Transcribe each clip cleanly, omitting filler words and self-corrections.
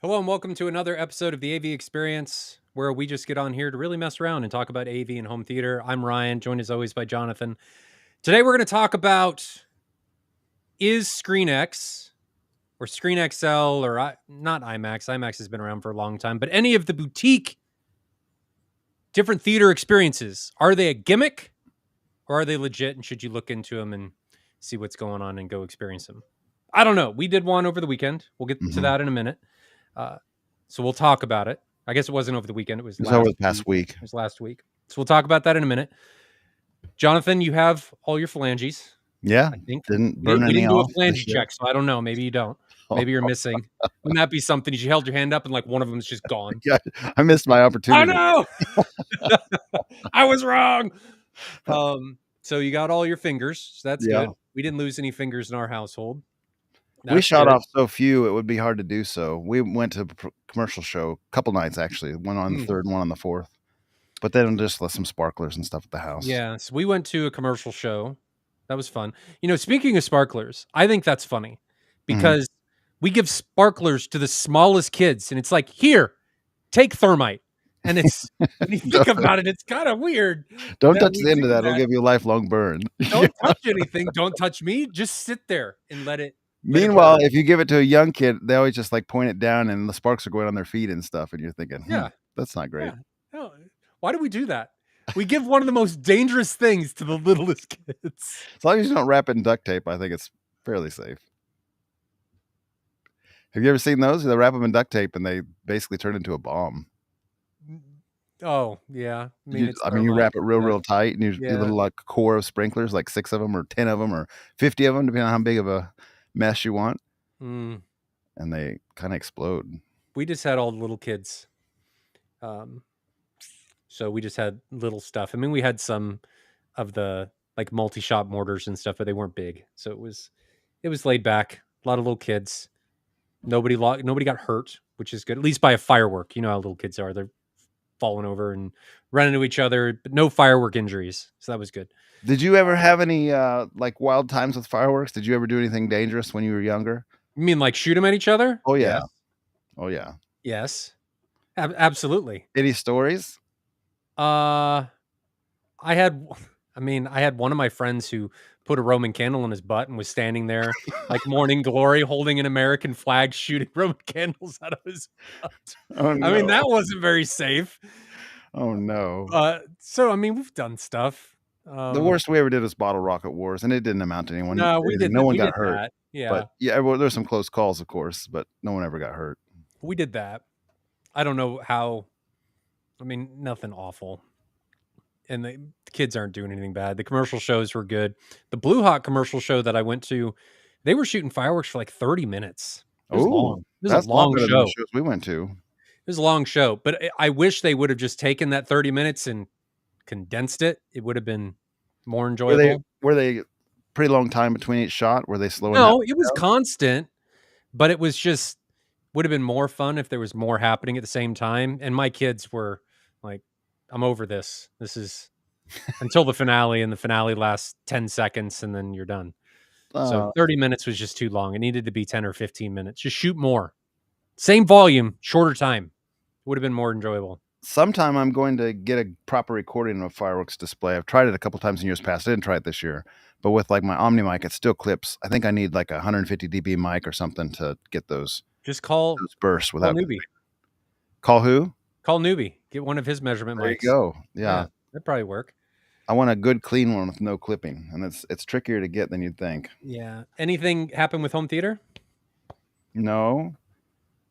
Hello and welcome to another episode of the AV Experience, where we just get on here to really mess around and talk about AV and home theater. I'm Ryan, joined as always by Jonathan. Today we're going to talk about is ScreenX or Screen XL or not IMAX. IMAX has been around for a long time, but any of the boutique different theater experiences, are they a gimmick or are they legit? And should you look into them and see what's going on and go experience them? I don't know. We did one over the weekend. We'll get to that in a minute. So we'll talk about it. I guess it wasn't over the weekend. It was over the past week. It was last week. So we'll talk about that in a minute. Jonathan, you have all your phalanges. Yeah. I think. Didn't We burn any didn't do a off phalange this year. check, so I don't know. Maybe you don't. Maybe you're missing. Wouldn't that be something? You held your hand up and like one of them is just gone. Yeah, I missed my opportunity. Oh no! I was wrong. So you got all your fingers. So that's Yeah. good. We didn't lose any fingers in our household. We shot off so few, it would be hard to do so. We went to a commercial show a couple nights, actually. One on the 3rd and one on the 4th. But then just let some sparklers and stuff at the house. Yeah, so we went to a commercial show. That was fun. You know, speaking of sparklers, I think that's funny because we give sparklers to the smallest kids, and it's like, here, take thermite. And it's when you think about it, it's kind of weird. Don't touch the end of that; it'll give you a lifelong burn. Don't touch anything. Don't touch me. Just sit there and let it. Meanwhile, if you give it to a young kid, they always just like point it down, and the sparks are going on their feet and stuff, and you're thinking, yeah, that's not great. Yeah. No. Why do we do that? We give one of the most dangerous things to the littlest kids. As long as you don't wrap it in duct tape, I think it's fairly safe. Have you ever seen those? They wrap them in duct tape and they basically turn into a bomb. Oh, yeah. I mean, you wrap it real tight and you do a little like core of sprinklers, like 6 of them or 10 of them or 50 of them, depending on how big of a mess you want. And they kind of explode. We just had all the little kids. So we just had little stuff. I mean, we had some of the like multi-shot mortars and stuff, but they weren't big. So it was laid back. A lot of little kids. Nobody got hurt, which is good. At least by a firework. You know how little kids are. They're falling over and running into each other, but no firework injuries. So that was good. Did you ever have any like wild times with fireworks? Did you ever do anything dangerous when you were younger? You mean like shoot them at each other? Oh, yeah. Yes. Oh, yeah. Yes. Absolutely. Any stories? I had one of my friends who put a Roman candle in his butt and was standing there like morning glory holding an American flag, shooting Roman candles out of his butt. Oh, no. I mean, that wasn't very safe. Oh, no. So, I mean, we've done stuff. The worst we ever did was bottle rocket wars, and it didn't amount to anyone. No, we did. No one got hurt. That. Yeah. But yeah, well, there's some close calls, of course, but no one ever got hurt. We did that. I don't know how. I mean, nothing awful. And the kids aren't doing anything bad. The commercial shows were good. The Blue Hawk commercial show that I went to, they were shooting fireworks for like 30 minutes. It was long. It was a long show. The shows we went to. It was a long show, but I wish they would have just taken that 30 minutes and condensed it. It would have been more enjoyable. Were they pretty long time between each shot? Were they slowing down? No, it was constant, but it was just would have been more fun if there was more happening at the same time. And my kids were like, I'm over this. This is until the finale, and the finale lasts 10 seconds and then you're done. So 30 minutes was just too long. It needed to be 10 or 15 minutes. Just shoot more. Same volume, shorter time. It would have been more enjoyable. Sometime I'm going to get a proper recording of a fireworks display. I've tried it a couple times in years past. I didn't try it this year. But with like my Omni mic, it still clips. I think I need like a 150 dB mic or something to get those. Just call those bursts without. Call Newbie. Call who? Call Newbie. Get one of his measurement mics. There you go. Yeah. That'd probably work. I want a good clean one with no clipping, and it's trickier to get than you'd think. Yeah. Anything happen with home theater? No.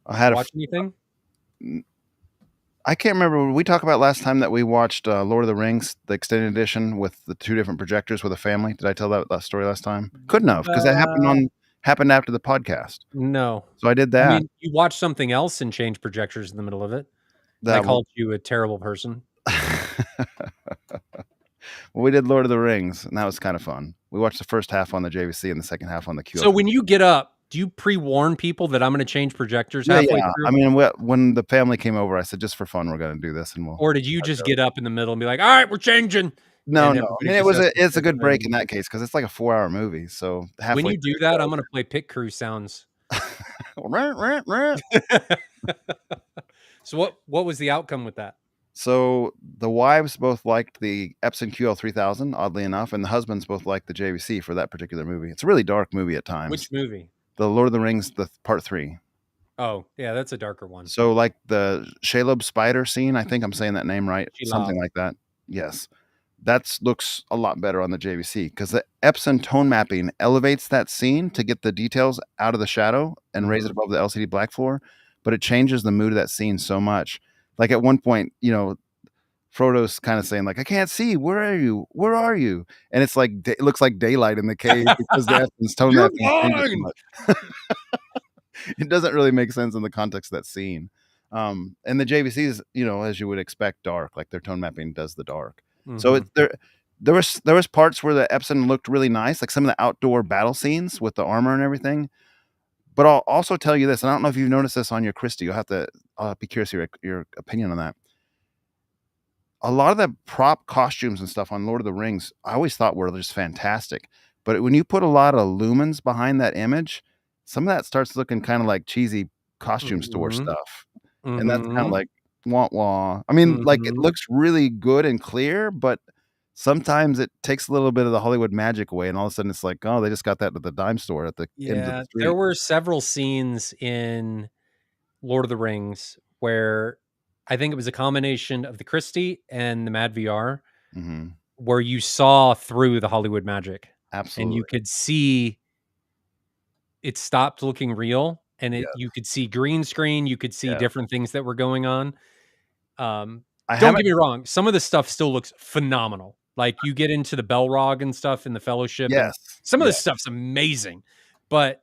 I had watch anything? I can't remember. We talked about last time that we watched Lord of the Rings, the extended edition with the 2 different projectors with a family. Did I tell that story last time? Couldn't have, because that happened after the podcast. No. So I did that. I mean, you watched something else and changed projectors in the middle of it. I called you a terrible person. Well, we did Lord of the Rings, and that was kind of fun. We watched the first half on the JVC and the second half on the QL. So when you get up, do you pre-warn people that I'm going to change projectors halfway through? I mean, when the family came over, I said, just for fun, we're going to do this. Or did you just get up in the middle and be like, all right, we're changing? No. I mean, it's a good break in that case, because it's like a 4-hour movie. So when you do that, I'm going to play pit crew sounds. So what was the outcome with that? So the wives both liked the Epson QL 3000, oddly enough, and the husbands both liked the JVC for that particular movie. It's a really dark movie at times. Which movie? The Lord of the Rings, the part 3. Oh, yeah, that's a darker one. So like the Shelob spider scene, I think I'm saying that name right, She something Love. like that. Yes. That looks a lot better on the JVC because the Epson tone mapping elevates that scene to get the details out of the shadow and raise it Mhm. above the LCD black floor, but it changes the mood of that scene so much. Like at one point, Frodo's kind of saying like, "I can't see. Where are you? Where are you?" And it's like it looks like daylight in the cave because the Epson's tone You're mapping changes so blind. much. It doesn't really make sense in the context of that scene. And the JVCs, as you would expect, dark. Like their tone mapping does the dark. So Mhm. it's there. There was parts where the Epson looked really nice, like some of the outdoor battle scenes with the armor and everything. But I'll also tell you this, and I don't know if you've noticed this on your Christie. You'll have to. I'll be curious your opinion on that. A lot of the prop costumes and stuff on Lord of the Rings, I always thought were just fantastic. But when you put a lot of lumens behind that image, some of that starts looking kind of like cheesy costume store Mhm. stuff. And that's kind of Mhm. like wah wah. I mean, like it Mhm. looks really good and clear, but sometimes it takes a little bit of the Hollywood magic away, and all of a sudden it's like, oh, they just got that at the dime store at the end of the Yeah, there street. were several scenes in Lord of the Rings where I think it was a combination of the Christie and the Mad VR Hmm. where you saw through the Hollywood magic and you Absolutely. could see it stopped looking real and Yeah. you could see green screen, you could see Yeah. different things that were going on. I Don't get haven't. me wrong, some of the stuff still looks phenomenal. Like you get into the Belrog and stuff in the Fellowship, and Yes. some of Yeah. this stuff's amazing, but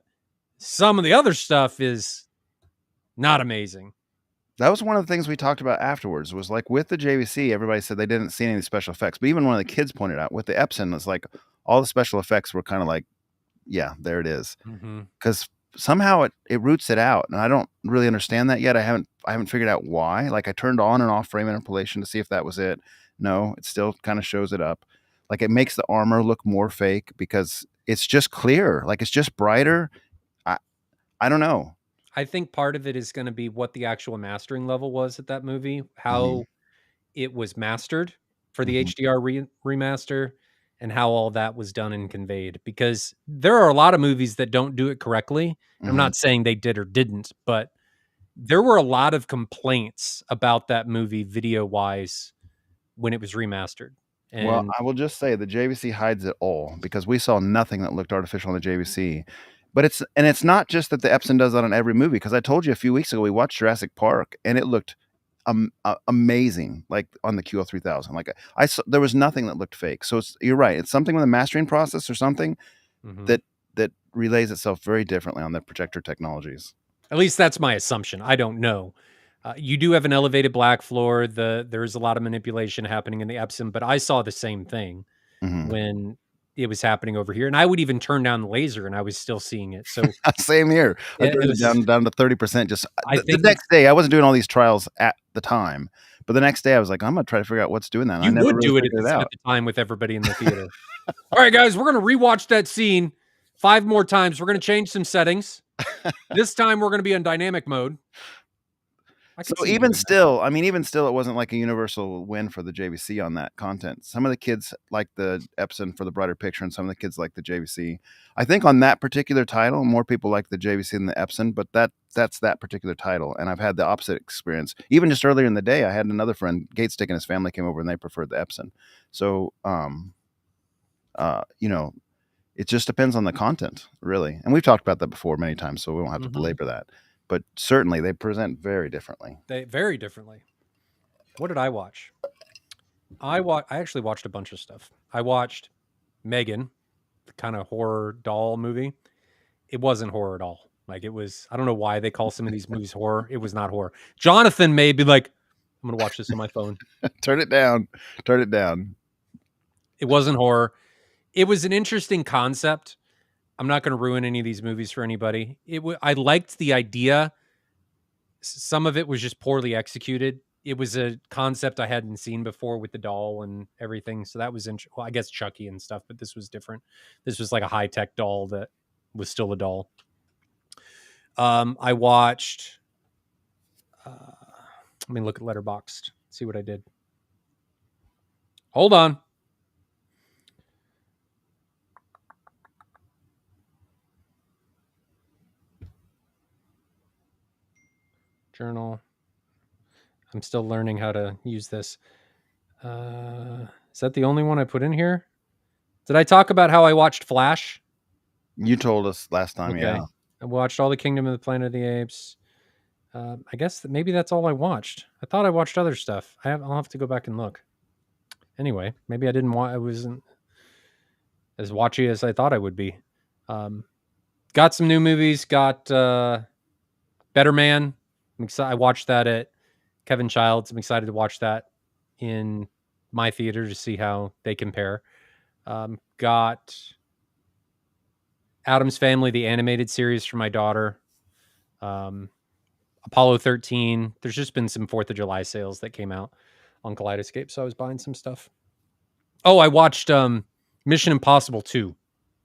some of the other stuff is not amazing. That was one of the things we talked about afterwards was like with the JVC, everybody said they didn't see any special effects. But even one of the kids pointed out with the Epson, it's like all the special effects were kind of like, yeah, there it is. Mhm. Because somehow it roots it out. And I don't really understand that yet. I haven't figured out why. Like I turned on and off frame interpolation to see if that was it. No, it still kind of shows it up. Like it makes the armor look more fake because it's just clearer. Like it's just brighter. I I don't know. I think part of it is gonna be what the actual mastering level was at that movie, Hmm. how it was mastered for the Hmm. HDR remaster, and how all that was done and conveyed, because there are a lot of movies that don't do it correctly. I'm Hmm. not saying they did or didn't, but there were a lot of complaints about that movie video-wise when it was remastered, Well, and I will just say the JVC hides it all because we saw nothing that looked artificial on the JVC. But it's not just that the Epson does that on every movie because I told you a few weeks ago we watched Jurassic Park and it looked amazing like on the QL 3000. Like I saw, there was nothing that looked fake. So you're right. It's something with a mastering process or something mhm. that relays itself very differently on the projector technologies. At least that's my assumption. I don't know. You do have an elevated black floor. There's a lot of manipulation happening in the Epson, but I saw the same thing Hmm. when it was happening over here, and I would even turn down the laser, and I was still seeing it. So Same here. I it turned it was. down to 30%. Just I the think next day, I wasn't doing all these trials at the time, but the next day I was like, I'm gonna try to figure out what's doing that. And I you never would really do it figured it at out. the time with everybody in the theater. All right, guys, we're gonna rewatch that scene 5 more times. We're gonna change some settings. This time we're gonna be in dynamic mode. I So could see you even doing that. still, I mean, even still, it wasn't like a universal win for the JVC on that content. Some of the kids like the Epson for the brighter picture, and some of the kids like the JVC. I think on that particular title, more people like the JVC than the Epson, but that's that particular title. And I've had the opposite experience. Even just earlier in the day, I had another friend, Gate Stick, and his family came over, and they preferred the Epson. So, uh, you know, it just depends on the content, really. And we've talked about that before many times, so we won't have to Mhm. belabor that. But certainly, they present very differently. They very differently. What did I watch? I actually watched a bunch of stuff. I watched Megan, the kinda horror doll movie. It wasn't horror at all. Like, it was I don't know why they call some of these movies horror. It was not horror. Jonathan may be like, "I'm gonna watch this on my phone." Turn it down. Turn it down. It wasn't horror. It was an interesting concept. I'm not gonna ruin any of these movies for anybody. I liked the idea. Some of it was just poorly executed. It was a concept I hadn't seen before with the doll and everything, so that was well, I guess Chucky and stuff, but this was different. This was like a high-tech doll that was still a doll. I watched Let me look at Letterboxd. See what I did. Hold on. Journal. I'm still learning how to use this. Is that the only one I put in here? Did I talk about how I watched Flash? You told us last time, Okay. yeah. I watched all the Kingdom of the Planet of the Apes. I guess that maybe that's all I watched. I thought I watched other stuff. I'll have to go back and look. Anyway, maybe I didn't want. I wasn't as watchy as I thought I would be. Got some new movies. Got Better Man. I'm excited. I watched that at Kevin Childs. I'm excited to watch that in my theater to see how they compare. Got Adam's Family, the animated series for my daughter. Apollo 13. There's just been some 4th of July sales that came out on Kaleidoscape, so I was buying some stuff. Oh, I watched Mission Impossible 2.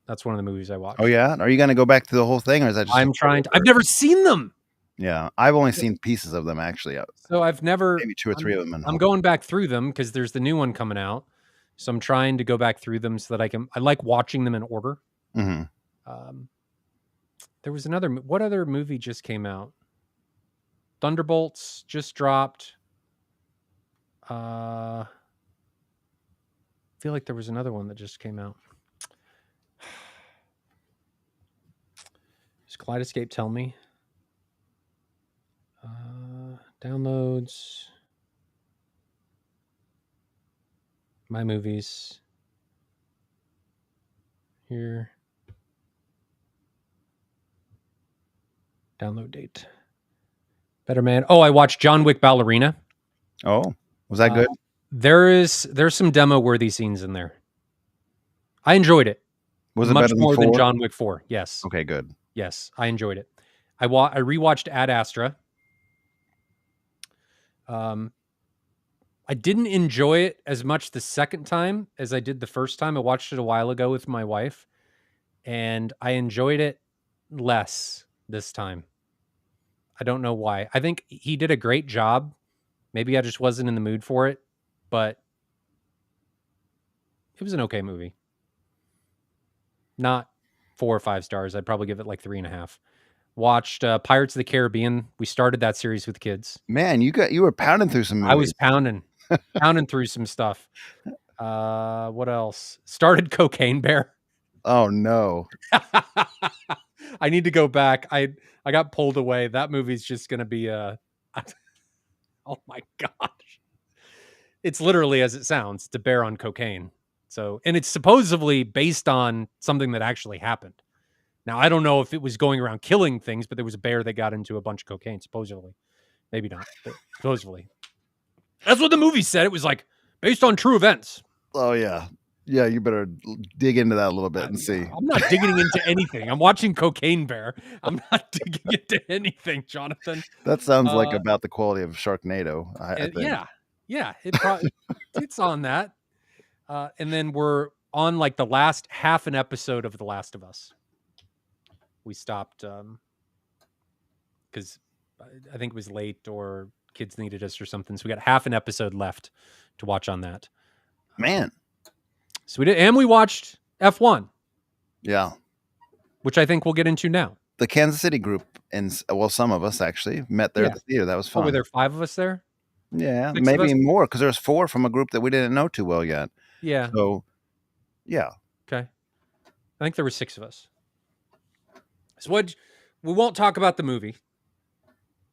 That's one of the movies I watched. Oh yeah, are you going to go back to the whole thing, or is that just? I'm trying to. I've never seen them. Yeah, I've only seen pieces of them actually. So I've never. Maybe 2 or 3 of them. I'm going back through them because there's the new one coming out. So I'm trying to go back through them so that I can. I like watching them in order. Mm-hmm. There was another. What other movie just came out? Thunderbolts just dropped. I feel like there was another one that just came out. Does Kaleidoscape tell me? Downloads. My movies. Here. Download date. Better Man. Oh, I watched John Wick Ballerina. Oh, was that good? There's some demo worthy scenes in there. I enjoyed it. Was it much better than more 4? than John Wick 4? Yes. Okay, good. Yes, I enjoyed it. I rewatched Ad Astra. I didn't enjoy it as much the second time as I did the first time. I watched it a while ago with my wife, and I enjoyed it less this time. I don't know why. I think he did a great job. Maybe I just wasn't in the mood for it, but it was an okay movie. Not 4 or 5 stars. I'd probably give it like 3.5. Watched Pirates of the Caribbean. We started that series with kids. Man, you were pounding through some movies. I was pounding through some stuff. What else? Started Cocaine Bear. Oh no. I need to go back. I got pulled away. That movie's just going to be oh my gosh. It's literally as it sounds. It's a bear on cocaine. So, and it's supposedly based on something that actually happened. Now, I don't know if it was going around killing things, but there was a bear that got into a bunch of cocaine, supposedly. Maybe not, but supposedly. That's what the movie said. It was like based on true events. Oh yeah. Yeah, you better dig into that a little bit and see. I'm not digging into anything. I'm watching Cocaine Bear. I'm not digging into anything, Jonathan. That sounds like about the quality of Sharknado. I think. Yeah. It's on that. And then we're on like the last half an episode of The Last of Us. We stopped because I think it was late or kids needed us or something. So we got half an episode left to watch on that. Man. So we did, and we watched F1. Yeah. Which I think we'll get into now. The Kansas City group, and well, some of us actually met there at the theater. That was fun. Were there 5 of us there? Yeah, 6 maybe more, because there's 4 from a group that we didn't know too well yet. Yeah. So, yeah. Okay. I think there were 6 of us. So we won't talk about the movie.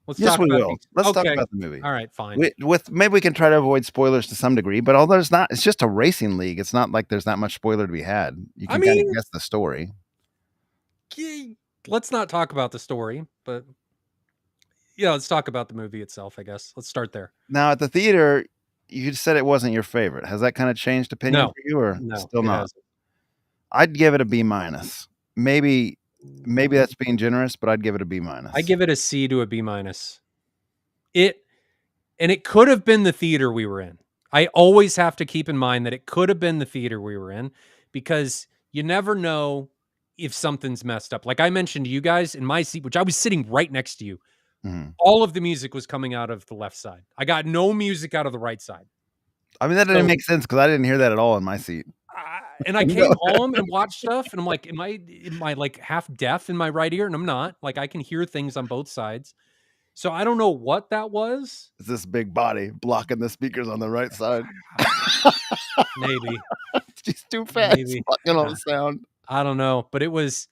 Let's talk about Let's talk about the movie. All right, fine. Maybe we can try to avoid spoilers to some degree, but although it's just a racing league, it's not like there's not much spoiler to be had. You can kind of guess the story. Let's not talk about the story, but let's talk about the movie itself, I guess. Let's start there. Now, at the theater, you said it wasn't your favorite. Has that kind of changed opinion for you, or still not? Hasn't. I'd give it a B-. Maybe that's being generous, but I'd give it a B-. I give it a C to a B-. It could have been the theater we were in. I always have to keep in mind that it could have been the theater we were in, because you never know if something's messed up. Like I mentioned to you guys in my seat, which I was sitting right next to you, Mhm. All of the music was coming out of the left side. I got no music out of the right side. I mean, that didn't So, make sense because I didn't hear that at all in my seat. and I You know? came home and watched stuff, and I'm like, am I like half deaf in my right ear? And I'm not. Like I can hear things on both sides. So I don't know what that was. It's this big body blocking the speakers on the right side. Maybe, She's too fast maybe. blocking all the sound. I don't know, but it was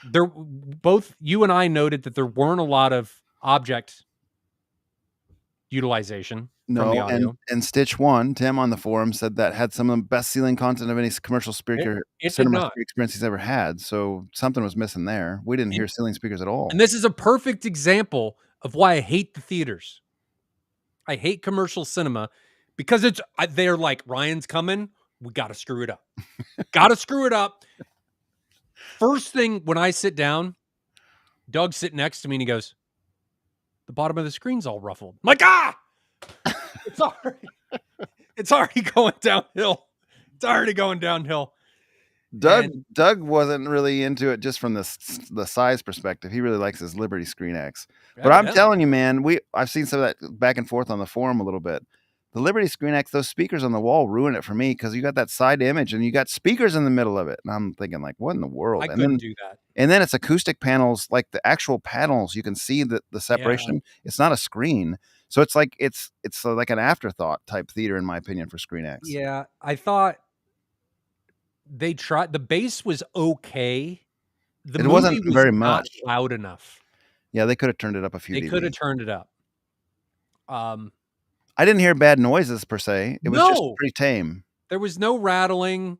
there. Both you and I noted that there weren't a lot of object utilization from the No, audio. and Stitch One, Tim on the forum said that had some of the best ceiling content of any commercial It speaker it did cinema not. speaker experience he's ever had. So something was missing there. We didn't And hear ceiling speakers at all. and this is a perfect example of why I hate the theaters. I hate commercial cinema because they're like, "Ryan's coming, we gotta screw it up. Gotta screw it up." First thing when I sit down, Doug's sitting next to me and he goes, "The bottom of the screen's all ruffled." I'm like, "Ah! It's already it's already going downhill. It's already going downhill." And Doug wasn't really into it just from the size perspective. He really likes his Liberty Screen X. But I'm evidently, telling you, man, I've seen some of that back and forth on the forum a little bit. The Liberty Screen X, those speakers on the wall ruin it for me because you got that side image and you got speakers in the middle of it. And I'm thinking, like, what in the world? I couldn't do that. And then it's acoustic panels, like the actual panels. You can see the Yeah. separation. It's not a screen. So it's like like an afterthought type theater, in my opinion, for Screen X. Yeah, I thought they tried the bass was okay. The It wasn't movie was very not much. loud enough. Yeah, they could have turned it up a few They could have dB. turned it up. Um, I didn't hear bad noises per se. It was just no, pretty tame. there was no rattling.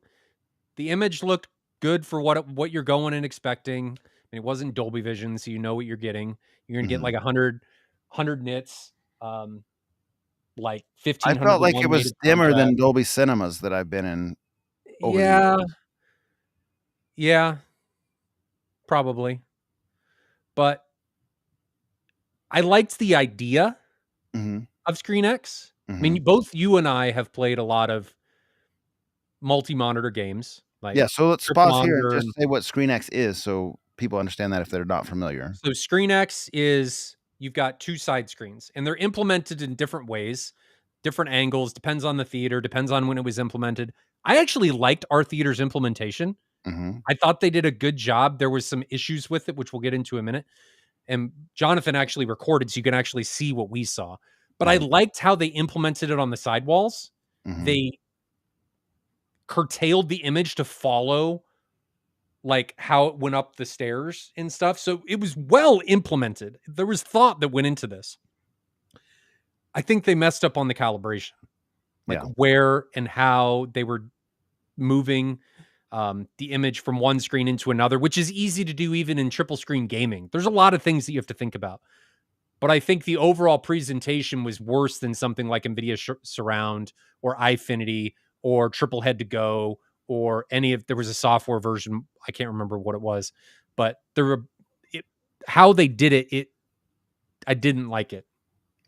The image looked good for what you're going and expecting. I mean, it wasn't Dolby Vision, so you know what you're getting. You're gonna get like Mhm. 100 nits, like I 1500 felt to like it 1 was native dimmer contrast. than Dolby Cinemas that I've been in over the Yeah, years. yeah, probably. But I liked the idea Mhm, of Screen X. I mhm. mean, both you and I have played a lot of multi-monitor games, like Yeah, so let's triple pause here and monitor. just And say what ScreenX is so people understand that if they're not familiar. so Screen X is you've got 2 side screens, and they're implemented in different ways, different angles, depends on the theater, depends on when it was implemented. I actually liked our theater's implementation. Mhm, I thought they did a good job. There was some issues with it, which we'll get into in a minute. And Jonathan actually recorded, so you can actually see what we saw. But I mhm, liked how they implemented it on the sidewalls. mhm. They curtailed the image to follow like how it went up the stairs and stuff. So it was well implemented. There was thought that went into this. I think they messed up on the calibration, like Yeah, where and how they were moving the image from one screen into another, which is easy to do even in triple screen gaming. There's a lot of things that you have to think about. But I think the overall presentation was worse than something like NVIDIA Surround or iFinity or Triple Head to Go or any of there was a software version. I can't remember what it was, but there were it, how they did it. I didn't like it.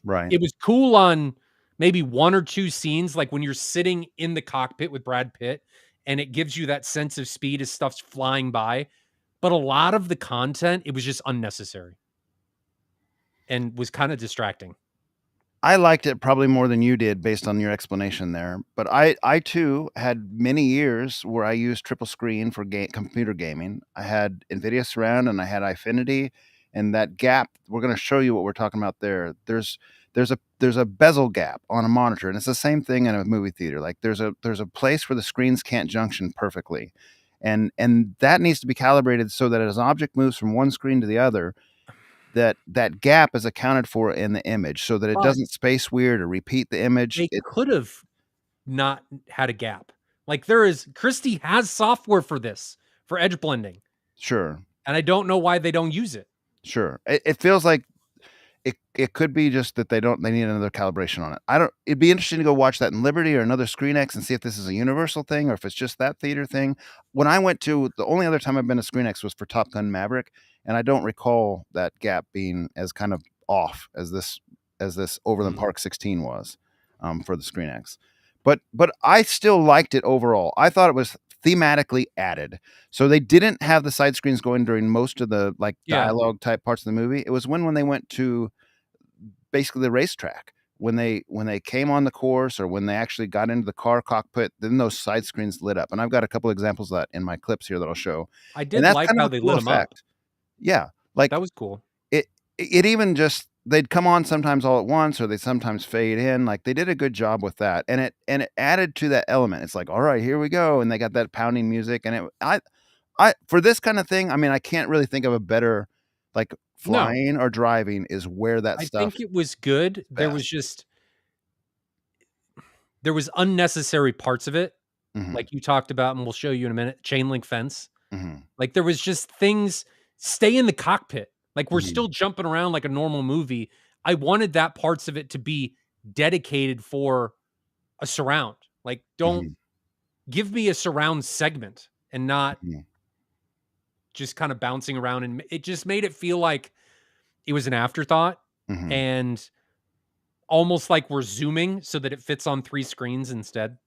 right. It was cool on maybe one or two scenes, like when you're sitting in the cockpit with Brad Pitt, and it gives you that sense of speed as stuff's flying by. But a lot of the content, it was just unnecessary and was kind of distracting. I liked it probably more than you did based on your explanation there, but I too had many years where I used triple screen for computer gaming. I had NVIDIA Surround and I had Ifinity, and that gap, we're gonna show you what we're talking about there. There's a bezel gap on a monitor, and it's the same thing in a movie theater. Like there's a place where the screens can't junction perfectly. And that needs to be calibrated so that as an object moves from one screen to the other, that gap is accounted for in the image so that it But doesn't space weird or repeat the image. they could have not had a gap. Like there is Christie has software for this, for edge blending, Sure, and I don't know why they don't use it. sure. It feels like it could be just that they need another calibration on it. I don't It'd be interesting to go watch that in Liberty or another Screen X and see if this is a universal thing or if it's just that theater thing. When I went to the only other time I've been to Screen X was for Top Gun Maverick, and I don't recall that gap being as kind of off as this Overland Mm. Park 16 was for the Screen X. But I still liked it overall. I thought it was thematically added. So they didn't have the side screens going during most of the like Yeah. dialogue type parts of the movie. It was when they went to basically the racetrack. When they came on the course or when they actually got into the car cockpit, then those side screens lit up. And I've got a couple examples of that in my clips here that I'll show. I And did that's like kind of how a they cool lit them up. effect. Yeah. Like That was cool. it even just they'd come on sometimes all at once or they sometimes fade in. Like they did a good job with that. And it added to that element. It's like, all right, here we go. And they got that pounding music. And I for this kind of thing, I mean, I can't really think of a better like No, flying or driving is where that I stuff think it was good. is best. There was unnecessary parts of it, Mhm. like you talked about, and we'll show you in a minute, chain link fence. Mhm. Like, there was just things stay in the cockpit. Like, we're Mhm. still jumping around like a normal movie. I wanted that parts of it to be dedicated for a surround. Like, don't Mhm. give me a surround segment and not Mhm. just kinda bouncing around, and it just made it feel like it was an afterthought Mhm. and almost like we're zooming so that it fits on 3 screens instead.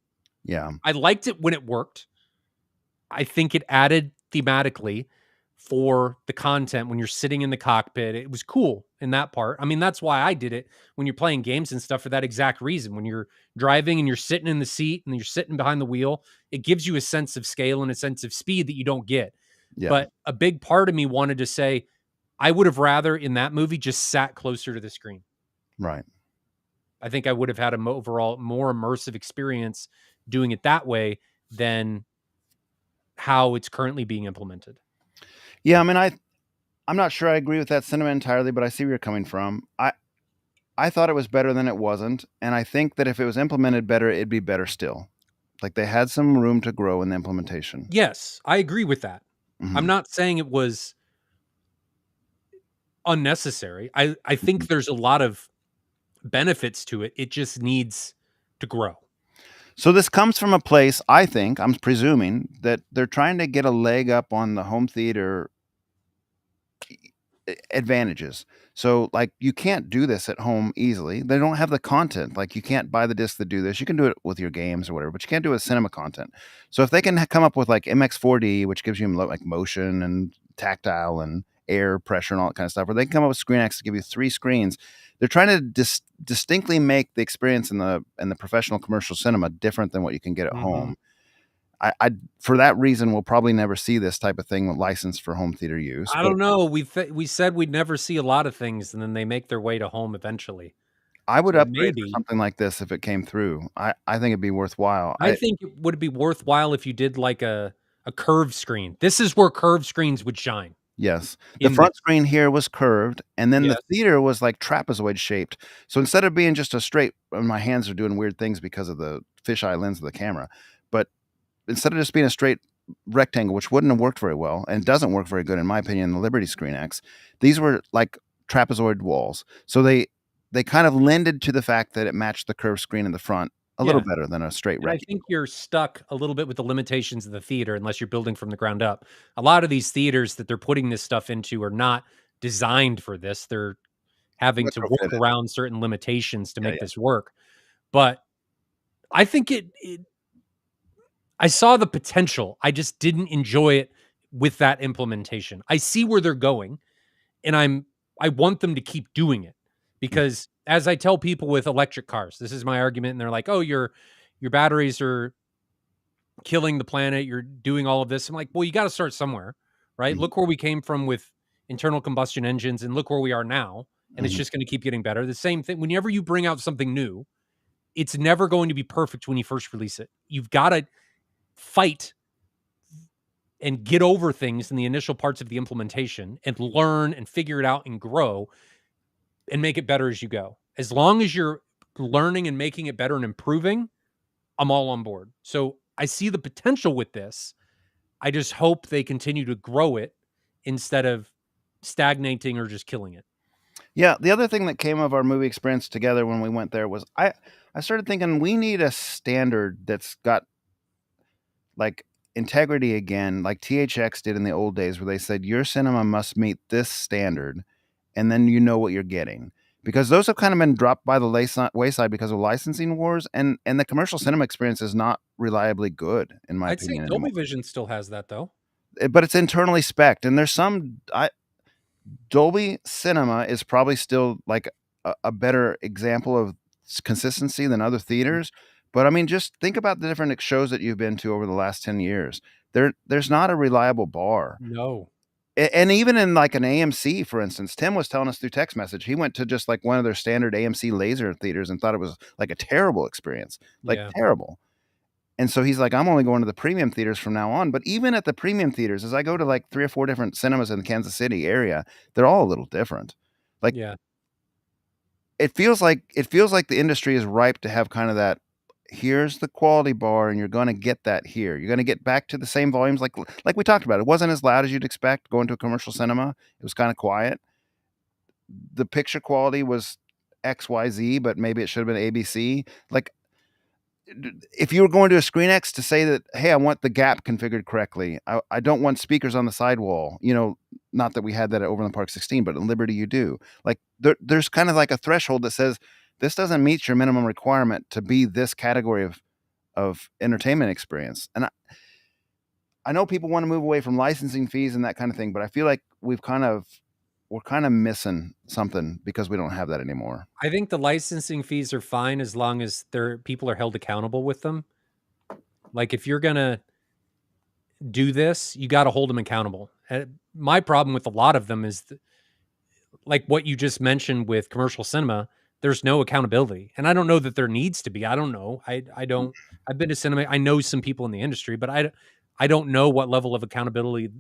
Yeah. I liked it when it worked. I think it added thematically for the content when you're sitting in the cockpit. It was cool in that part. I mean, that's why I did it when you're playing games and stuff for that exact reason. When you're driving and you're sitting in the seat and you're sitting behind the wheel, it gives you a sense of scale and a sense of speed that you don't get. Yeah. But a big part of me wanted to say, I would have rather in that movie just sat closer to the screen. Right. I think I would have had an overall more immersive experience doing it that way than how it's currently being implemented. Yeah, I mean, I'm not sure I agree with that sentiment entirely, but I see where you're coming from. I thought it was better than it wasn't, and I think that if it was implemented better, it'd be better still. Like they had some room to grow in the implementation. Yes, I agree with that. I'm Mhm. not saying it was unnecessary. I think Mhm. there's a lot of benefits to it. It just needs to grow. So this comes from a place, I think, I'm presuming, that they're trying to get a leg up on the home theater advantages. So like you can't do this at home easily. They don't have the content. Like you can't buy the disc to do this. You can do it with your games or whatever, but you can't do it with cinema content. So if they can come up with like MX4D, which gives you like motion and tactile and air pressure and all that kind of stuff, or they can come up with ScreenX to give you 3 screens. They're trying to distinctly make the experience in the professional commercial cinema different than what you can get at Mhm. home. I for that reason we'll probably never see this type of thing licensed for home theater use. I But don't know. We said we'd never see a lot of things, and then they make their way to home eventually. I would So upgrade for maybe something like this if it came through. I think it'd be worthwhile. I think it would be worthwhile if you did like a curved screen. This is where curved screens would shine Yes. The in front this. screen here was curved, and then the Yes. theater was like trapezoid shaped. So instead of being just a straight and my hands are doing weird things because of the fisheye lens of the camera, but instead of just being a straight rectangle, which wouldn't have worked very well and doesn't work very good in my opinion in the Liberty Screen X, these were like trapezoid walls. So they kind of lended to the fact that it matched the curved screen in the front a little Yeah. better than a straight And I rectangle. think you're stuck a little bit with the limitations of the theater unless you're building from the ground up. A lot of these theaters that they're putting this stuff into are not designed for this. They're having to work Retrofitted. around certain limitations to Yeah, make yeah. this work. But I think I saw the potential. I just didn't enjoy it with that implementation. I see where they're going and I want them to keep doing it Mm, because as I tell people with electric cars, this is my argument and they're like, "Oh, your batteries are killing the planet, you're doing all of this." I'm like, "Well, you got to start somewhere, right? mhm, Look where we came from with internal combustion engines and look where we are now, and it's mhm. just going to keep getting better." The same thing whenever you bring out something new, it's never going to be perfect when you first release it. You've got to fight and get over things in the initial parts of the implementation and learn and figure it out and grow and make it better as you go. As long as you're learning and making it better and improving, I'm all on board. So I see the potential with this. I just hope they continue to grow it instead of stagnating or just killing it. Yeah, the other thing that came of our movie experience together when we went there was I started thinking we need a standard that's got like integrity again, like THX did in the old days, where they said your cinema must meet this standard, and then you know what you're getting. Because those have kind of been dropped by the wayside because of licensing wars, and the commercial cinema experience is not reliably good, in my I'd say opinion, anymore. Dolby Vision still has that though. But it's internally spec'd, and there's some Dolby Cinema is probably still like a better example of consistency than other theaters. But I mean, just think about the different shows that you've been to over the last 10 years. There's not a reliable bar. No. And even in like an AMC, for instance, Tim was telling us through text message, he went to just like one of their standard AMC laser theaters and thought it was like a terrible experience, like Yeah. terrible. And so he's like, I'm only going to the premium theaters from now on. But even at the premium theaters, as I go to like 3 or 4 different cinemas in the Kansas City area, they're all a little different. Like Yeah. it feels like the industry is ripe to have kind of that, here's the quality bar and you're going to get that here. You're going to get back to the same volumes like we talked about. It wasn't as loud as you'd expect going to a commercial cinema. It was kind of quiet. The picture quality was XYZ, but maybe it should have been ABC. Like if you were going to a ScreenX to say that, hey, I want the gap configured correctly. I don't want speakers on the sidewall. Not that we had that at Overland Park 16, but in Liberty you do. Like there's kind of like a threshold that says this doesn't meet your minimum requirement to be this category of entertainment experience. And I know people want to move away from licensing fees and that kind of thing, but I feel like we're kind of missing something because we don't have that anymore. I think the licensing fees are fine as long as people are held accountable with them. Like if you're gonna do this, you got to hold them accountable. My problem with a lot of them is like what you just mentioned with commercial cinema. There's no accountability, and I don't know that there needs to be. I don't know. I don't. I've been to cinema. I know some people in the industry, but I don't know what level of accountability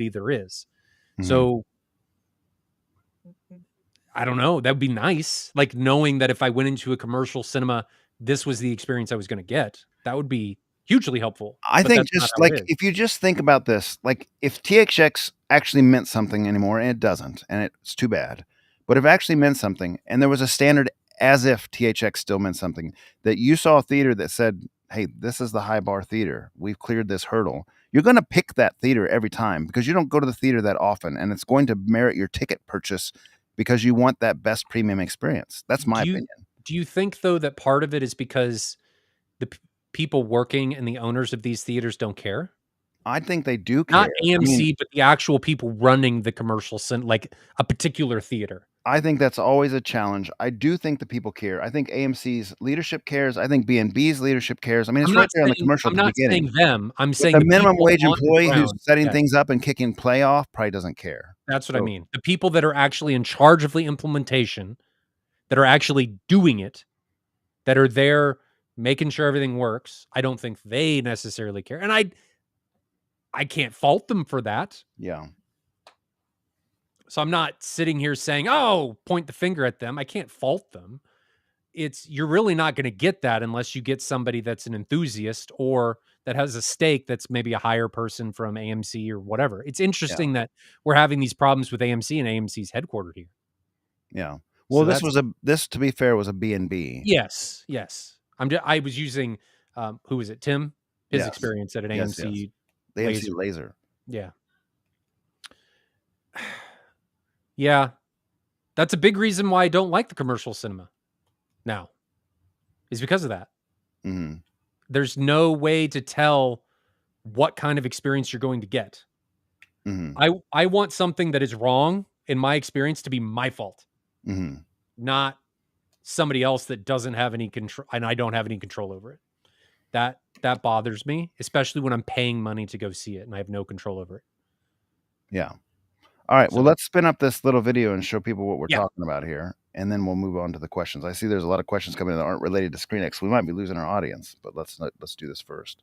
there is. Mhm. So I don't know. That would be nice. Like knowing that if I went into a commercial cinema, this was the experience I was going to get. That would be hugely helpful. I But think that's not just how it like is. if you just think about this, like if THX actually meant something anymore, and it doesn't, and it's too bad. But if it actually meant something, and there was a standard as if THX still meant something, that you saw a theater that said, hey, this is the high bar theater. We've cleared this hurdle. You're going to pick that theater every time because you don't go to the theater that often, and it's going to merit your ticket purchase because you want that best premium experience. That's my Do you opinion. do you think though that part of it is because the people working and the owners of these theaters don't care? I think they do Not care. I mean, AMC, but the actual people running the commercial like a particular theater. I think that's always a challenge. I do think the people care. I think AMC's leadership cares. I think B&B's leadership cares. I mean, it's right there on the commercial I'm at the not beginning. saying them. I'm But saying the the minimum people wage on the employee who's ground. setting Yes, things up and kicking play off probably doesn't care. that's what I So, mean. The people that are actually in charge of the implementation, that are actually doing it, that are there making sure everything works, I don't think they necessarily care. And I can't fault them for that. yeah. So I'm not sitting here saying, "Oh, point the finger at them." I can't fault them. You're really not going to get that unless you get somebody that's an enthusiast or that has a stake that's maybe a higher person from AMC or whatever. It's Yeah. interesting that we're having these problems with AMC and AMC's headquartered here. Yeah. Well, So that's this to be fair was a B&B. yes, yes. I was using who was it? Tim, his Yes. experience at an Yes, yes. AMC The AMC laser. laser. Yeah. Yeah. That's a big reason why I don't like the commercial cinema now. Is because of that. Mhm. There's no way to tell what kind of experience you're going to get. Mhm. I want something that is wrong in my experience to be my fault, Mhm. not somebody else that doesn't have any control and I don't have any control over it. That bothers me, especially when I'm paying money to go see it and I have no control over it. Yeah. All right. Well, So, let's spin up this little video and show people what we're yeah. talking about here, and then we'll move on to the questions. I see there's a lot of questions coming in that aren't related to ScreenX. We might be losing our audience, but let's do this first.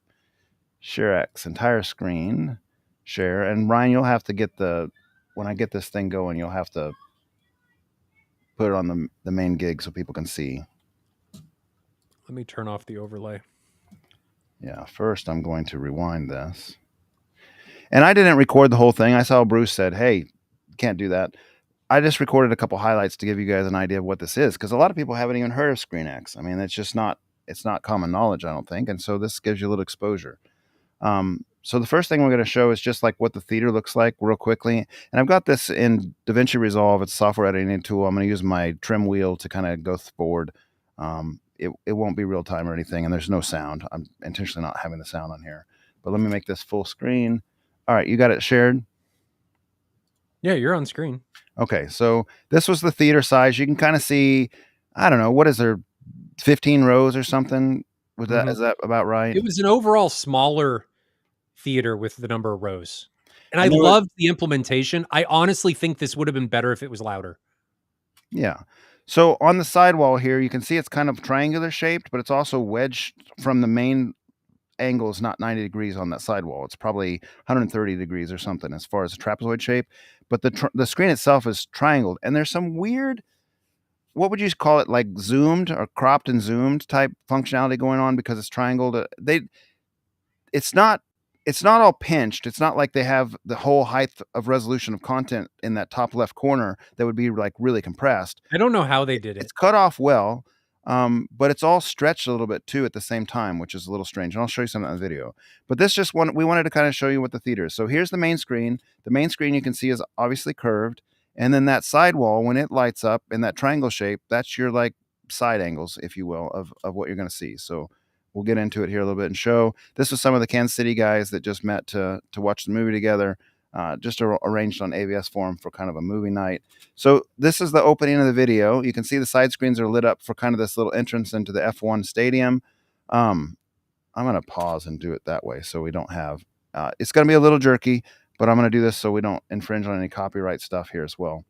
ShareX, entire screen, share, and Ryan, you'll have to get when I get this thing going, you'll have to put it on the main gig so people can see. Let me turn off the overlay. Yeah. First, I'm going to rewind this, and I didn't record the whole thing. I saw Bruce said, "Hey, can't do that." I just recorded a couple highlights to give you guys an idea of what this is, because a lot of people haven't even heard of ScreenX. I mean, it's not common knowledge, I don't think, and so this gives you a little exposure. So the first thing we're going to show is just like what the theater looks like real quickly, and I've got this in DaVinci Resolve. It's a software editing tool. I'm going to use my trim wheel to kind of go forward. It won't be real time or anything, and there's no sound. I'm intentionally not having the sound on here, but let me make this full screen. All right, you got it shared. Yeah, you're on screen. Okay, so this was the theater size. You can kind of see, I don't know, what is there, 15 rows or something? Was that Mhm. is that about right? It was an overall smaller theater with the number of rows, and I And there was loved the implementation. I honestly think this would have been better if it was louder. yeah. So on the sidewall here, you can see it's kind of triangular shaped, but it's also wedged from the main angle is not 90 degrees on that sidewall. It's probably 130 degrees or something as far as the trapezoid shape. But the screen itself is triangled, and there's some weird, what would you call it, like zoomed or cropped and zoomed type functionality going on because it's triangled. It's not it's not all pinched. It's not like they have the whole height of resolution of content in that top left corner that would be like really compressed. I don't know how they did It's it. cut off well, but it's all stretched a little bit too at the same time, which is a little strange. And I'll show you some of that in the video. But this just one we wanted to kind of show you what the theater is. So here's the main screen. The main screen you can see is obviously curved, and then that sidewall when it lights up in that triangle shape, that's your like side angles, if you will, of what you're going to see. So we'll get into it here a little bit and show. This was some of the Kansas City guys that just met to watch the movie together. Just arranged on AVS Forum for kind of a movie night. So this is the opening of the video. You can see the side screens are lit up for kind of this little entrance into the F1 stadium. I'm going to pause and do it that way so we don't have. It's going to be a little jerky, but I'm going to do this so we don't infringe on any copyright stuff here as well.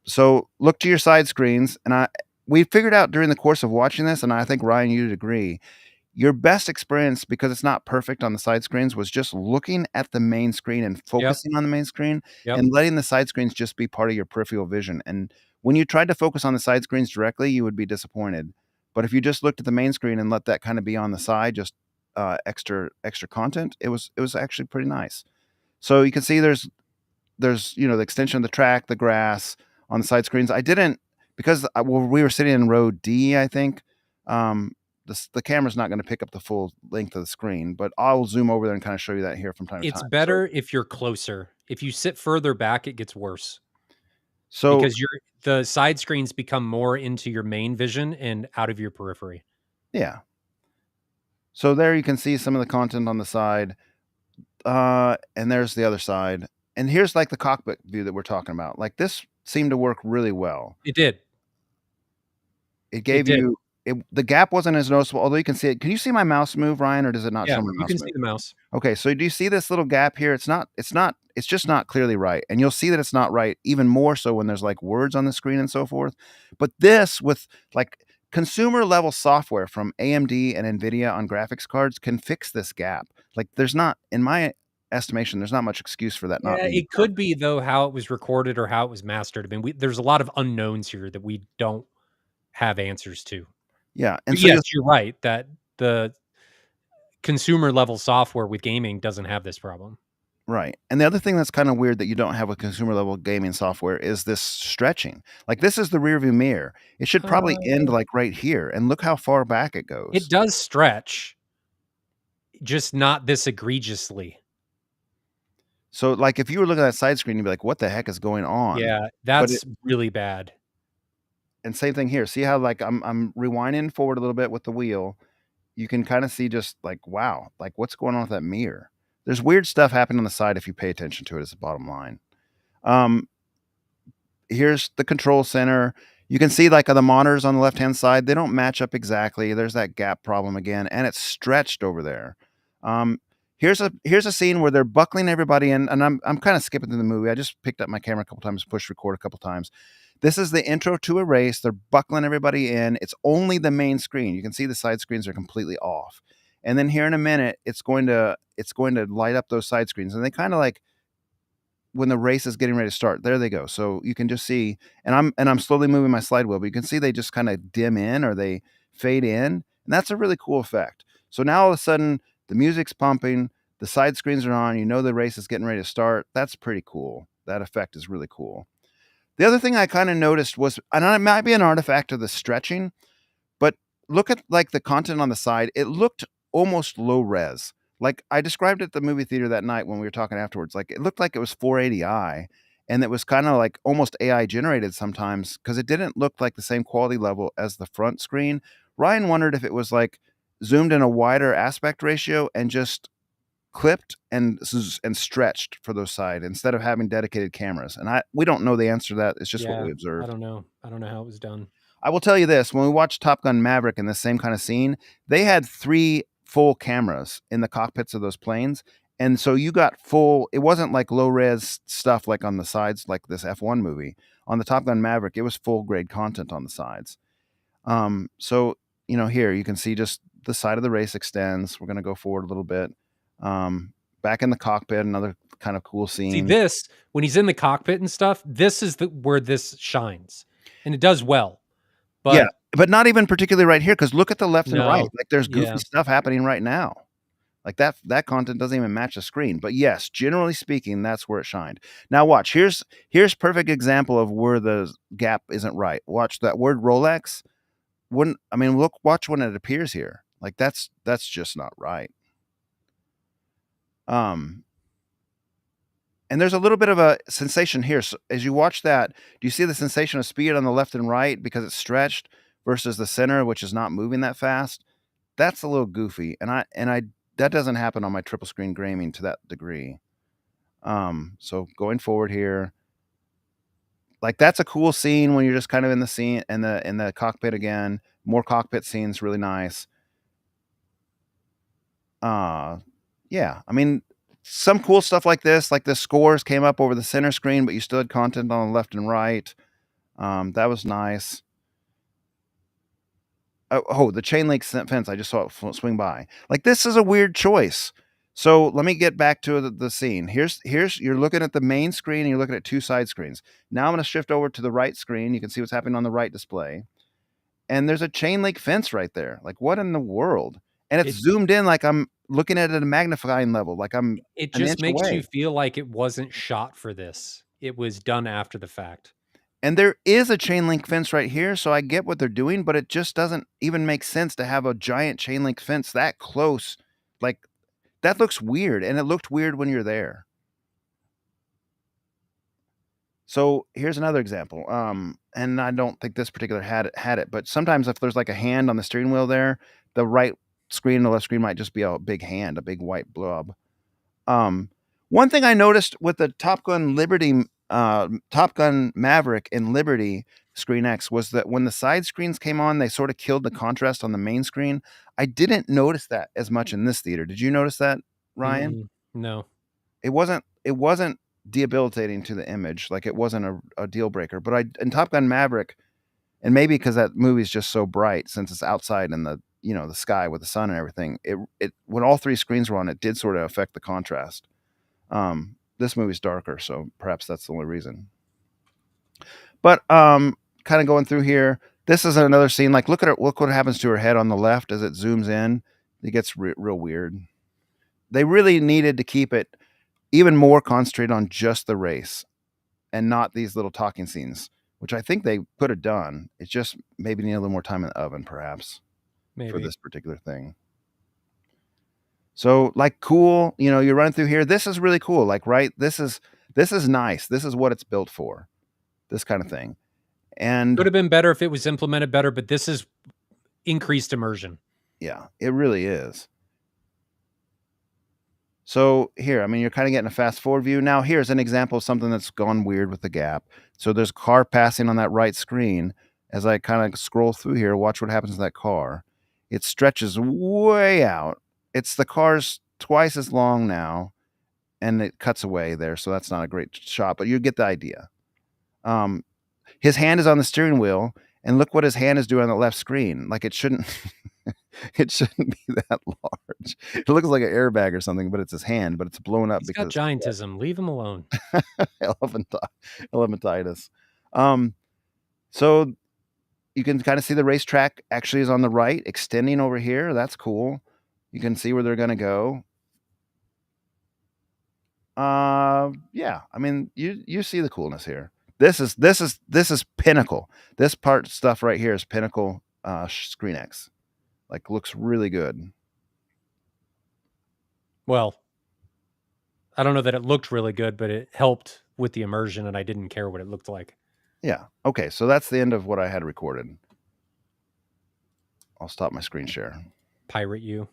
So look to your side screens, and we figured out during the course of watching this, and I think Ryan, you'd agree, your best experience, because it's not perfect on the side screens, was just looking at the main screen and Yep, focusing on the main screen yep. and letting the side screens just be part of your peripheral vision. And when you tried to focus on the side screens directly, you would be disappointed. But if you just looked at the main screen and let that kind of be on the side, just extra content, it was actually pretty nice. So you can see there's the extension of the track, the grass on the side screens. I didn't because we were sitting in row D, I think. The camera's not going to pick up the full length of the screen, but I'll zoom over there and kind of show you that here from time to It's time. So, better if you're closer. If you sit further back, it gets worse so because the side screens become more into your main vision and out of your periphery. yeah. So there you can see some of the content on the side, and there's the other side. And here's like the cockpit view that we're talking about. Like this seemed to work really well. It did. It It gave did. you the gap wasn't as noticeable, although you can see it. Can you see my mouse move, Ryan, or does it not Yeah, show my you mouse can move? see the mouse. Okay, so do you see this little gap here? It's just not clearly right. And you'll see that it's not right even more so when there's like words on the screen and so forth. But this with like consumer level software from AMD and Nvidia on graphics cards can fix this gap. Like there's not, in my estimation, there's not much excuse for that not Yeah, being it could be though how it was recorded or how it was mastered. I mean, there's a lot of unknowns here that we don't have answers to. yeah. And But so yes, you you're right that the consumer level software with gaming doesn't have this problem. right. And the other thing that's kind of weird that you don't have with consumer level gaming software is this stretching. Like this is the rear view mirror. It should probably Uh, end like right here. And look how far back it it goes. does stretch, just not this egregiously. So like if you were looking at that side screen, you'd be like, what the heck is going on? Yeah, But it that's really bad. and same thing here. See how like I'm rewinding forward a little bit with the wheel. You can kind of see just like, wow, like what's going on with that mirror? There's weird stuff happening on the side if you pay attention to it as the bottom line. Um, Here's the control center. You can see like the monitors on the left hand side, they don't match up exactly. There's that gap problem again, and it's stretched over there. Um, here's a scene where they're buckling everybody in, and I'm kind of skipping through the movie. I just picked up my camera a couple times, pushed record a couple times. This is the intro to a race. They're buckling everybody in. It's only the main screen. You can see the side screens are completely off. And then here in a minute, it's going to light up those side screens, and they kind of like when the race is getting ready to start. There they go. So you can just see, and I'm slowly moving my slide wheel, but you can see they just kind of dim in or they fade in, and that's a really cool effect. So now all of a sudden the music's pumping, the side screens are on, you know the race is getting ready to start. That's pretty cool. That effect is really cool. The other thing I kind of noticed was, and it might be an artifact of the stretching, but look at like the content on the side. It looked almost low res. Like I described it at the movie theater that night when we were talking afterwards. Like it looked like it was 480i, and it was kind of like almost AI generated sometimes because it didn't look like the same quality level as the front screen. Ryan wondered if it was like zoomed in a wider aspect ratio and just clipped and stretched for those side instead of having dedicated cameras. And we don't know the answer to that. It's just what Yeah, we I observed. don't know. I don't know how it was done. I will tell you this: when we watched Top Gun Maverick in the same kind of scene, they had 3 full cameras in the cockpits of those planes. And so you got full, it wasn't like low res stuff like on the sides, like this F1 movie. On the Top Gun Maverick, it was full grade content on the sides. So, here you can see just the side of the race extends. We're going to go forward a little bit. Back in the cockpit, another kind of cool See scene. this when he's in the cockpit and stuff. This is where this shines, and it does well. Yeah, But but not even particularly right here because look at the left and right. no, Like there's goofy yeah, stuff happening right now. Like that content doesn't even match the screen. But yes, generally speaking, that's where it shined. Now watch. Here's perfect example of where the gap isn't right. Watch that word Rolex. Watch when it appears here. Like that's just not right. Um, and there's a little bit of a sensation here. So as you watch that, do you see the sensation of speed on the left and right because it's stretched versus the center, which is not moving that fast? That's a little goofy, and I that doesn't happen on my triple screen gaming to that degree. So going forward here, like that's a cool scene when you're just kind of in the scene in the cockpit again. More cockpit scenes, really nice. Yeah, I mean, some cool stuff like this, like the scores came up over the center screen, but you still had content on the left and right. That was nice. Oh, the chain link fence! I just saw it swing by. Like this is a weird choice. So let me get back to the scene. Here's you're looking at the main screen and you're looking at 2 side screens. Now I'm going to shift over to the right screen. You can see what's happening on the right display, and there's a chain link fence right there. Like what in the world? And it's it zoomed in like I'm looking at it at a magnifying level, like I'm it an just inch makes you away. feel like it wasn't shot for this. It was done after the fact. And there is a chain link fence right here, so I get what they're doing, but it just doesn't even make sense to have a giant chain link fence that close. Like that looks weird, and it looked weird when you're there. So here's another example. And I don't think this particular had it, but sometimes if there's like a hand on the steering wheel there, the right screen and the left screen might just be a big hand, a big white blob. Um, One thing I noticed with the Top Gun Maverick and Liberty Screen X was that when the side screens came on, they sort of killed the contrast on the main screen. I didn't notice that as much in this theater. Did you notice that, Ryan? Mm-mm, no, It wasn't debilitating to the image, like it wasn't a deal breaker. But in Top Gun Maverick, and maybe because that movie's just so bright since it's outside in the sky with the sun and everything, it when all 3 screens were on, it did sort of affect the contrast. This movie's darker, so perhaps that's the only reason. But kind of going through here, this is another scene. Like, look at her. Look what happens to her head on the left as it zooms in. It gets real weird. They really needed to keep it even more concentrated on just the race and not these little talking scenes, which I think they could have done. It's just maybe need a little more time in the oven, perhaps, for maybe. this particular thing. So, like, cool. You're running through here. This is really cool. Like, right? This is nice. This is what it's built for. This kind of thing. Could And have been better if it was implemented better, but this is increased immersion. yeah, it really is. So here, I mean, you're kind of getting a fast forward view. Now, here's an example of something that's gone weird with the gap. So there's a car passing on that right screen. As I kind of scroll through here, watch what happens to that car. It stretches way out. It's the car's twice as long now, and it cuts away there. So that's not a great shot, but you get the idea. His hand is on the steering wheel, and look what his hand is doing on the left screen. Like it shouldn't. It shouldn't be that large. It looks like an airbag or something, but it's his hand, but it's blown up He's got because giantism. Leave him alone. elephanti- elephantitis. Um, so you can kind of see the racetrack actually is on the right, extending over here. That's cool. You can see where they're going to go. Yeah. I mean, you see the coolness here. This is pinnacle. This part stuff right here is pinnacle. Screen X, like, looks really good. Well, I don't know that it looked really good, but it helped with the immersion, and I didn't care what it looked like. Yeah. Okay. So that's the end of what I had recorded. I'll stop my screen share. Pirate you.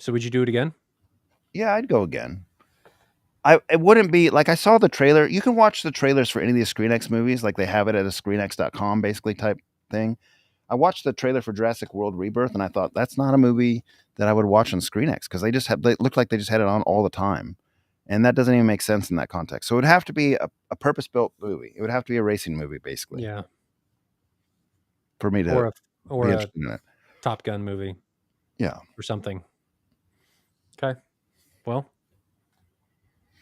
So would you do it again? Yeah, I'd go again. It wouldn't be like I saw the trailer. You can watch the trailers for any of these ScreenX movies, like they have it at a ScreenX.com basically type thing. I watched the trailer for Jurassic World Rebirth, and I thought that's not a movie that I would watch on ScreenX because they looked like they just had it on all the time, and that doesn't even make sense in that context. So it would have to be a purpose built movie. It would have to be a racing movie basically Yeah. for me to Or a or be a interested in it. Top Gun movie Yeah. or something. Okay. Well,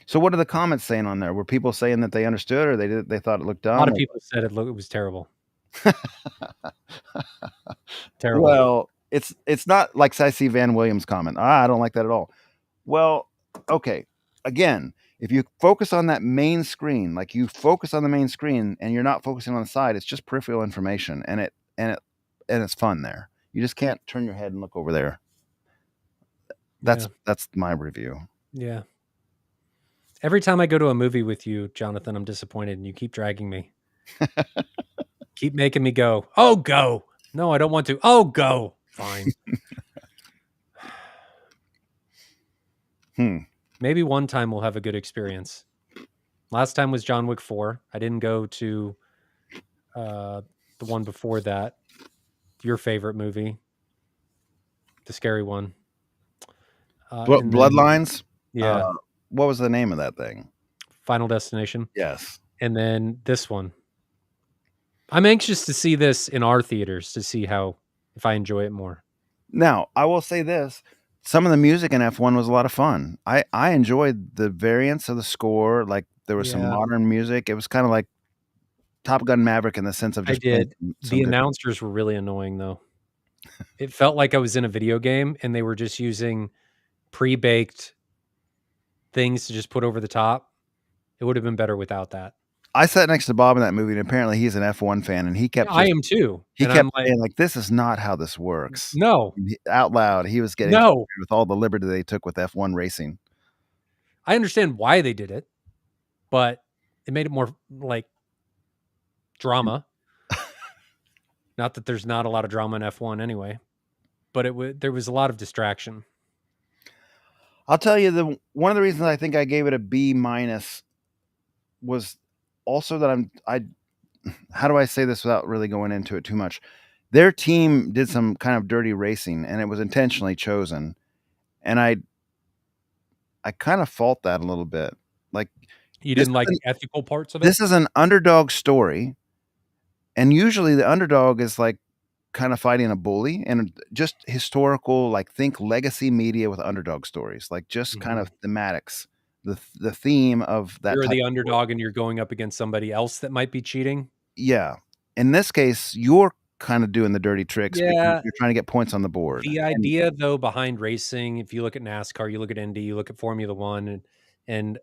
So what are the comments saying on there? Were people saying that they understood or they thought it looked a lot dumb? of people said it was terrible. Terrible. Well, it's not like I see Van Williams comment. I don't like that at all. Well, okay. Again, if you focus on that main screen, like you focus on the main screen and you're not focusing on the side, it's just peripheral information and it's fun there. You just can't turn your head and look over there. That's my review. Yeah. Every time I go to a movie with you, Jonathan, I'm disappointed and you keep dragging me. Keep making me go. Oh, go. No, I don't want to. Oh, go. Fine. Maybe one time we'll have a good experience. Last time was John Wick 4. I didn't go to the one before that. Your favorite movie. The scary one. Bloodlines? Yeah. What was the name of that thing? Final Destination. Yes. And then this one. I'm anxious to see this in our theaters to see if I enjoy it more. Now, I will say this. Some of the music in F1 was a lot of fun. I enjoyed the variants of the score. Like there was some modern music. It was kind of like Top Gun Maverick in the sense of just I did. The announcers were really annoying though. It felt like I was in a video game and they were just using pre-baked things to just put over the top. It would have been better without that. I sat next to Bob in that movie, and apparently he's an F1 fan, and he kept. I am too. He kept saying, like, "This is not how this works." No, out loud, he was getting with all the liberty they took with F1 racing. I understand why they did it, but it made it more like drama. Not that there's not a lot of drama in F1 anyway, but there was a lot of distraction. I'll tell you, one of the reasons I think I gave it a B- was also that how do I say this without really going into it too much? Their team did some kind of dirty racing, and it was intentionally chosen. And I kind of fault that a little bit. Like, you didn't like the ethical parts of it? This is an underdog story. And usually the underdog is like kind of fighting a bully, and just historical, like think legacy media with underdog stories, like just kind of thematics. The theme of that. You're the underdog and you're going up against somebody else that might be cheating. Yeah. In this case, you're kind of doing the dirty tricks. Yeah. You're trying to get points on the board. The idea though behind racing, if you look at NASCAR, you look at Indy, you look at Formula One, and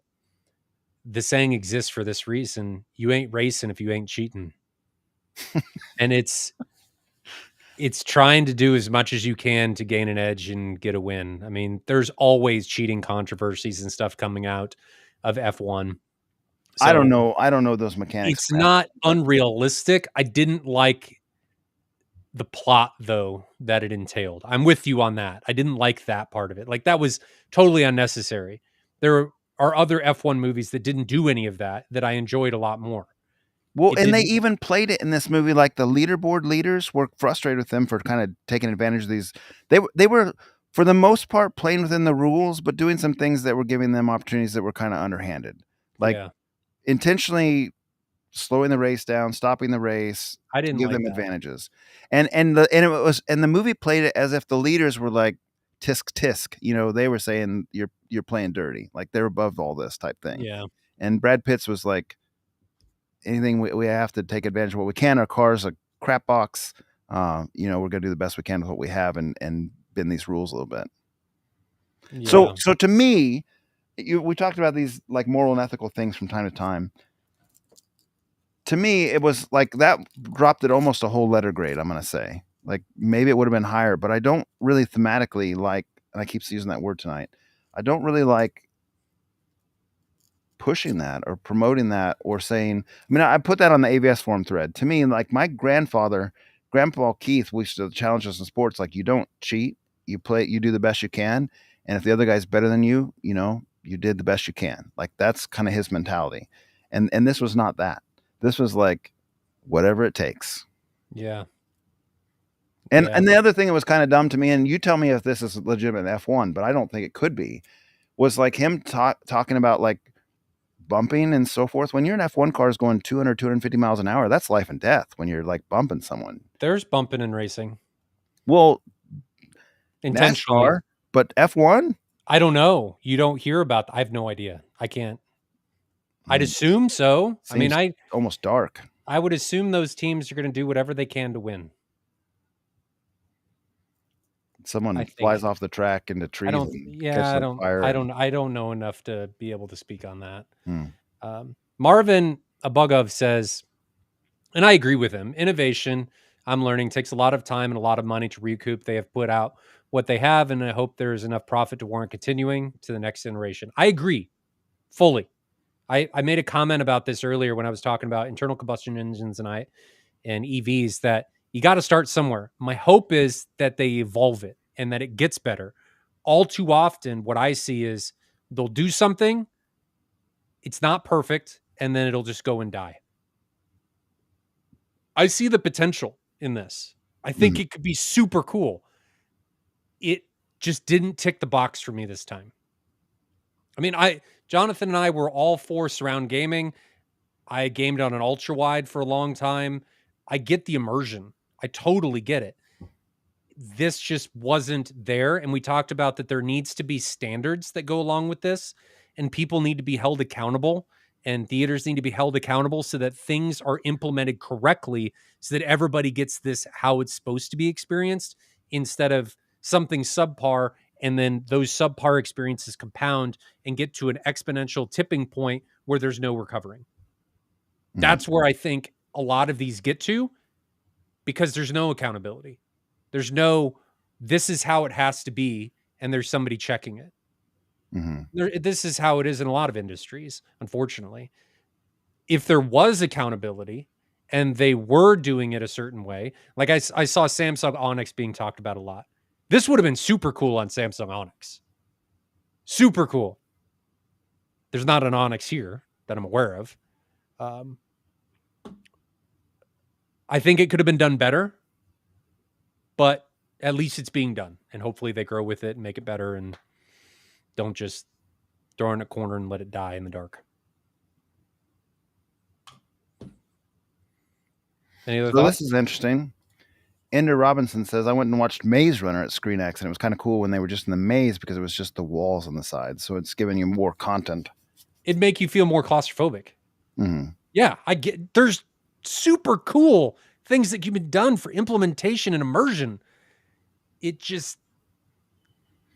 the saying exists for this reason: you ain't racing if you ain't cheating. And it's trying to do as much as you can to gain an edge and get a win. I mean, there's always cheating controversies and stuff coming out of F1. So I don't know those mechanics. It's not unrealistic. I didn't like the plot though that it entailed. I'm with you on that. I didn't like that part of it. Like that was totally unnecessary. There are other F1 movies that didn't do any of that I enjoyed a lot more. Well, and they even played it in this movie. Like the leaderboard leaders were frustrated with them for kind of taking advantage of these. They were, for the most part, playing within the rules, but doing some things that were giving them opportunities that were kind of underhanded. Like intentionally slowing the race down, stopping the race. I didn't give like them that. Advantages. And the movie played it as if the leaders were like tisk tisk. You know, they were saying you're playing dirty, like they're above all this type thing. Yeah. And Brad Pitt's was like, anything we have to take advantage of what we can. Our car's a crap box. We're going to do the best we can with what we have and bend these rules a little bit. Yeah. So to me, we talked about these like moral and ethical things from time to time. To me, it was like that dropped it almost a whole letter grade, I'm going to say. Like maybe it would have been higher, but I don't really thematically like, and I keep using that word tonight, I don't really like pushing that or promoting that or saying, I mean, I put that on the AVS forum thread. To me, like my Grandpa Keith, used to challenge us in sports, like you don't cheat, you play, you do the best you can. And if the other guy's better than you, you did the best you can. Like that's kind of his mentality. And this was not that. This was like whatever it takes. Yeah. And Yeah. and the other thing that was kind of dumb to me, and you tell me if this is legitimate F1, but I don't think it could be, was like him talking about like bumping and so forth. When you're in F1 cars going 200, 250 miles an hour, that's life and death when you're like bumping someone. There's bumping and racing. Well, Intentionally. NASCAR, but F1? I don't know. You don't hear about I have no idea. I can't. I'd assume so. I mean, Seems almost dark. I would assume those teams are going to do whatever they can to win. Someone I flies think. off the track into I trees don't. and Yeah, catches I on don't. fire. I don't know enough to be able to speak on that. Hmm. Marvin Abugov says, and I agree with him. Innovation, I'm learning, takes a lot of time and a lot of money to recoup. They have put out what they have, and I hope there's enough profit to warrant continuing to the next generation. I agree fully. I made a comment about this earlier when I was talking about internal combustion engines and EVs that you got to start somewhere. My hope is that they evolve it and that it gets better. All too often, what I see is they'll do something, it's not perfect, and then it'll just go and die. I see the potential in this. I think it could be super cool. It just didn't tick the box for me this time. I mean, Jonathan and I were all for surround gaming. I gamed on an ultra wide for a long time. I get the immersion. I totally get it. This just wasn't there. And we talked about that there needs to be standards that go along with this, and people need to be held accountable, and theaters need to be held accountable so that things are implemented correctly so that everybody gets this how it's supposed to be experienced instead of something subpar. And then those subpar experiences compound and get to an exponential tipping point where there's no recovering. That's where I think a lot of these get to because there's no accountability. There's no, this is how it has to be, and there's somebody checking it. This is how it is in a lot of industries, unfortunately. If there was accountability and they were doing it a certain way, like I saw Samsung Onyx being talked about a lot. This would have been super cool on Samsung Onyx. Super cool. There's not an Onyx here that I'm aware of. I think it could have been done better, but at least it's being done. And hopefully they grow with it and make it better and don't just throw it in a corner and let it die in the dark. Any other thoughts? This is interesting. Ender Robinson says, I went and watched Maze Runner at Screen X, and it was kind of cool when they were just in the maze because it was just the walls on the side. So it's giving you more content. It'd make you feel more claustrophobic. Yeah, I get, there's super cool things that can be done for implementation and immersion. It just,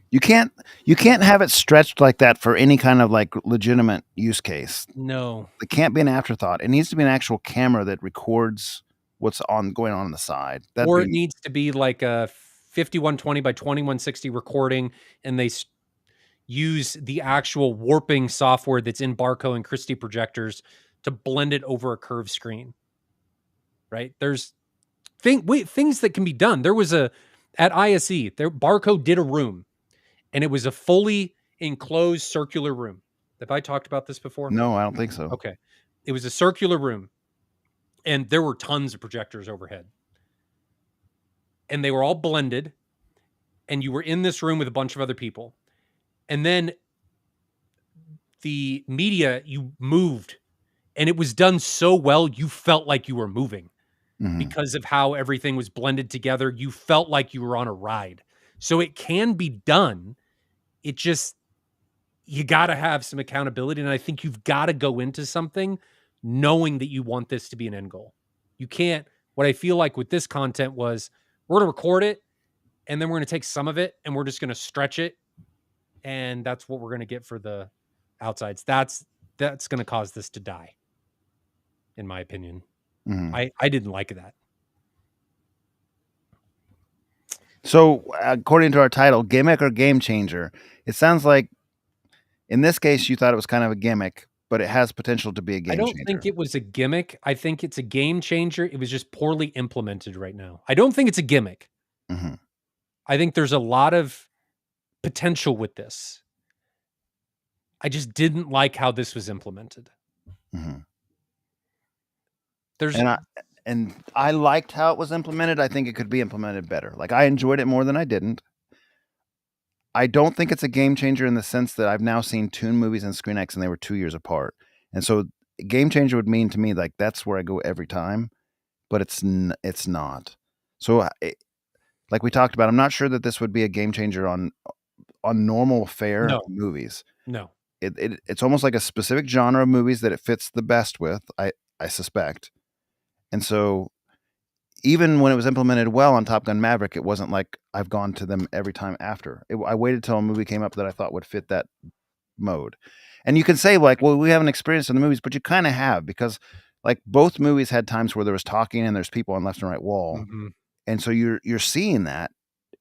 you can't have it stretched like that for any kind of like legitimate use case. no. It can't be an afterthought. It needs to be an actual camera that records what's going on the side. Or it needs to be like a 5120 by 2160 recording, and they use the actual warping software that's in Barco and Christie projectors to blend it over a curved screen. Right? There's things that can be done. There was at ISE, Barco did a room, and it was a fully enclosed circular room. Have I talked about this before? No, I don't think so. Okay. It was a circular room, and there were tons of projectors overhead. And they were all blended, and you were in this room with a bunch of other people. And then the media, you moved, and it was done so well, you felt like you were moving because of how everything was blended together. You felt like you were on a ride. So it can be done. It just, you got to have some accountability. And I think you've got to go into something knowing that you want this to be an end goal. You can't, what I feel like with this content was, we're going to record it, and then we're going to take some of it and we're just going to stretch it. And that's what we're going to get for the outsides. That's going to cause this to die, in my opinion. I didn't like that. So, according to our title, gimmick or game changer, it sounds like in this case you thought it was kind of a gimmick, but it has potential to be a game changer. I don't think it was a gimmick. I think it's a game changer. It was just poorly implemented right now. I don't think it's a gimmick. I think there's a lot of potential with this. I just didn't like how this was implemented. Mm-hmm. There's And I liked how it was implemented. I think it could be implemented better. Like, I enjoyed it more than I didn't. I don't think it's a game changer in the sense that I've now seen Toon movies and Screen X, and they were 2 years apart. And so game changer would mean to me like that's where I go every time, but it's not. So like we talked about, I'm not sure that this would be a game changer on normal fare no, movies. no. It's almost like a specific genre of movies that it fits the best with, I suspect. And so even when it was implemented well on Top Gun Maverick, it wasn't like I've gone to them every time after. I waited till a movie came up that I thought would fit that mode. And you can say like, well, we haven't experienced in the movies, but you kind of have, because like both movies had times where there was talking and there's people on left and right wall. Mm-hmm. And so you're seeing that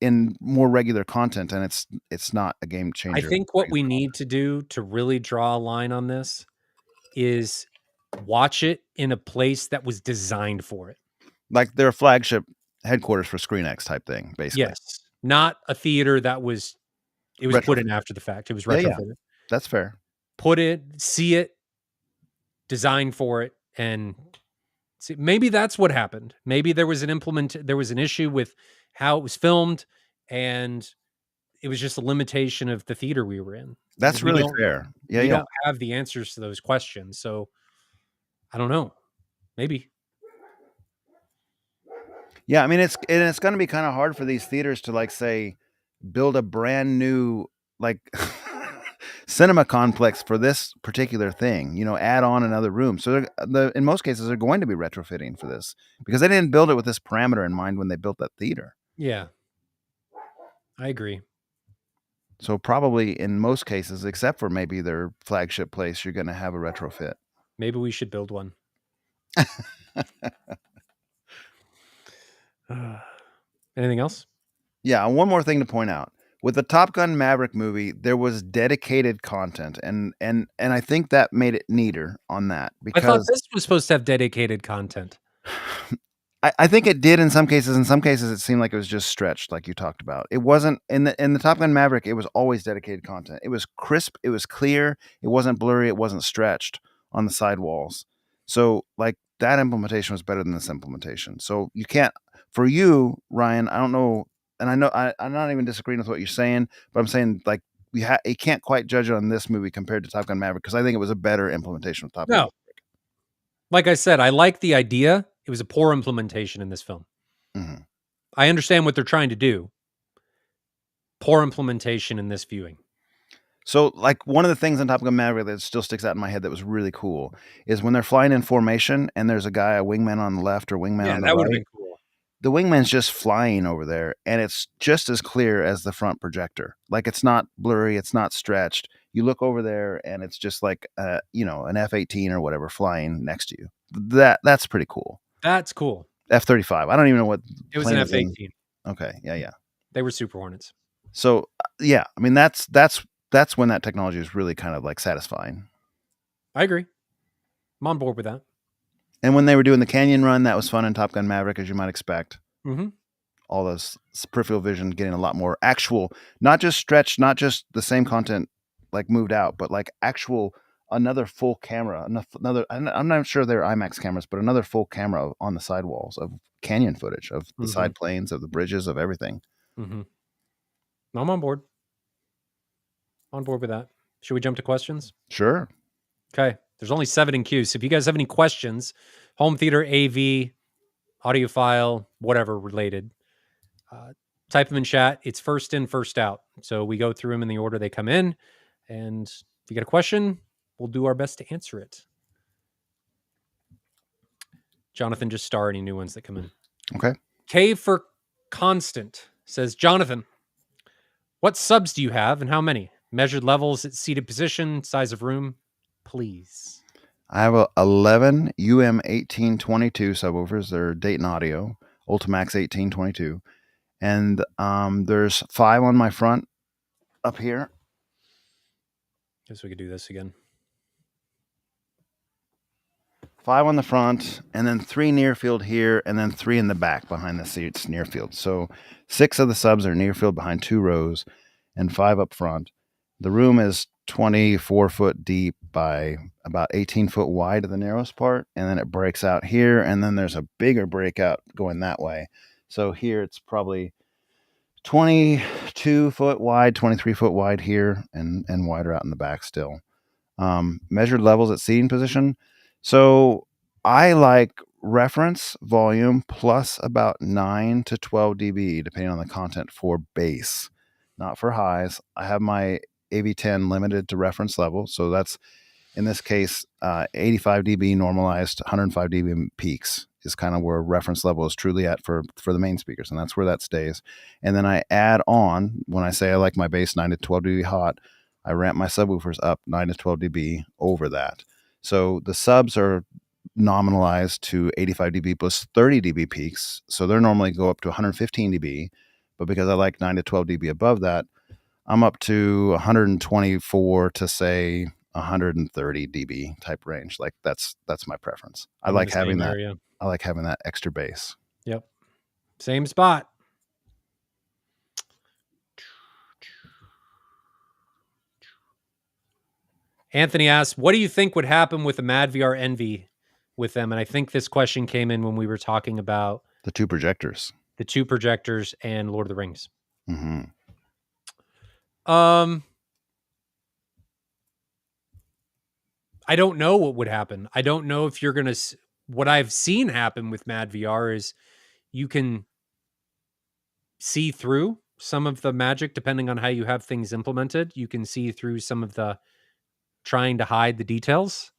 in more regular content, and it's not a game changer. I think what we need to do to really draw a line on this is watch it in a place that was designed for it. Like their flagship headquarters for Screen X type thing, basically. Yes. Not a theater that was put in after the fact. It was retrofitted. Yeah. That's fair. Put it, see it, designed for it, and see, maybe that's what happened. Maybe there was an issue with how it was filmed, and it was just a limitation of the theater we were in. That's really fair. Yeah, we don't have the answers to those questions, so I don't know. Maybe. Yeah, I mean it's going to be kind of hard for these theaters to like say build a brand new like cinema complex for this particular thing, add on another room. So in most cases they're going to be retrofitting for this because they didn't build it with this parameter in mind when they built that theater. Yeah. I agree. So probably in most cases, except for maybe their flagship place, you're going to have a retrofit. Maybe we should build one. Anything else? Yeah, one more thing to point out. With the Top Gun Maverick movie, there was dedicated content, and I think that made it neater on that, because I thought this was supposed to have dedicated content. I think it did in some cases. In some cases, it seemed like it was just stretched, like you talked about. It wasn't in the Top Gun Maverick. It was always dedicated content. It was crisp. It was clear. It wasn't blurry. It wasn't stretched on the sidewalls. So like that implementation was better than this implementation. So you can't, for you, Ryan. I don't know, and I know I'm not even disagreeing with what you're saying, but I'm saying like you can't quite judge it on this movie compared to Top Gun Maverick because I think it was a better implementation of Top Gun. Like I said, I like the idea. It was a poor implementation in this film. Mm-hmm. I understand what they're trying to do. Poor implementation in this viewing. So, like, one of the things on Top Gun Maverick that still sticks out in my head that was really cool is when they're flying in formation and there's a wingman on the left or wingman on the right. Would have been cool. The wingman's just flying over there, and it's just as clear as the front projector. Like, it's not blurry, it's not stretched. You look over there, and it's just like, an F-18 or whatever flying next to you. That's pretty cool. That's cool. F-35. I don't even know what it was. An F-18. Okay, yeah. They were Super Hornets. So, yeah, I mean that's when that technology is really kind of like satisfying. I agree. I'm on board with that. And when they were doing the canyon run, that was fun in Top Gun Maverick, as you might expect. Mm-hmm. All those peripheral vision getting a lot more actual, not just stretched, not just the same content like moved out, but like actual another full camera, another. I'm not sure they're IMAX cameras, but another full camera on the sidewalls of canyon footage of the side planes, of the bridges, of everything. Mm-hmm. I'm on board. On board with that. Should we jump to questions? Sure. Okay. There's only 7 in queue. So if you guys have any questions, home theater, AV, audiophile, whatever related, type them in chat. It's first in, first out. So we go through them in the order they come in. And if you get a question, we'll do our best to answer it. Jonathan, just star any new ones that come in. Okay. K for Constant says, Jonathan, what subs do you have and how many? Measured levels, seated position, size of room, please. I have 11 UM1822 subwoofers. They're Dayton Audio, Ultimax 1822. And there's 5 on my front up here. Guess we could do this again. 5 on the front, and then 3 near field here, and then 3 in the back behind the seats near field. So 6 of the subs are near field behind 2 rows. and 5 up front. The room is 24 foot deep by about 18 foot wide at the narrowest part, and then it breaks out here, and then there's a bigger breakout going that way. So here it's probably 22 foot wide, 23 foot wide here, and wider out in the back still. Measured levels at seating position. So I like reference volume plus about 9 to 12 dB, depending on the content for bass, not for highs. I have my AV10 limited to reference level. So that's, in this case, 85 dB normalized, 105 dB peaks is kind of where reference level is truly at for the main speakers. And that's where that stays. And then I add on, when I say I like my bass 9 to 12 dB hot, I ramp my subwoofers up 9 to 12 dB over that. So the subs are nominalized to 85 dB plus 30 dB peaks. So they're normally go up to 115 dB. But because I like 9 to 12 dB above that, I'm up to 124 to say 130 dB type range. Like that's my preference. I I'm in like the having same that. area. I like having that extra bass. Yep. Same spot. Anthony asks, what do you think would happen with the Mad VR Envy with them? And I think this question came in when we were talking about The two projectors. the two projectors and Lord of the Rings. Mm-hmm. I don't know what would happen. I don't know if you're going to, what I've seen happen with Mad VR is you can see through some of the magic depending on how you have things implemented. You can see through some of the trying to hide the details,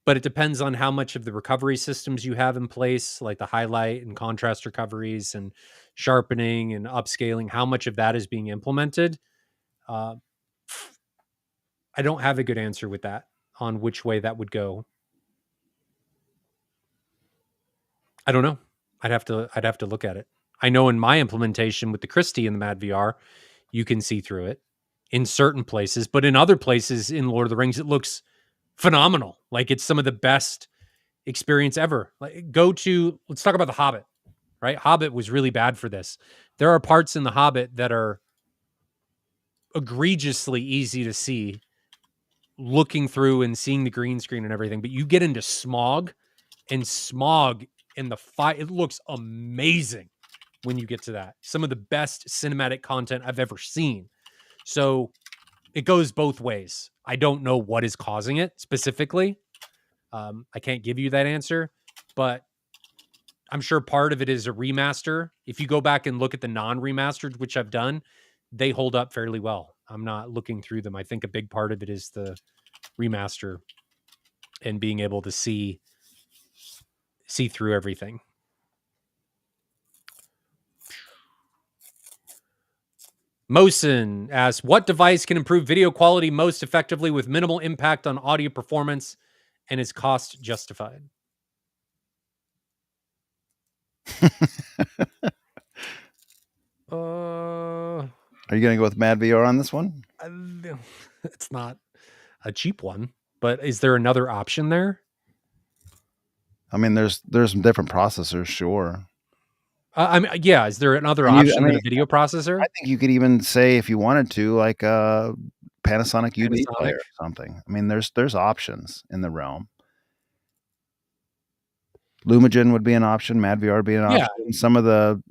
but it depends on how much of the recovery systems you have in place, like the highlight and contrast recoveries and sharpening and upscaling, how much of that is being implemented. I don't have a good answer with that on which way that would go. I don't know. I'd have to look at it. I know in my implementation with the Christie and the Mad VR, you can see through it in certain places, but in other places in Lord of the Rings, it looks phenomenal. Like it's some of the best experience ever. Like let's talk about the Hobbit, right? Hobbit was really bad for this. There are parts in the Hobbit that are egregiously easy to see looking through and seeing the green screen and everything, but you get into smog and smog in the fight. It looks amazing when you get to that. Some of the best cinematic content I've ever seen. So it goes both ways. I don't know what is causing it specifically. I can't give you that answer, but I'm sure part of it is a remaster. If you go back and look at the non-remastered, which I've done, they hold up fairly well. I'm not looking through them. I think a big part of it is the remaster and being able to see through everything. Mosin asks, what device can improve video quality most effectively with minimal impact on audio performance and is cost justified? Are you going to go with Mad VR on this one? It's not a cheap one, but is there another option there? I mean, there's different processors, sure. I mean, yeah. Is there another option than a video processor? I think you could even say, if you wanted to, like a Panasonic UB player or something. I mean, there's options in the realm. Lumagen would be an option. Mad VR would be an option. Some of the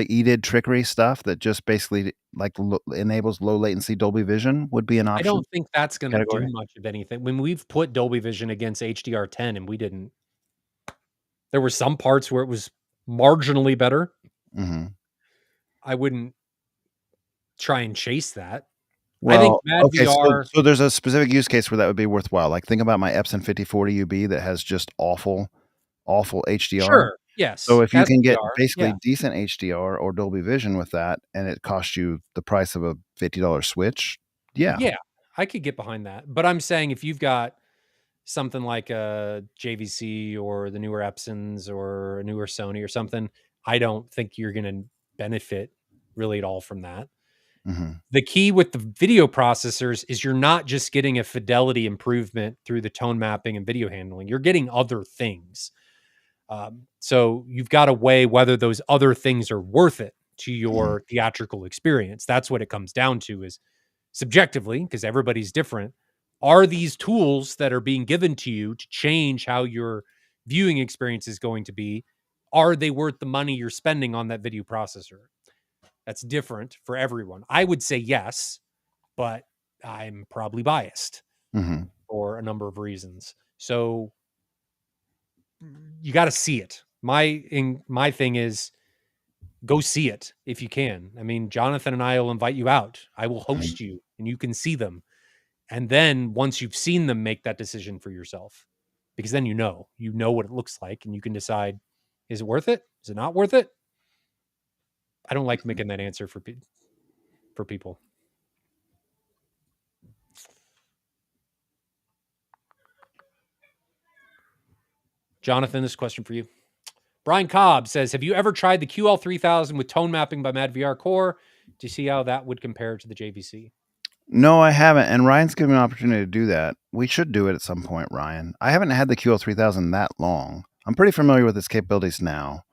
EDID trickery stuff that just basically like enables low latency Dolby Vision would be an option. I don't think that's going to do much of anything. When we've put Dolby Vision against HDR10 and we didn't, there were some parts where it was marginally better. Mm-hmm. I wouldn't try and chase that. Well, I think Mad VR. So there's a specific use case where that would be worthwhile. Like think about my Epson 5040 UB that has just awful HDR. Sure. Yes. So if you can get SDR, basically decent HDR or Dolby Vision with that, and it costs you the price of a $50 switch, yeah, I could get behind that. But I'm saying if you've got something like a JVC or the newer Epsons or a newer Sony or something, I don't think you're going to benefit really at all from that. Mm-hmm. The key with the video processors is you're not just getting a fidelity improvement through the tone mapping and video handling. You're getting other things. So you've got to weigh whether those other things are worth it to your theatrical experience. That's what it comes down to, is subjectively, because everybody's different. Are these tools that are being given to you to change how your viewing experience is going to be, are they worth the money you're spending on that video processor? That's different for everyone. I would say yes, but I'm probably biased Mm-hmm. for a number of reasons. So you got to see it. My thing is, go see it if you can. I mean, Jonathan and I will invite you out. I will host you and you can see them. And then once you've seen them, make that decision for yourself. Because then you know what it looks like and you can decide, is it worth it? Is it not worth it? I don't like making that answer for people. Jonathan, this question for you. Brian Cobb says, have you ever tried the QL3000 with tone mapping by MadVR Core to see how that would compare to the JVC? No, I haven't. And Ryan's given me an opportunity to do that. We should do it at some point, Ryan. I haven't had the QL3000 that long. I'm pretty familiar with its capabilities now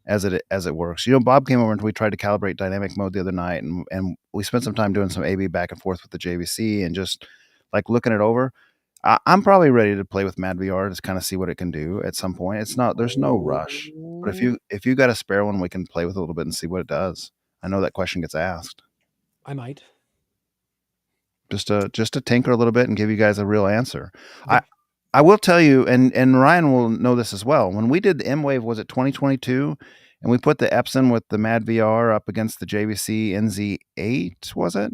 as it works. You know, Bob came over and we tried to calibrate dynamic mode the other night, and we spent some time doing some A/B back and forth with the JVC and just like looking it over. I'm probably ready to play with MadVR to kind of see what it can do at some point. It's not There's no rush, but if you got a spare one, we can play with it a little bit and see what it does. I know that question gets asked. I might. Just to tinker a little bit and give you guys a real answer. The, I will tell you, and Ryan will know this as well. When we did the M Wave, was it 2022, and we put the Epson with the MadVR up against the JVC NZ8, was it?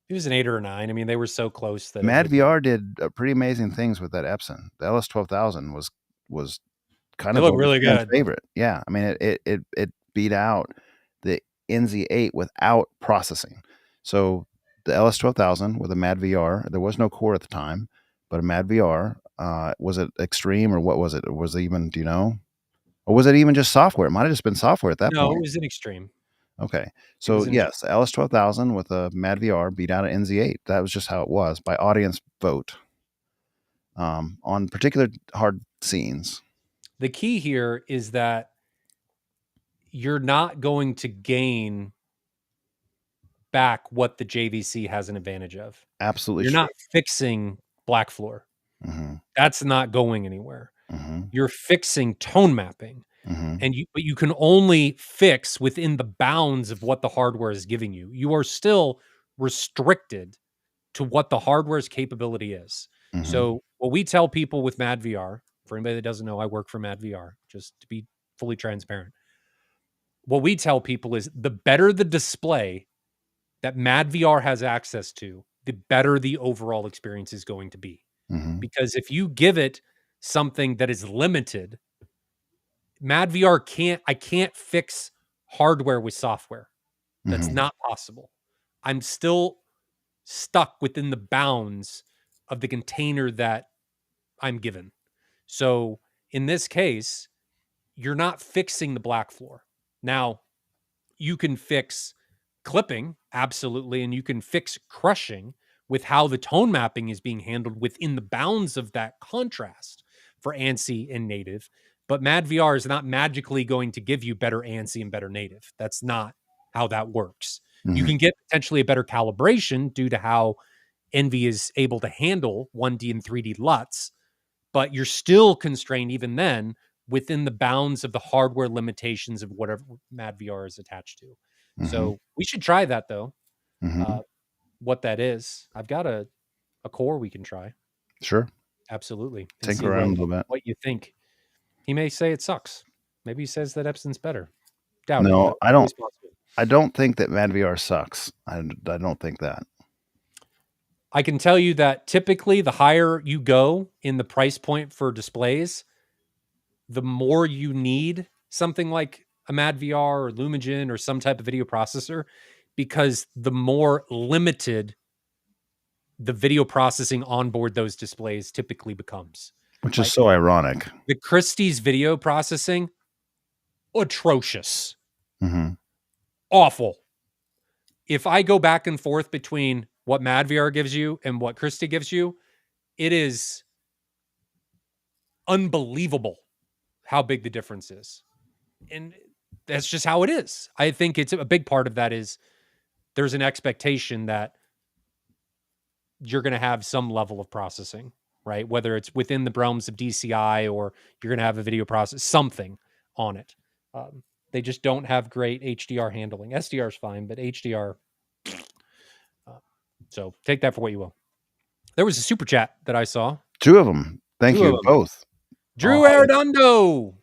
It was an 8 or a 9. I mean, they were so close that MadVR did pretty amazing things with that Epson. The LS12000 was kind it of looked really good. favorite. Yeah, I mean it beat out the NZ8 without processing. So the LS12000 with a MadVR, there was no core at the time, but a MadVR, was it Extreme or what was it? Or was it even, do you know? Or was it even just software? It might have just been software at that No, point. it was an Extreme. Okay. So yes, LS12000 with a MadVR beat out an NZ8. That was just how it was by audience vote. On particular hard scenes. The key here is that you're not going to gain back what the JVC has an advantage of. Absolutely You're true. not fixing black floor. Mm-hmm. That's not going anywhere. Mm-hmm. You're fixing tone mapping. Mm-hmm. But you can only fix within the bounds of what the hardware is giving you. You are still restricted to what the hardware's capability is. Mm-hmm. So what we tell people with MadVR, for anybody that doesn't know, I work for MadVR, just to be fully transparent. What we tell people is the better the display that MadVR has access to, the better the overall experience is going to be. Mm-hmm. Because if you give it something that is limited, I can't fix hardware with software. That's Mm-hmm. not possible. I'm still stuck within the bounds of the container that I'm given. So in this case, you're not fixing the black floor. Now, you can fix clipping, absolutely, and you can fix crushing with how the tone mapping is being handled within the bounds of that contrast for ANSI and native. But MadVR is not magically going to give you better ANSI and better native. That's not how that works. Mm-hmm. You can get potentially a better calibration due to how Envy is able to handle 1D and 3D LUTs, but you're still constrained even then within the bounds of the hardware limitations of whatever MadVR is attached to. Mm-hmm. So we should try that though. Mm-hmm. What that is. I've got a core we can try. Sure. Absolutely. And Tinker around a little bit. What you think. He may say it sucks. Maybe he says that Epson's better. Doubt it. No, But I always don't. possible. I don't think that MadVR sucks. I don't think that. I can tell you that typically the higher you go in the price point for displays, the more you need something like a MadVR or Lumagen or some type of video processor, because the more limited the video processing on board those displays typically becomes. Which Like is so ironic. the Christie's video processing, atrocious, Mm-hmm. awful. If I go back and forth between what MadVR gives you and what Christie gives you, it is unbelievable how big the difference is. And That's just how it is. I think it's a big part of that is there's an expectation that you're going to have some level of processing, right? Whether it's within the realms of DCI or you're going to have a video process, something on it. They just don't have great HDR handling. SDR is fine, but HDR. So take that for what you will. There was a super chat that I saw. Two of them. Thank Two of you them. both. Drew Arredondo,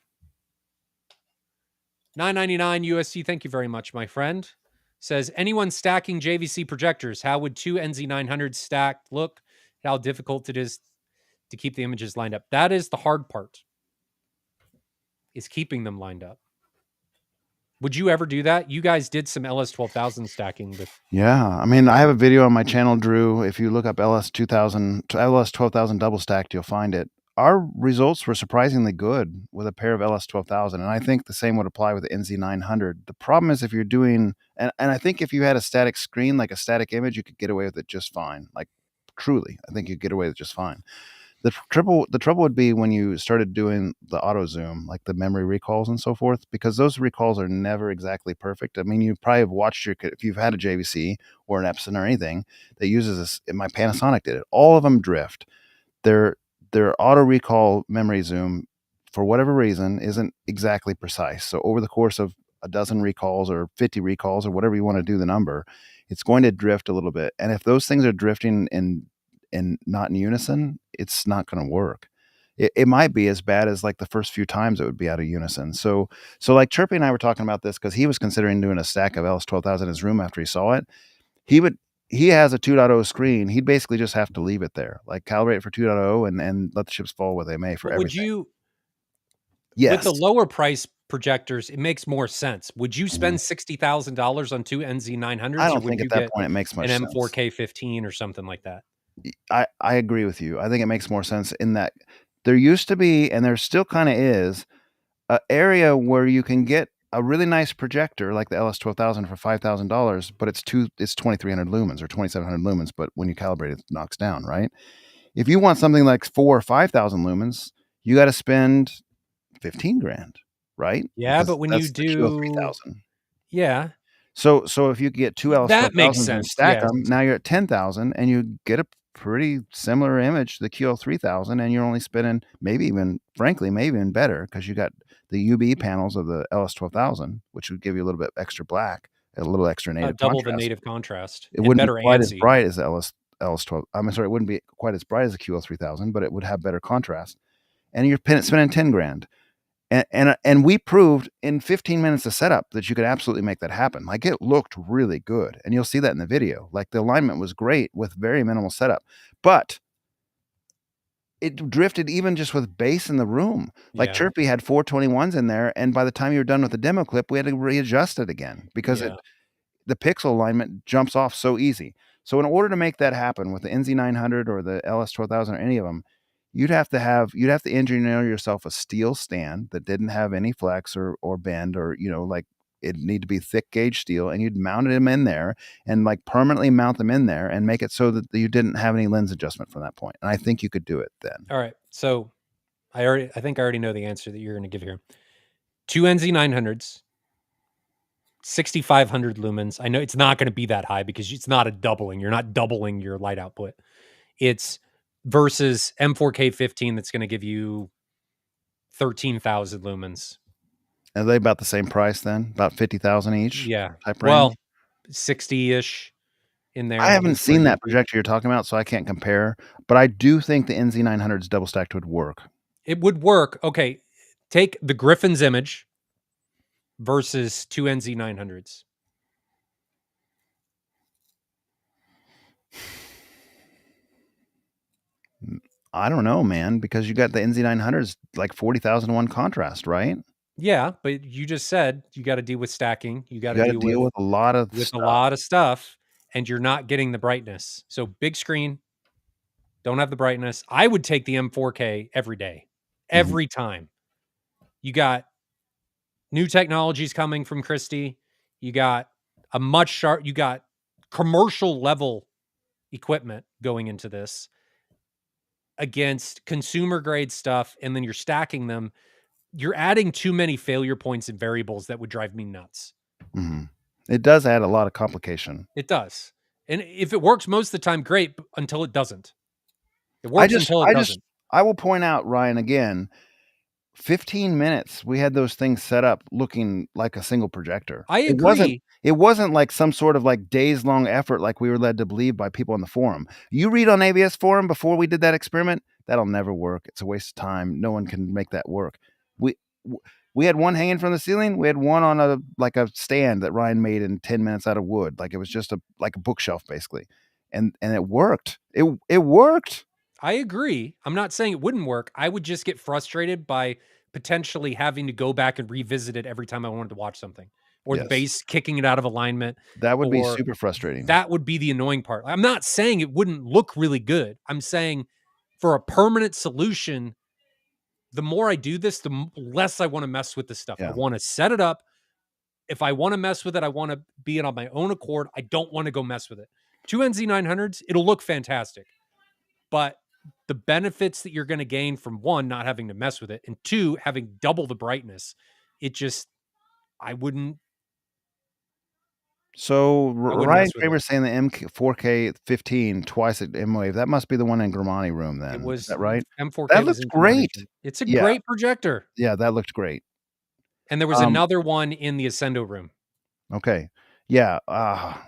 9.99 USD. Thank you very much, my friend. Says, anyone stacking JVC projectors, how would two NZ900s stacked look? How difficult it is to keep the images lined up. That is the hard part, is keeping them lined up. Would you ever do that? You guys did some LS12000 stacking with. Yeah, I mean, I have a video on my channel, Drew. If you look up LS2000, LS12000 double stacked, you'll find it. Our results were surprisingly good with a pair of LS12000, and I think the same would apply with the NZ900. The problem is if you're doing, and I think if you had a static screen, like a static image, you could get away with it just fine. Like, truly, I think you'd get away with it just fine. The trouble would be when you started doing the auto zoom, like the memory recalls and so forth, because those recalls are never exactly perfect. I mean, you probably have watched if you've had a JVC or an Epson or anything that uses this. My Panasonic did it. All of them drift. Their auto recall memory zoom, for whatever reason, isn't exactly precise. So over the course of a dozen recalls or 50 recalls or whatever you want to do the number, it's going to drift a little bit. And if those things are drifting and not in unison, it's not going to work. It might be as bad as like the first few times it would be out of unison. So like Chirpy and I were talking about this because he was considering doing a stack of LS12000 in his room after he saw it. He has a 2.0 screen. He'd basically just have to leave it there, like calibrate it for 2.0 and let the chips fall where they may for But would everything. you, with Yes. the lower price projectors, it makes more sense. Would you spend Mhm. $60,000 on two I NZ900s, or don't would think at you that get point it makes an much sense. M4K15 or something like that? I agree with you. I think it makes more sense in that there used to be, and there still kind of is, an area where you can get a really nice projector like the LS12000 for $5,000, but it's 2,300 lumens or 2,700 lumens. But when you calibrate it, it knocks down, right? If you want something like 4 or 5,000 lumens, you got to spend 15 grand, right? Yeah, Because but when you that's the Q do, 3000. yeah, So if you get two that makes LS12000s and sense. stack Yes. them, now you're at 10,000 and you get a pretty similar image to the QL3000, and you're only spending maybe even better because you got the UV panels of the LS12000, which would give you a little bit extra black, a little extra native Double the contrast. native contrast It and wouldn't be better quite as ANSI. bright as the LS12. I'm sorry, it wouldn't be quite as bright as the QL3000, but it would have better contrast. And you're spending 10 grand. And we proved in 15 minutes of setup that you could absolutely make that happen. Like, it looked really good, and you'll see that in the video. Like, the alignment was great with very minimal setup, but it drifted even just with bass in the room. Like, Yeah. Chirpy had 421s in there, and by the time you were done with the demo clip, we had to readjust it again because Yeah. the pixel alignment jumps off so easy. So in order to make that happen with the NZ900 or the LS12000 or any of them, you'd have to engineer yourself a steel stand that didn't have any flex or bend, or like, it need to be thick gauge steel, and you'd mount them in there and like permanently mount them in there and make it so that you didn't have any lens adjustment from that point. And I think you could do it then. All right. So I think I already know the answer that you're going to give here. Two NZ900s, 6,500 lumens. I know it's not going to be that high because it's not a doubling. You're not doubling your light output. It's versus M4K15 that's going to give you 13,000 lumens. Are they about the same price then? About 50,000 each? Yeah. Type range? Well, 60-ish in I there haven't is where seen you'd that be. projector you're talking about, so I can't compare, but I do think the NZ900's double stacked would work. It would work. Okay. Take the Griffin's image versus two NZ900s. I don't know, man, because you got the NZ900's like 40,001 contrast, right? Yeah, but you just said you got to deal with stacking. You got You to got to deal deal with a lot of with a stuff. lot of stuff, and you're not getting the brightness. So big screen, don't have the brightness. I would take the M4K every day, Mhm. every time. You got new technologies coming from Christie. You got a much sharp. You got commercial level equipment going into this against consumer grade stuff, and then you're stacking them. you're adding too many failure points and variables that would drive me nuts. Mhm. It does add a lot of complication. It does. And if it works most of the time, great, until it doesn't. It I works just until it I just doesn't. I will point out, Ryan, again, 15 minutes, we had those things set up looking like a single projector. I It wasn't agree. it wasn't like some sort of, like, days-long effort like we were led to believe by people on the forum. You read on ABS forum before we did that experiment, that'll never work. It's a waste of time. No one can make that work. We w we had one hanging from the ceiling. We had one on a like, a stand that Ryan made in 10 minutes out of wood. Like, it was just like a bookshelf, basically, and it worked. It worked. I agree. I'm not saying it wouldn't work. I would just get frustrated by potentially having to go back and revisit it every time I wanted to watch something, or the Yes. base kicking it out of alignment, That would be or super frustrating. that would be the annoying part. I'm not saying it wouldn't look really good. I'm saying for a permanent solution, the more I do this, the less I want to mess with this stuff. I Yeah. want to set it up. If I want to mess with it, I want to be it on my own accord. I don't want to go mess with it. Two NZ900s, it'll look fantastic. But the benefits that you're going to gain from one, not having to mess with it, and two, having double the brightness, it just, I wouldn't, So I wouldn't Ryan mess with it. Kramer's saying the M4K 15 twice at M-Wave. That must be the one in Grimani room It then. Is was that right? M4K That was looked in great. Germany. It's a Yeah, great projector. yeah, that looked great. And there was Um, another one in the Ascendo room. okay. Yeah, I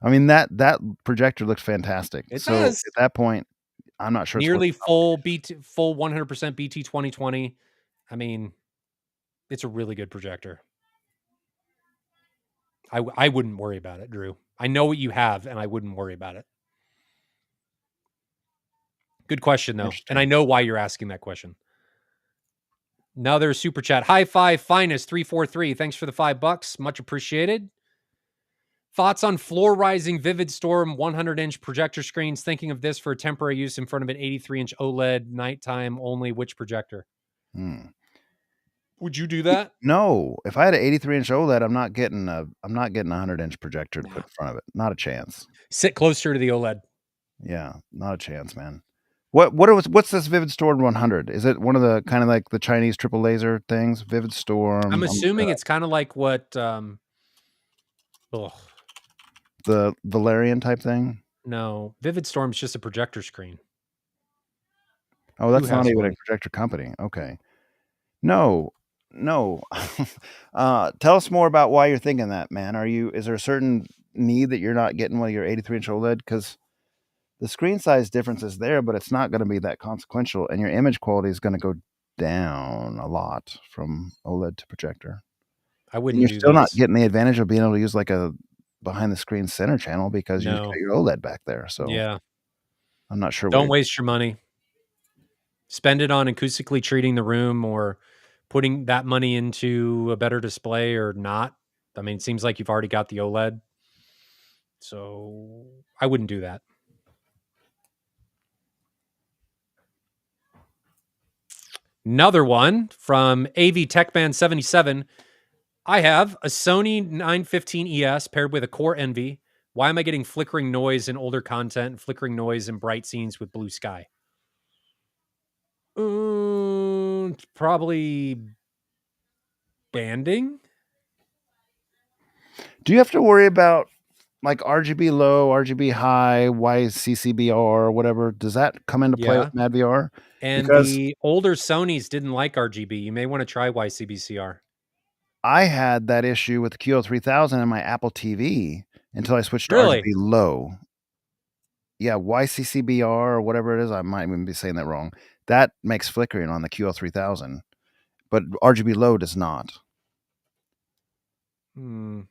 mean, that projector looks fantastic. It So, does. at that point, I'm not sure it's worth Nearly the full complication. BT, full 100% BT 2020. I mean, it's a really good projector. I wouldn't worry about it, Drew. I know what you have, and I wouldn't worry about it. Good question, though. And I Interesting. know why you're asking that question. Another super chat. High five finest 343. Thanks for the $5. Much appreciated. Thoughts on floor rising Vivid Storm 100-inch projector screens? Thinking of this for temporary use in front of an 83-inch OLED, nighttime only. Which projector? Hmm. Would you do that? No, if I had an 83-inch OLED, I'm not getting a 100-inch projector to No. put in front of it. Not a chance. Sit closer to the OLED. Yeah, not a chance, man. What's this Vivid Storm 100? Is it one of the kind of like the Chinese triple laser things? Vivid I'm Storm, assuming it's kind of like what ugh, the Valerian type thing? no, Vivid Storm's just a projector screen. Oh, Who that's not has even a one? projector company. Okay. No, no. Tell us more about why you're thinking that, man. Is there a certain need that you're not getting with your 83-inch OLED? Because the screen size difference is there, but it's not going to be that consequential, and your image quality is going to go down a lot from OLED to projector. I And wouldn't you're do still not these. getting the advantage of being able to use like a behind the screen center channel because you just No. got your OLED back there. So Yeah. I'm not sure what Don't you're. waste your money. Spend it on acoustically treating the room or putting that money into a better display or not. I mean, it seems like you've already got the OLED. So I wouldn't do that. Another one from AV Techman 77. I have a Sony 915 ES paired with a Core Envy. Why am I getting flickering noise in older content and flickering noise in bright scenes with blue sky? Probably banding. Do you have to worry about like RGB low, RGB high, YCCBR, whatever? Does that come into play Yeah. with MadVR? And Because the older Sonys didn't like RGB. You may want to try YCBCR. I had that issue with the QL3000 in my Apple TV until I switched to Really? RGB low. Yeah, YCCBR or whatever it is. I might even be saying that wrong. That makes flickering on the QL3000, but RGB low does not. Hmm.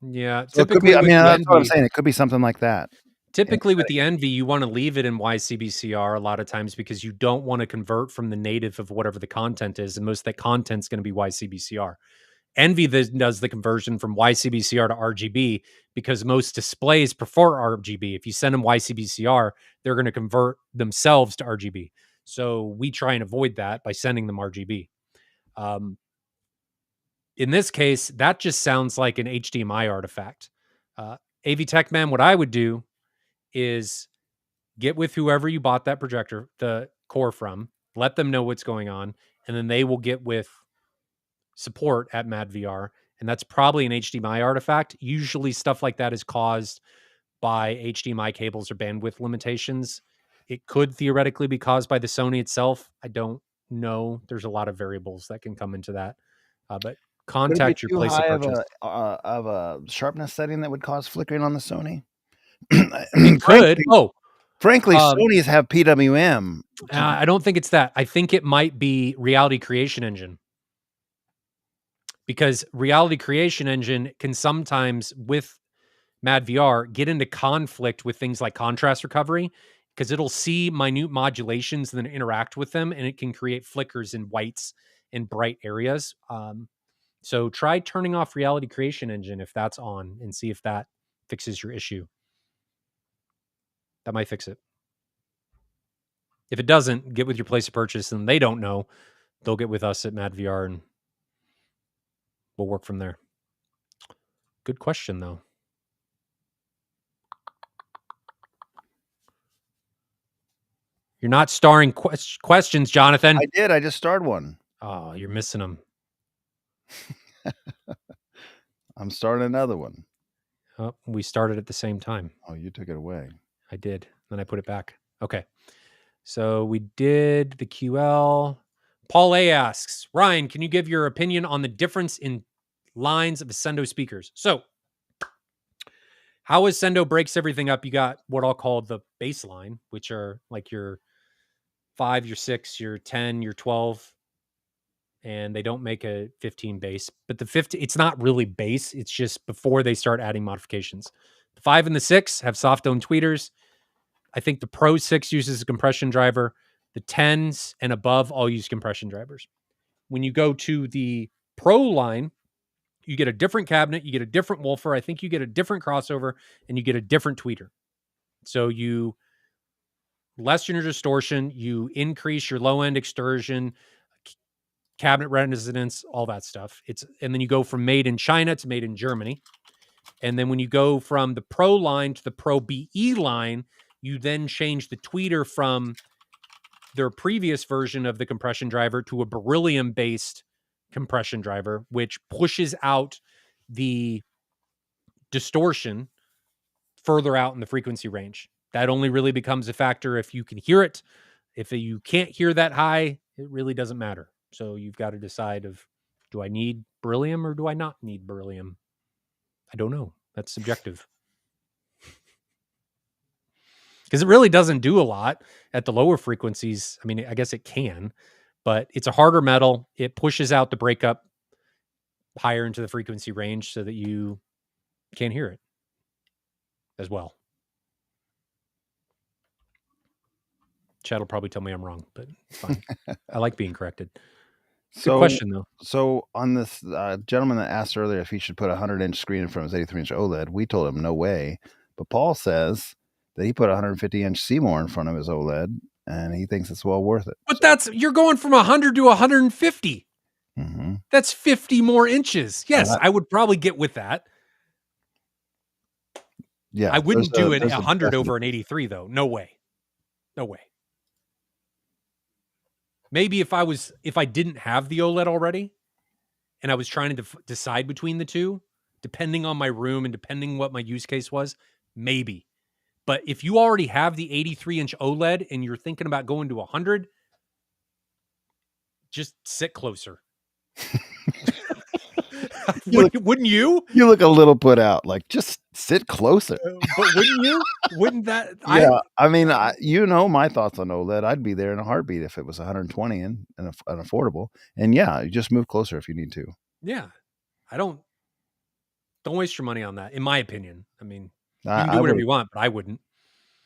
Yeah. So it could be. Typically I with mean, the that's what I'm Envy, saying. It could be something like that. typically with the Envy, you want to leave it in YCBCR a lot of times because you don't want to convert from the native of whatever the content is, and most of that content's going to be YCBCR. Envy does the conversion from YCBCR to RGB because most displays prefer RGB. If you send them YCBCR, they're going to convert themselves to RGB. So we try and avoid that by sending them RGB. Um, in this case, that just sounds like an HDMI artifact. AV Techman, what I would do is get with whoever you bought that projector, the core from. let them know what's going on, and then they will get with support at MadVR, and that's probably an HDMI artifact. Usually stuff like that is caused by HDMI cables or bandwidth limitations. It could theoretically be caused by the Sony itself. I don't know. There's a lot of variables that can come into that. But Could it be contact your too place of high purchase. of a sharpness setting that would cause flickering on the Sony? It could. Frankly, Sony's have PWM. I don't think it's that. I think it might be Reality Creation Engine. Because Reality Creation Engine can sometimes, with MadVR, get into conflict with things like contrast recovery, because it'll see minute modulations and then interact with them, and it can create flickers and whites in bright areas. So try turning off Reality Creation Engine if that's on, and see if that fixes your issue. That might fix it. If it doesn't, get with your place of purchase, and they don't know, they'll get with us at MadVR, and we'll work from there. Good question, though. You're not starring questions, Jonathan. I did. I just starred one. Oh, you're missing them. I'm starting another one. Oh, we started at the same time. Oh, you took it away. I did. Then I put it back. Okay. So we did the QL. Paul A asks, Ryan, can you give your opinion on the difference in lines of Ascendo speakers? So how Ascendo breaks everything up, you got what I'll call the baseline, which are like your 5, your 6, your 10, your 12, and they don't make a 15 bass. But the 50, it's not really bass. It's just before they start adding modifications. The 5 and the 6 have soft dome tweeters. I think the Pro 6 uses a compression driver. The 10s and above all use compression drivers. When you go to the Pro line, you get a different cabinet, you get a different woofer. I think you get a different crossover, and you get a different tweeter. So you lessen your distortion, you increase your low end extrusion, cabinet resonance, all that stuff. And then you go from made in China to made in Germany. And then when you go from the Pro line to the Pro BE line, you then change the tweeter from their previous version of the compression driver to a beryllium based compression driver, which pushes out the distortion further out in the frequency range. That only really becomes a factor if you can hear it. If you can't hear that high, it really doesn't matter. So you've got to decide of, do I need beryllium or do I not need beryllium? I don't know. That's subjective. Because it really doesn't do a lot at the lower frequencies. I mean, I guess it can, but it's a harder metal. It pushes out the breakup higher into the frequency range so that you can't hear it as well. Chad will probably tell me I'm wrong, but it's fine. I like being corrected. Good question, though. So on this gentleman that asked earlier if he should put a 100-inch screen in front of his 83-inch OLED, we told him no way. But Paul says that he put a 150-inch Seymour in front of his OLED, and he thinks it's well worth it. But you're going from 100 to 150. Mm-hmm. That's 50 more inches. Yes, I would probably get with that. Yeah, I wouldn't do an 100 over an 83, though. No way. No way. Maybe if I didn't have the OLED already and I was trying to decide between the two, depending on my room and depending what my use case was, maybe. But if you already have the 83-inch OLED and you're thinking about going to 100, just sit closer. Wouldn't you? You look a little put out. Like, just sit closer. But wouldn't you? Wouldn't that? Yeah, I mean, you know my thoughts on OLED. I'd be there in a heartbeat if it was 120 and affordable. And yeah, you just move closer if you need to. Yeah, don't waste your money on that. In my opinion, I mean, you can do whatever you want, but I wouldn't.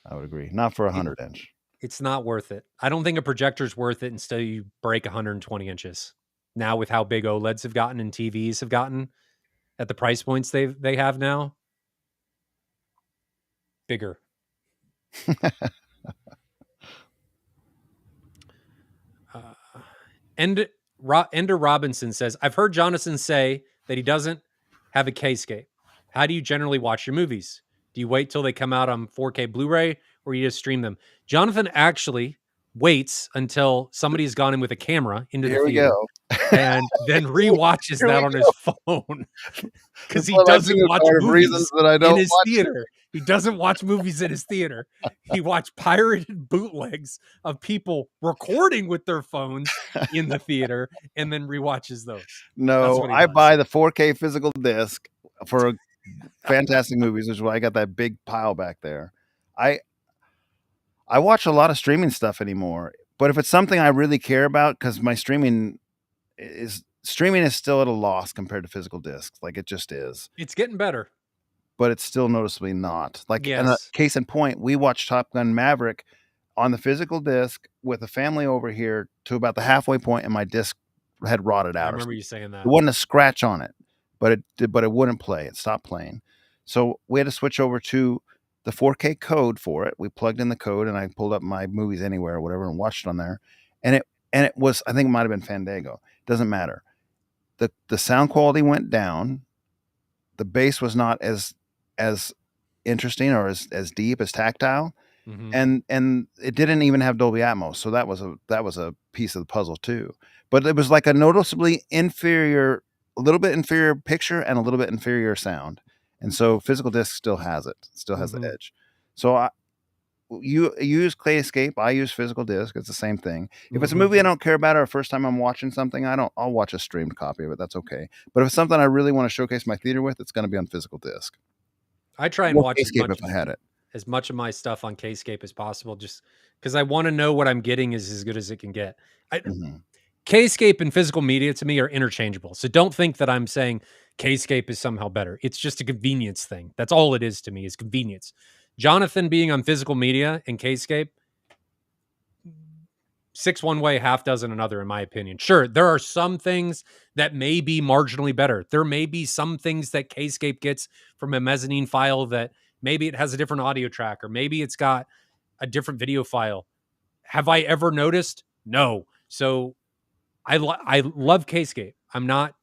I would agree. Not for 100-inch. It's not worth it. I don't think a projector's worth it until you break 120 inches. Now, with how big OLEDs have gotten and TVs have gotten at the price points they have now, bigger. Ender Robinson says, I've heard Jonathan say that he doesn't have a K-scape. How do you generally watch your movies? Do you wait till they come out on 4K Blu-ray or you just stream them? Jonathan actually waits until somebody's gone in with a camera into the Here we theater go. and then rewatches Here that we on his go. phone because That's he why my doesn't fingers watch hard of reasons movies that I in don't his watch it. theater. He doesn't watch movies in his theater. He watched pirated bootlegs of people recording with their phones in the theater and then rewatches those. That's No, what he I does. buy the 4K physical disc for fantastic movies, which is why I got that big pile back there. I I watch a lot of streaming stuff anymore, but if it's something I really care about, because my streaming is still at a loss compared to physical discs, like it just is. It's getting better. But it's still noticeably not. Like, and a Yes. case in point, we watched Top Gun Maverick on the physical disc with a family over here to about the halfway point, and my disc had rotted I out or remember something. you saying It that. wasn't a scratch on it, but it wouldn't play. It stopped playing. So we had to switch over to the 4K code for it. We plugged in the code, and I pulled up my movies anywhere or whatever and watched it on there. And it was, I think it might have been Fandango. Doesn't matter. The sound quality went down. The bass was not as interesting or as deep, as tactile, Mm-hmm. and it didn't even have Dolby Atmos, so that was a piece of the puzzle too. But it was like a noticeably inferior, a little bit inferior picture and a little bit inferior sound, and so physical disc still has it, still has the Mm-hmm. edge. So you use Clayscape, I use physical disc. It's the same thing. If it's a Mm-hmm. movie I don't care about or first time I'm watching something, I'll watch a streamed copy of it. That's okay. But if it's something I really want to showcase my theater with, it's going to be on physical disc. I try and Or watch Clayscape if I had it. as much of my stuff on Kscape as possible, just because I want to know what I'm getting is as good as it can get. Mhm. Kscape and physical media to me are interchangeable. So don't think that I'm saying Kscape is somehow better. It's just a convenience thing. That's all it is to me is convenience. Jonathan being on physical media and Kscape, six one way, half dozen another, in my opinion. Sure, there are some things that may be marginally better. There may be some things that Kscape gets from a mezzanine file that maybe it has a different audio track or maybe it's got a different video file. Have I ever noticed? No. So I love Kscape. I'm not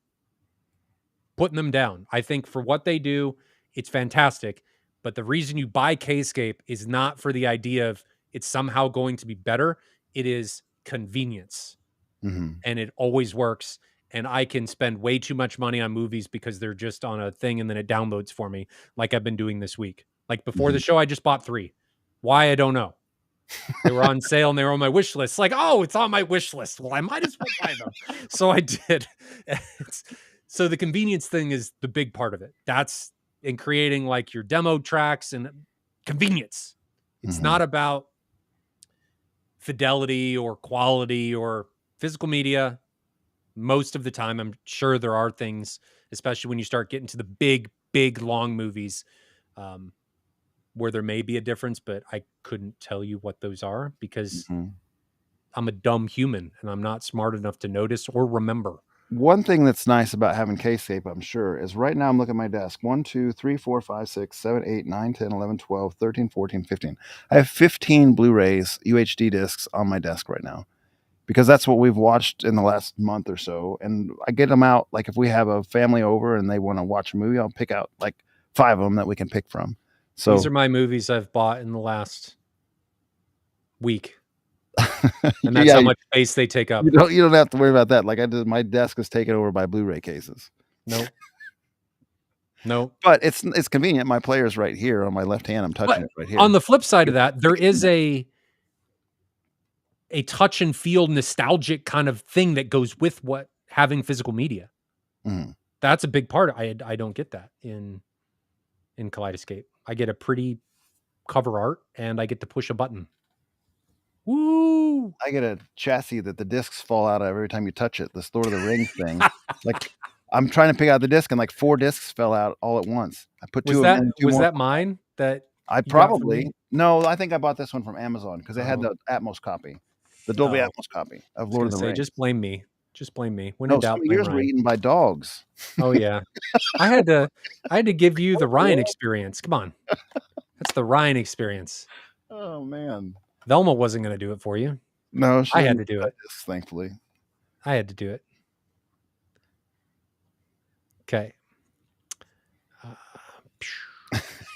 putting them down. I think for what they do, it's fantastic. But the reason you buy Kscape is not for the idea of it's somehow going to be better. It is convenience, Mhm. and it always works. And I can spend way too much money on movies because they're just on a thing and then it downloads for me, like I've been doing this week. Like before the Mhm. show, I just bought 3. Why? I don't know. They were on sale and they were on my wish list. Like, oh, it's on my wish list. Well, I might as well buy them. So I did. It's, so the convenience thing is the big part of it. That's in creating like your demo tracks and convenience. It's Mhm. not about fidelity or quality or physical media. Most of the time, I'm sure there are things, especially when you start getting to the big, big, long movies, um, where there may be a difference, but I couldn't tell you what those are because Mhm. I'm a dumb human and I'm not smart enough to notice or remember. One thing that's nice about having Kscape, I'm sure, is right now I'm looking at my desk. 1, 2, 3, 4, 5, 6, 7, 8, 9, 10, 11, 12, 13, 14, 15. I have 15 Blu-rays, UHD discs on my desk right now because that's what we've watched in the last month or so. And I get them out. Like if we have a family over and they want to watch a movie, I'll pick out like 5 of them that we can pick from. These So are my movies I've bought in the last week, and that's yeah, how much space they take up. you don't have to worry about that. Like I did, my desk is taken over by Blu-ray cases. Nope. Nope. But it's convenient. My player's right here on my left hand. I'm touching But it right on here. the flip side of It's that, there is convenient. a touch and feel nostalgic kind of thing that goes with what having physical media. Mhm. That's a big part. I don't get that in Kaleidoscape. I get a pretty cover art and I get to push a button. Woo! I get a chassis that the discs fall out of every time you touch it, this Lord of the Rings thing. Like, I'm trying to pick out the disc, and, like, 4 discs fell out all at once. I put 2 Was of them that in, 2 was more that fell out. mine that I you got from me? probably no, I think I bought this one from Amazon because they had Oh, the Atmos copy, the Dolby oh. I Atmos copy of was Lord of gonna the say, just Rings. blame me. Just blame me. When in No, some doubt, of blame yours were Ryan. eaten by dogs. Oh yeah. I had to I had to give you What the in the Ryan world? experience. Come on. That's the Ryan experience. Oh, man. Velma wasn't gonna do it for you. No, she I doesn't had eat to do my it. discs, thankfully. I had to do it. Okay. Uh,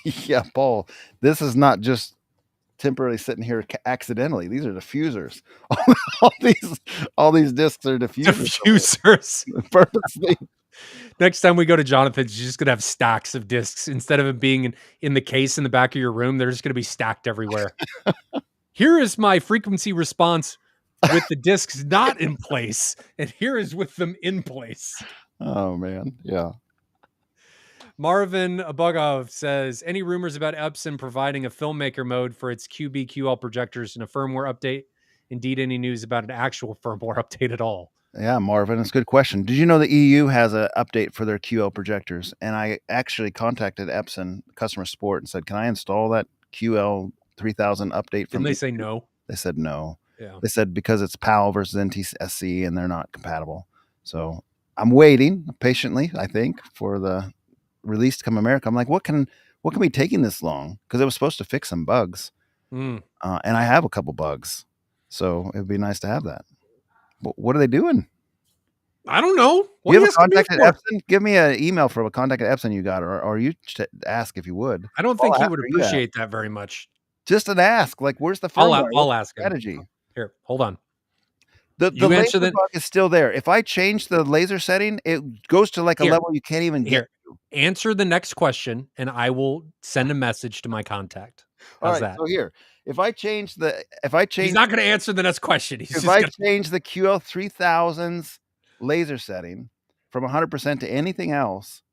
Yeah, Paul, this is not just temporarily sitting here accidentally. These are diffusers. all these all these discs are diffusers Diffusers. purposely. Next time we go to Jonathan's, you're just gonna have stacks of discs instead of it being in the case in the back of your room. They're just gonna be stacked everywhere. Here is my frequency response with the discs not in place, and here is with them in place. Oh man, yeah. Marvin Abugov says, any rumors about Epson providing a filmmaker mode for its QBQL projectors in a firmware update? Indeed, any news about an actual firmware update at all? Yeah, Marvin, it's a good question. Did you know the EU has an update for their QL projectors? And I actually contacted Epson customer support and said, "Can I install that QL 3000 update from?" Didn't they say no? They said no. Yeah. They said because it's PAL versus NTSC and they're not compatible. So I'm waiting patiently, I think, for the release to come America. I'm like, what can be taking this long? Because it was supposed to fix some bugs, Mm. and I have a couple bugs, so it'd be nice to have that. But what are they doing? I don't know. What You are have you a asking me contact at for? Epson? Give me an email from a contact at Epson you got, or you ask if you would. I don't I'll think he ask, would or you ask. appreciate that very much. Just an ask. Like, where's the firmware? What's I'll the ask him. strategy? Here, hold on. The You answer laser the bug is still there. If I change the laser setting, it goes to like a here. level you can't even get Here. to. Answer the next question, and I will send a message to my contact. All How's right, that? so here, if I He's not going to answer the next question. He's if just I going to. change the QL 3000's laser setting from 100% to anything else,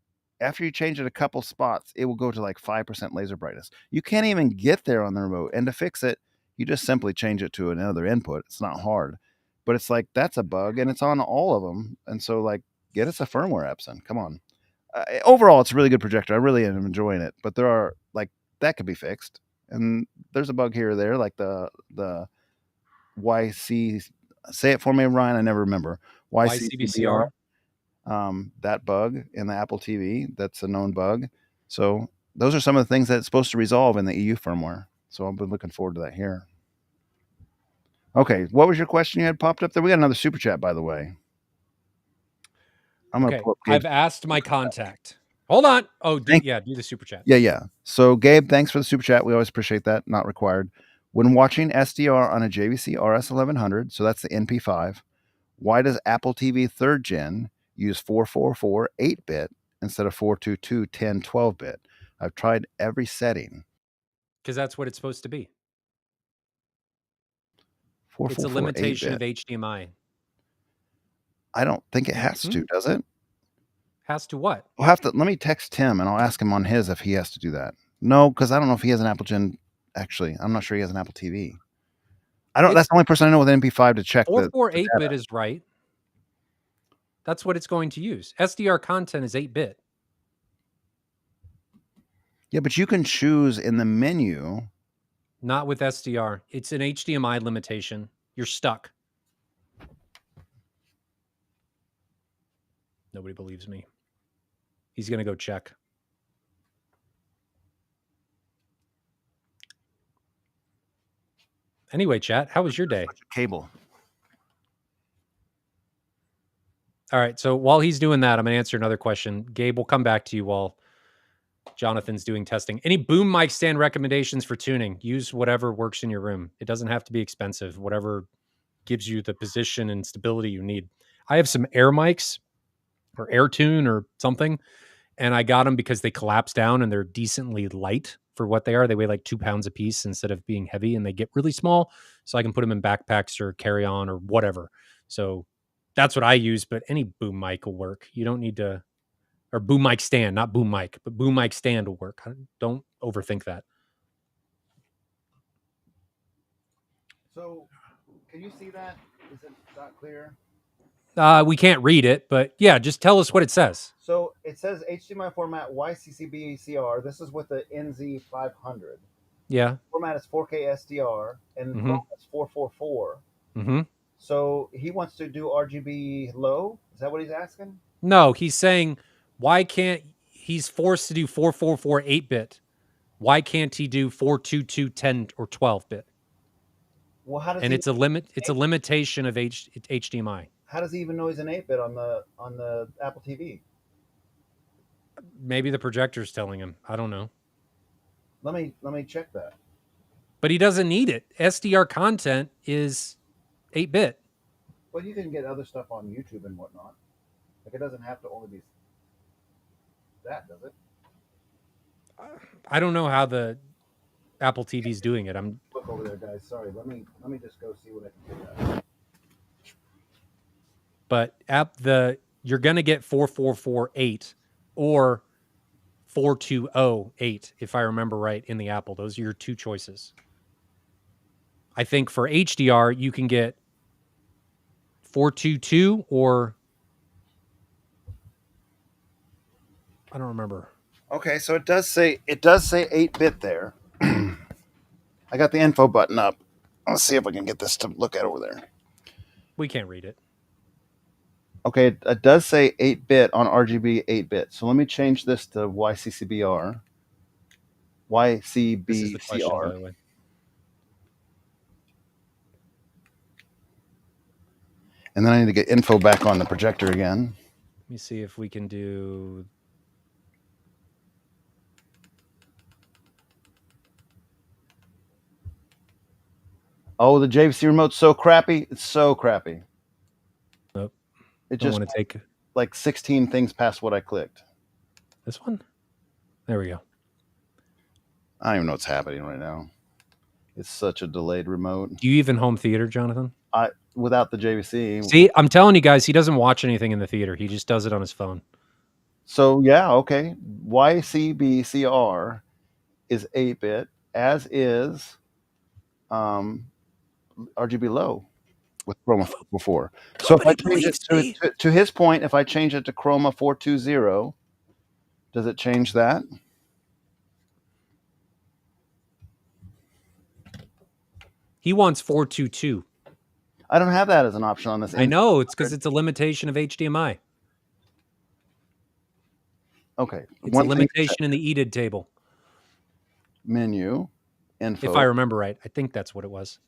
after you change it a couple spots, it will go to like 5% laser brightness. You can't even get there on the remote. And to fix it, you just simply change it to another input. It's not hard. But it's like that's a bug and it's on all of them. And so like get us a firmware Epson. Come on. Overall, it's a really good projector. I really am enjoying it. But there are like that could be fixed. And there's a bug here or there, like the YC. Say it for me, Ryan. I never remember. YCCBR. YCBCR? That bug in the Apple TV. That's a known bug. So those are some of the things that it's supposed to resolve in the EU firmware. So I've been looking forward to that here. Okay, what was your question you had popped up there? We got another super chat, by the way. I'm gonna Okay. pull up I've Gabe's. asked my contact. Hold on. Oh, do Thank the super chat. Yeah. So Gabe, thanks for the super chat. We always appreciate that. Not required. When watching SDR on a JVC RS1100, so that's the NP5, why does Apple TV third gen use 444 8-bit instead of 422 10 12-bit? I've tried every setting. Because that's what it's supposed to be. It's a 444 limitation 8-bit. of HDMI. I don't think it has to, does it? Has to what? I'll have to let me text Tim and I'll ask him on his if he has to do that. No, because I don't know if he has an Apple Gen. Actually, I'm not sure he has an Apple TV. I don't. That's the only person I know with an MP5 to check the 448-bit is right. That's what it's going to use. SDR content is 8-bit. Yeah, but you can choose in the menu. Not with SDR. It's an HDMI limitation. You're stuck. Nobody believes me. He's going to go check. Anyway, chat, how was your day? Cable. All right. So while he's doing that, I'm going to answer another question. Gabe, we'll come back to you while Jonathan's doing testing. Any boom mic stand recommendations for tuning? Use whatever works in your room. It doesn't have to be expensive. Whatever gives you the position and stability you need. I have some air mics or air tune or something, and I got them because they collapse down and they're decently light for what they are. They weigh like 2 pounds a piece instead of being heavy, and they get really small, so I can put them in backpacks or carry on or whatever. So that's what I use, but any boom mic will work. You don't need to, or boom mic stand, not boom mic, but boom mic stand will work. Don't overthink that. So, can you see that? Is it not clear? We can't read it, but yeah, just tell us what it says. So it says HDMI format YCCBCR. This is with the NZ500. Yeah. Format is 4K SDR, and Mhm. it's 444. Mm-hmm. So he wants to do RGB low. Is that what he's asking? No, he's saying why can't he's forced to do 444 8-bit. Why can't he do 422 10 or 12-bit? Well, how does And he? it's a limit. It's a limitation of HDMI. How does he even know he's an 8-bit on the Apple TV? Maybe the projector's telling him. I don't know. Let me check that. But he doesn't need it. SDR content is 8-bit. Well, you can get other stuff on YouTube and whatnot. Like it doesn't have to only be that, does it? I don't know how the Apple TV's doing it. Look over there, guys. Sorry, let me just go see what I can figure out. But you're gonna get 4448 or 4208 if I remember right in the Apple. Those are your two choices. I think for HDR you can get 422 or I don't remember. Okay, so it does say 8-bit there. I got the info button up. Let's see if I can get this to look at over there. We can't read it. Okay, it does say 8-bit on RGB 8-bit. So let me change this to YCCBR. This is the question, by YCBCR. the way. And then I need to get info back on the projector again. Let me see if we can do. Oh, the JVC remote's so crappy. It's so crappy. Nope. It Don't just want to take like 16 things past what I clicked. this one. There we go. I don't even know what's happening right now. It's such a delayed remote. Do you even home theater, Jonathan? Without the JVC. See, I'm telling you guys, he doesn't watch anything in the theater. He just does it on his phone. So yeah, okay. YCBCR is 8-bit, as is RGB low with Chroma before. So if I change it to his point, if I change it to Chroma 420, does it change that? He wants 422. I don't have that as an option on this. I know, it's because it's a limitation of HDMI. Okay. It's a limitation in the EDID table. Menu, info. If I remember right. I think that's what it was.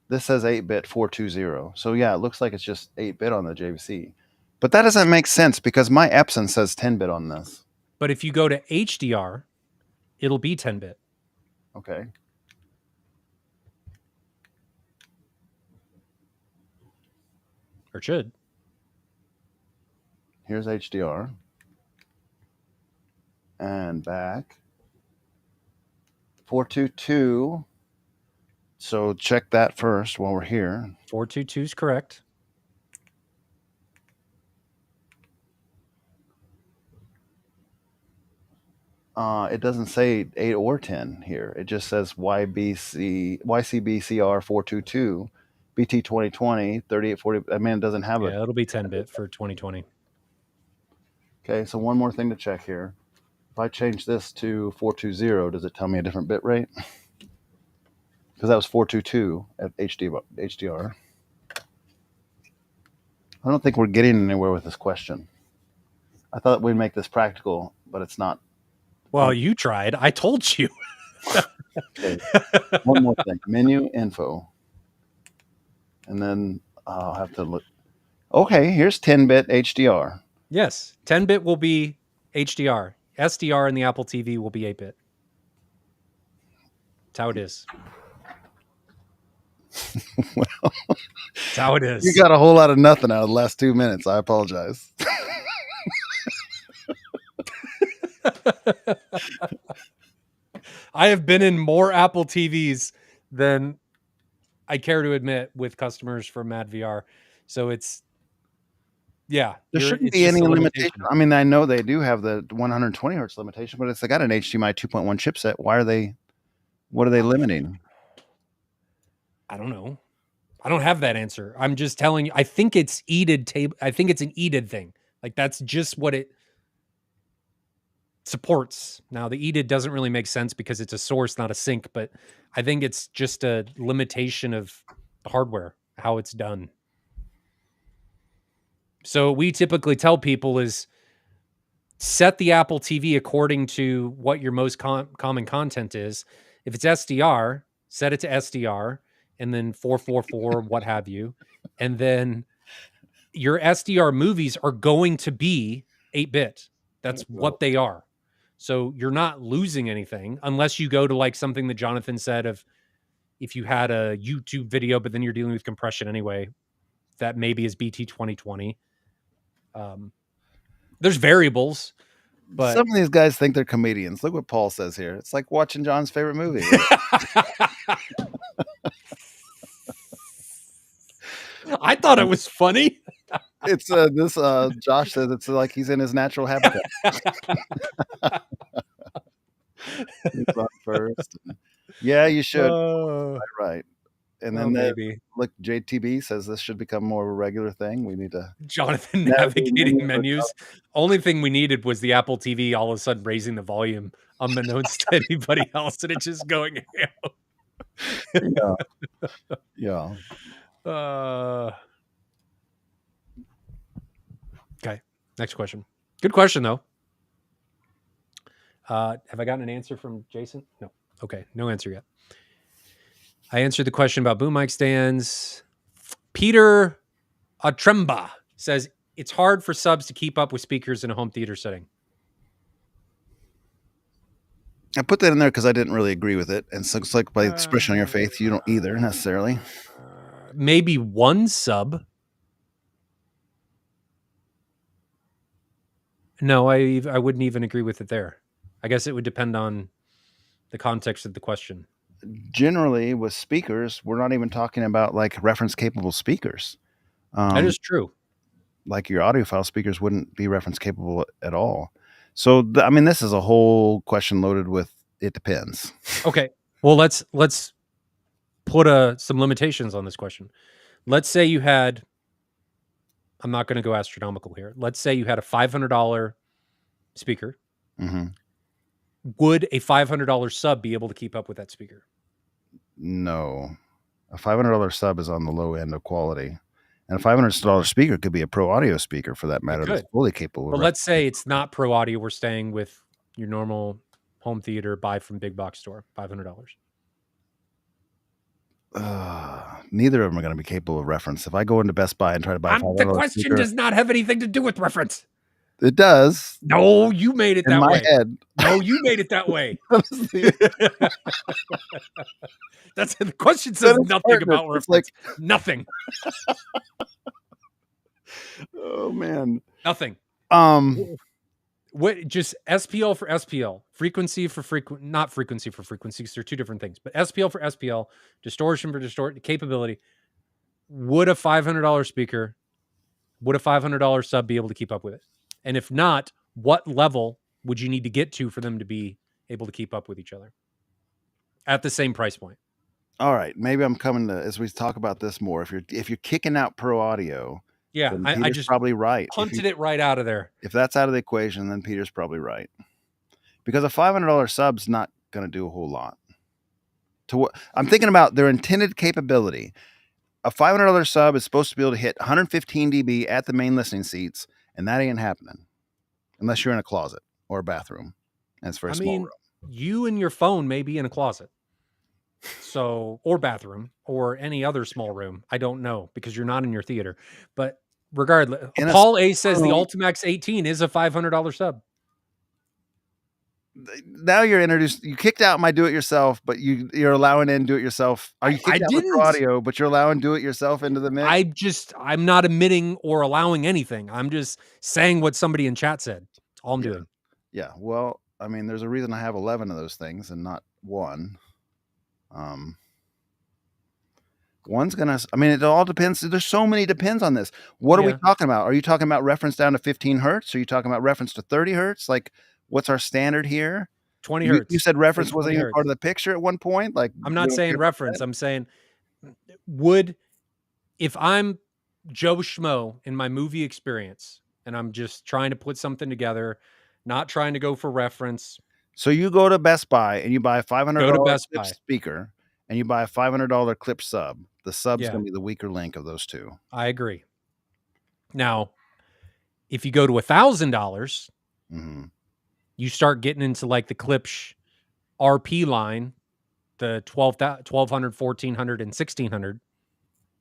This says 8-bit 420. So yeah, it looks like it's just 8-bit on the JVC. But that doesn't make sense because my Epson says 10-bit on this. But if you go to HDR, it'll be 10-bit. Okay. Or should. Here's HDR. And back. 422. So check that first while we're here. 422 is correct. It doesn't say 8 or 10 here. It just says YCBCR 422, BT 2020, 3840. I mean, it doesn't have Yeah, it'll be 10-bit for 2020. Okay, so one more thing to check here. If I change this to 420, does it tell me a different bit rate? Because that was 422 at HDR. I don't think we're getting anywhere with this question. I thought we'd make this practical, but it's not. Well, you tried. I told you. Okay. One more thing. Menu info. And then I'll have to look. Okay, here's 10-bit HDR. Yes. 10-bit will be HDR. SDR in the Apple TV will be 8-bit. That's how it is. Well, that's how it is. You got a whole lot of nothing out of the last 2 minutes. I apologize. I have been in more Apple TVs than I care to admit with customers from Mad VR. So it's, yeah. There shouldn't be any limitation. I mean, I know they do have the 120 hertz limitation, but it's got an HDMI 2.1 chipset. What are they limiting? I don't know. I don't have that answer. I'm just telling you, I think it's EDID table. I think it's an EDID thing. Like that's just what it supports. Now the EDID doesn't really make sense because it's a source, not a sink, but I think it's just a limitation of the hardware, how it's done. So we typically tell people is set the Apple TV according to what your most common content is. If it's SDR, set it to SDR and then 444, what have you. And then your SDR movies are going to be 8-bit. That's what they are. So you're not losing anything unless you go to like something that Jonathan said of if you had a YouTube video, but then you're dealing with compression anyway, that maybe is BT 2020. There's variables, but Some of these guys think they're comedians. Look what Paul says here. It's like watching John's favorite movie. I thought it was funny. It's this Josh says it's like he's in his natural habitat. He's on first. Yeah, you should. Right. And then maybe look, JTB says this should become more of a regular thing. We need to Jonathan navigate navigating menus. Only thing we needed was the Apple TV all of a sudden raising the volume unbeknownst to anybody else, and it just going yeah. Yeah. Okay. Next question. Good question though. Have I gotten an answer from Jason? No. Okay. No answer yet. I answered the question about boom mic stands. Peter Atremba says it's hard for subs to keep up with speakers in a home theater setting. I put that in there because I didn't really agree with it. And so it's like by expression on your faith, you don't either necessarily. Maybe one sub. No, I wouldn't even agree with it there. I guess it would depend on the context of the question. Generally, with speakers, we're not even talking about like reference capable speakers. That is true. Like your audiophile speakers wouldn't be reference capable at all. So, I mean, this is a whole question loaded with it depends. Okay. Well, let's put some limitations on this question. Let's say you had, I'm not going to go astronomical here. Let's say you had a $500 speaker. Mm-hmm. Would a $500 sub be able to keep up with that speaker? No. A $500 sub is on the low end of quality. And a $500 speaker could be a pro audio speaker for that matter. That's fully capable. But let's say it's not pro audio. We're staying with your normal home theater buy from big box store, $500. Neither of them are going to be capable of reference. If I go into Best Buy and try to buy $500 the question speaker, does not have anything to do with reference. It does. No, you made it that way. In my head. No, you made it that way. That's the question says nothing about reference. Like, nothing. Oh man. Nothing. What just SPL for SPL, frequency for not frequency for frequencies. They're two different things, but SPL for SPL, distortion for capability. Would a $500 speaker, would a $500 sub be able to keep up with it? And if not, what level would you need to get to for them to be able to keep up with each other at the same price point? All right, maybe I'm coming to as we talk about this more. If you're kicking out pro audio, yeah, I just probably right. Punted it right out of there. If that's out of the equation, then Peter's probably right, because a $500 sub's not going to do a whole lot. To what I'm thinking about their intended capability. A $500 sub is supposed to be able to hit 115 dB at the main listening seats, and that ain't happening unless you're in a closet or a bathroom. And it's for a small room. You and your phone may be in a closet, so or bathroom or any other small room. I don't know because you're not in your theater. But regardless, Paul A says the Ultimax 18 is a $500 sub. Now you're introduced. You kicked out my do-it-yourself, but you're allowing in do-it-yourself. Are you kicked out with audio, but you're allowing do-it-yourself into the mix? I'm not admitting or allowing anything. I'm just saying what somebody in chat said. That's all I'm doing. Yeah. Well, I mean, there's a reason I have 11 of those things and not one. One's gonna. I mean, it all depends. There's so many depends on this. What are we talking about? Are you talking about reference down to 15 hertz? Are you talking about reference to 30 hertz? Like, what's our standard here? 20 hertz. You said reference wasn't even part of the picture at one point. Like, I'm not saying reference. I'm saying if I'm Joe Schmo in my movie experience and I'm just trying to put something together, not trying to go for reference. So you go to Best Buy and you buy a $500 speaker and you buy a $500 clip sub. The sub's going to be the weaker link of those two. I agree. Now, if you go to $1,000, you start getting into like the Klipsch RP line, the 1200, 1400, and 1600.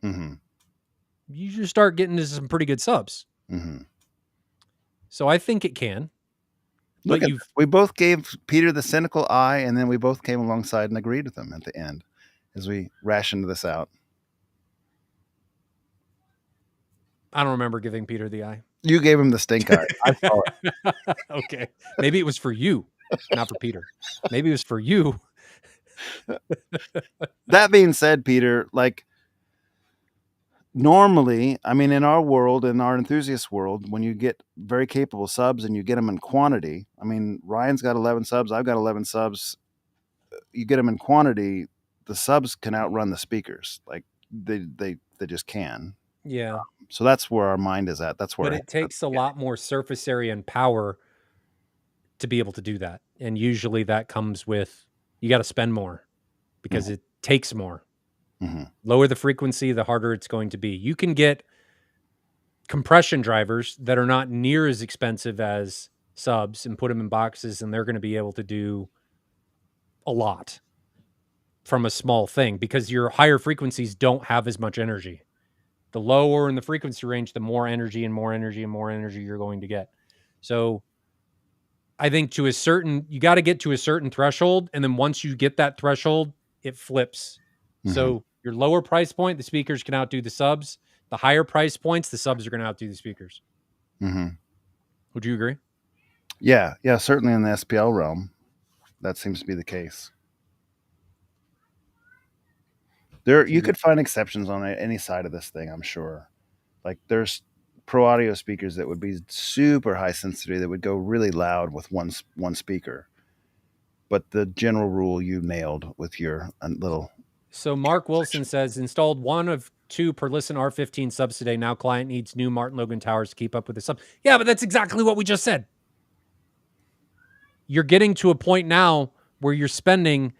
You just start getting into some pretty good subs. So I think it can. Look at this. We both gave Peter the cynical eye, and then we both came alongside and agreed with him at the end as we rationed this out. I don't remember giving Peter the eye. You gave him the stink eye. I saw it. Okay. Maybe it was for you, not for Peter. Maybe it was for you. That being said, Peter, like, normally, I mean, in our world, in our enthusiast world, when you get very capable subs and you get them in quantity, I mean, Ryan's got 11 subs, I've got 11 subs. You get them in quantity, the subs can outrun the speakers. Like, they just can. Yeah. So that's where our mind is at. That's where. But it takes a lot more surface area and power to be able to do that. And usually that comes with, you got to spend more because it takes more. Lower the frequency, the harder it's going to be. You can get compression drivers that are not near as expensive as subs and put them in boxes, and they're going to be able to do a lot from a small thing because your higher frequencies don't have as much energy. The lower in the frequency range, the more energy and more energy and more energy you're going to get. So I think you got to get to a certain threshold. And then once you get that threshold, it flips. So your lower price point, the speakers can outdo the subs. The higher price points, the subs are going to outdo the speakers. Would you agree? Yeah. Certainly in the SPL realm, that seems to be the case. You could find exceptions on any side of this thing, I'm sure. Like, there's pro audio speakers that would be super high sensitivity that would go really loud with one speaker. But the general rule you nailed with your little. So Mark Wilson says, installed 1 of 2 per listen R15 subs today. Now client needs new Martin Logan towers to keep up with the sub. Yeah, but that's exactly what we just said. You're getting to a point now where you're spending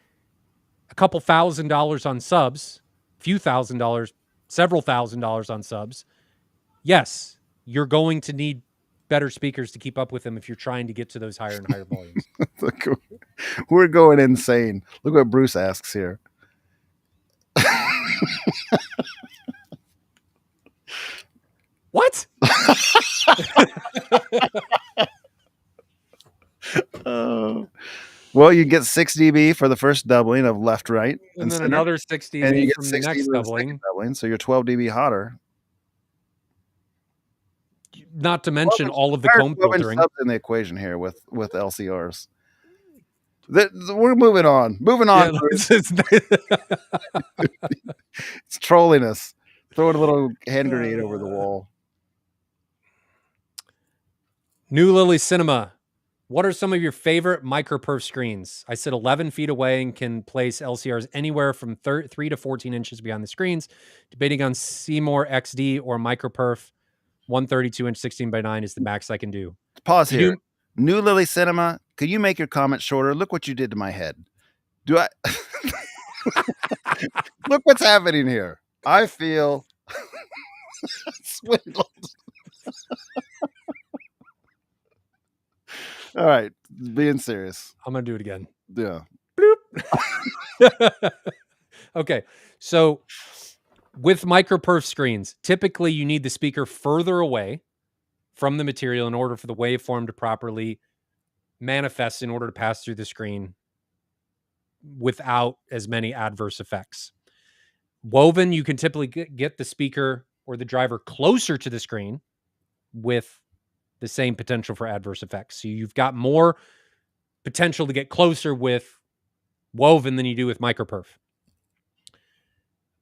a couple $1,000s on subs, few $1,000s, several $1,000s on subs. Yes, you're going to need better speakers to keep up with them if you're trying to get to those higher and higher volumes. We're going insane. Look what Bruce asks here. What? Well, you get 6 dB for the first doubling of left, right, and then another 6 dB and you get from the next doubling. So you're 12 dB hotter. Not to mention all of the comb filtering. Subs in the equation here with LCRs. We're moving on. Yeah, it's trolling us. Throwing a little hand grenade over the wall. New Lily Cinema. What are some of your favorite microperf screens? I sit 11 feet away and can place LCRs anywhere from 3 to 14 inches behind the screens. Debating on Seymour XD or microperf. 132-inch 16:9 is the max I can do. Pause here. New Lily Cinema, could you make your comment shorter? Look what you did to my head. Do I? Look what's happening here. I feel swindled. All right, being serious. I'm going to do it again. Yeah. Bloop. Okay, so with microperf screens, typically you need the speaker further away from the material in order for the waveform to properly manifest in order to pass through the screen without as many adverse effects. Woven, you can typically get the speaker or the driver closer to the screen with the same potential for adverse effects. So you've got more potential to get closer with woven than you do with microperf.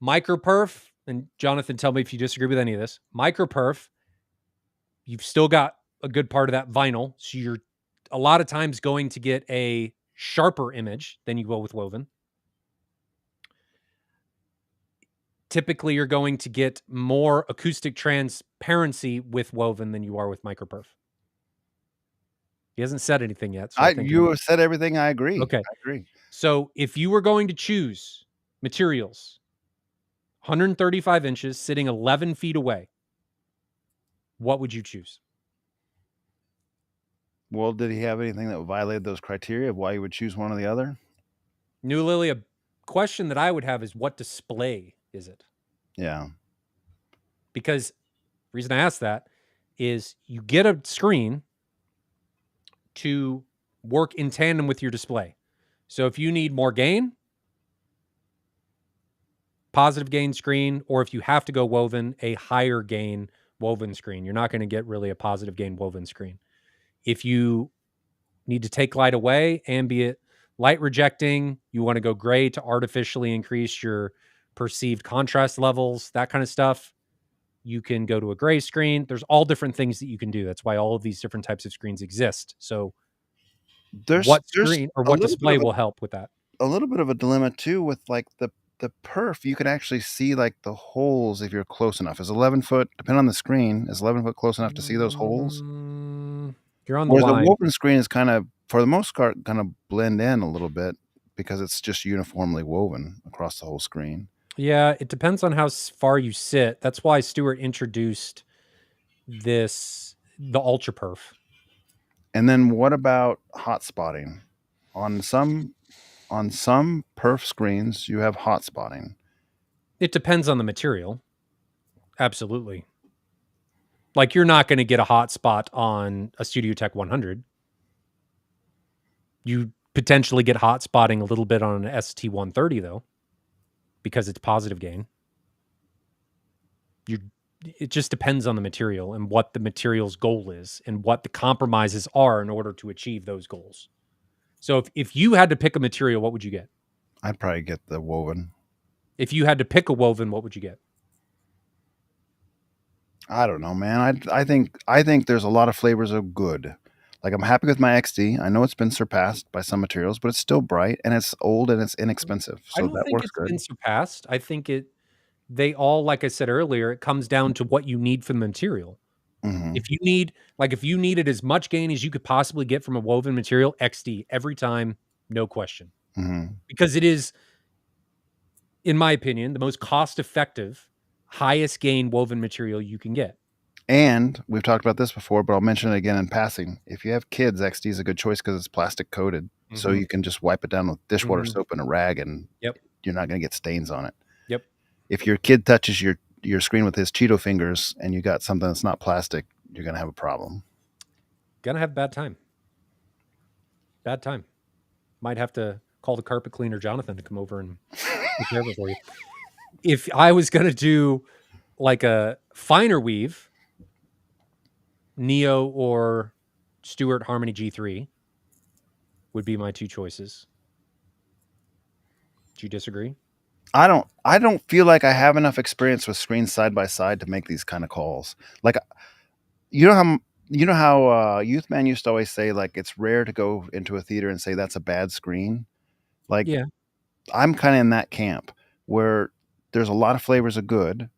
Microperf, and Jonathan, tell me if you disagree with any of this. Microperf, you've still got a good part of that vinyl. So you're a lot of times going to get a sharper image than you will with woven. Typically, you're going to get more acoustic transparency with woven than you are with microperf. He hasn't said anything yet. So you have said everything. I agree. Okay. I agree. So if you were going to choose materials, 135 inches, sitting 11 feet away, what would you choose? Well, did he have anything that violated those criteria of why you would choose one or the other? New Lily, a question that I would have is, what display is it? Yeah. Because the reason I ask that is you get a screen to work in tandem with your display. So if you need more gain, positive gain screen, or if you have to go woven, a higher gain woven screen. You're not going to get really a positive gain woven screen. If you need to take light away, ambient light rejecting, you want to go gray to artificially increase your perceived contrast levels, that kind of stuff, you can go to a gray screen. There's all different things that you can do. That's why all of these different types of screens exist. So what There's screen or a what little bit display of will help with that? a little bit of a dilemma too with like the perf. You can actually see like the holes if you're close enough. Is 11 foot, depending on the screen, is 11 foot close enough to see those holes? You're on the Whereas the line. woven screen is kind of, for the most part, kind of blend in a little bit because it's just uniformly woven across the whole screen. Yeah, it depends on how far you sit. That's why Stuart introduced the Ultra Perf. And then what about hot spotting? On some perf screens, you have hot spotting. It depends on the material. Absolutely. Like you're not going to get a hot spot on a Studio Tech 100. You potentially get hot spotting a little bit on an ST 130 though, because it's positive gain. It just depends on the material and what the material's goal is and what the compromises are in order to achieve those goals. So if you had to pick a material, what would you get? I'd probably get the woven. If you had to pick a woven, what would you get? I don't know, man. I think there's a lot of flavors of good. Like I'm happy with my XD. I know it's been surpassed by some materials, but it's still bright and it's old and it's inexpensive. I So don't that think works it's been good. surpassed. I think they all, like I said earlier, it comes down to what you need from the material. Hmm. If you needed as much gain as you could possibly get from a woven material, XD every time, no question. Hmm. Because it is, in my opinion, the most cost effective, highest gain woven material you can get. And we've talked about this before, but I'll mention it again in passing. If you have kids, XD is a good choice because it's plastic coated. So Mm-hmm. you can just wipe it down with dishwater Mm-hmm. soap and a rag and Yep. you're not going to get stains on it. Yep. If your kid touches your screen with his Cheeto fingers and you got something that's not plastic, you're going to have a problem. Gonna have a bad time. Bad time. Might have to call the carpet cleaner Jonathan to come over and take care of it for you. If I was gonna do like a finer weave, Neo or Stuart Harmony G3 would be my two choices. Do you disagree? I don't feel like I have enough experience with screens side by side to make these kind of calls. Like you know how Youth Man used to always say like it's rare to go into a theater and say that's a bad screen. Like Yeah. I'm kind of in that camp where there's a lot of flavors of good,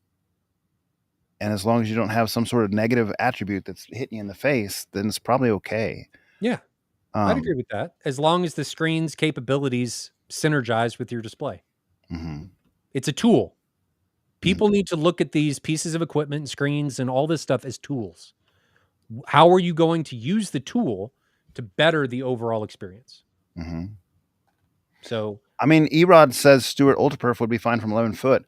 and as long as you don't have some sort of negative attribute that's hitting you in the face, then it's probably okay. Yeah. I'd Um, agree with that. As long as the screen's capabilities synergize with your display. mhm, It's a tool. mhm, People need to look at these pieces of equipment and screens and all this stuff as tools. How are you going to use the tool to better the overall experience? mhm. So, I mean, Erod says Stuart Ultraperf would be fine from 11 foot.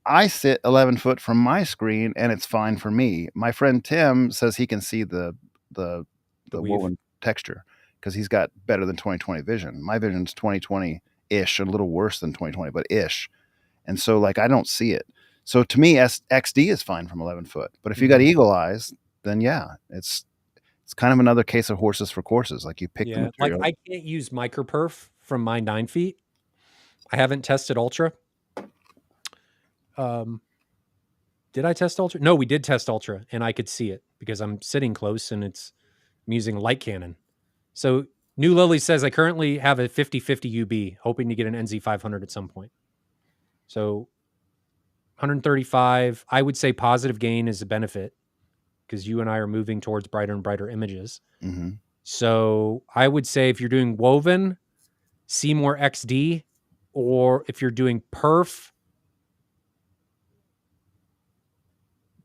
I sit 11 foot from my screen and it's fine for me. My friend Tim says he can see the the the weave. woven texture because he's got better than 20/20 vision. My vision's 20/20 ish, a little worse than 20/20, but ish. And so like I don't see it. So to me, XD is fine from 11 foot. But if you got Mhm. eagle eyes, then yeah, it's kind of another case of horses for courses. Like you pick the Yeah, like, material. I can't use microperf from my 9 feet. I haven't tested Ultra. Um, did I test Ultra? No, we did test Ultra, and I could see it because I'm sitting close and I'm using light cannon. So, New Lily says, "I currently have a 50/50 UB, hoping to get an NZ500 at some point." So, 135, I would say positive gain is a benefit because you and I are moving towards brighter and brighter images. Hmm. So, I would say if you're doing woven, Seymour XD, or if you're doing perf,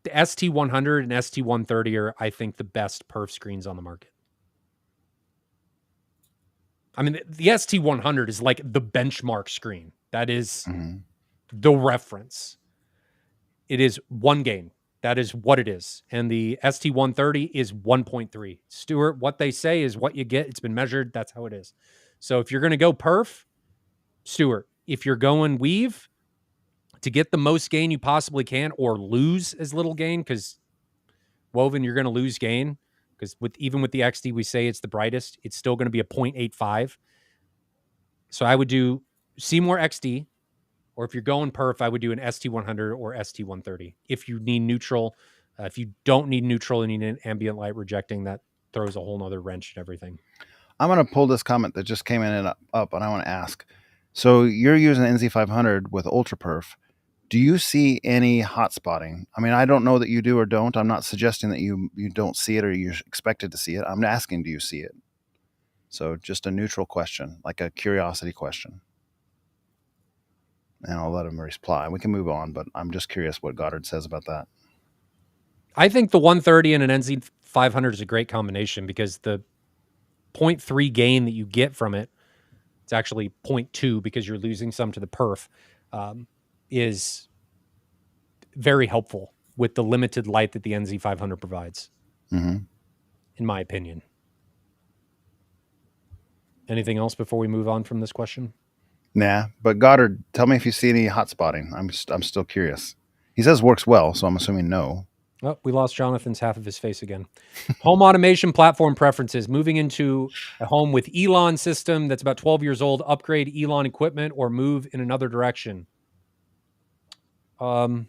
the ST100 and ST130 are, I think, the best perf screens on the market. I mean, the ST100 is like the benchmark screen. That is Hmm. the reference. It is one gain. That is what it is. And the ST130 is 1.3. Stuart, what they say is what you get. It's been measured. That's how it is. So if you're going to go perf, Stuart, if you're going weave to get the most gain you possibly can or lose as little gain, because woven, you're going to lose gain because even with the XD, we say it's the brightest. It's still going to be a 0.85. So I would do Seymour XD, or if you're going perf, I would do an ST100 or ST130. If you need neutral, if you don't need neutral and you need an ambient light rejecting, that throws a whole nother wrench in everything. I'm going to pull this comment that just came in and up, and I want to ask. So you're using NZ500 with Ultra Perf. Do you see any hot spotting? I mean, I don't know that you do or don't. I'm not suggesting that you don't see it or you're expected to see it. I'm asking, do you see it? So just a neutral question, like a curiosity question. And I'll let him reply. We can move on, but I'm just curious what Goddard says about that. I think the 130 and an NZ500 is a great combination because the 0.3 gain that you get from it, it's actually 0.2 because you're losing some to the perf, is very helpful with the limited light that the NZ500 provides, in my opinion. Anything else before we move on from this question? Nah, but Goddard, tell me if you see any hot spotting. I'm still curious. He says works well, so I'm assuming no. Oh, we lost Jonathan's half of his face again. Home automation platform preferences. Moving into a home with Elon system that's about 12 years old, upgrade Elon equipment or move in another direction. Trying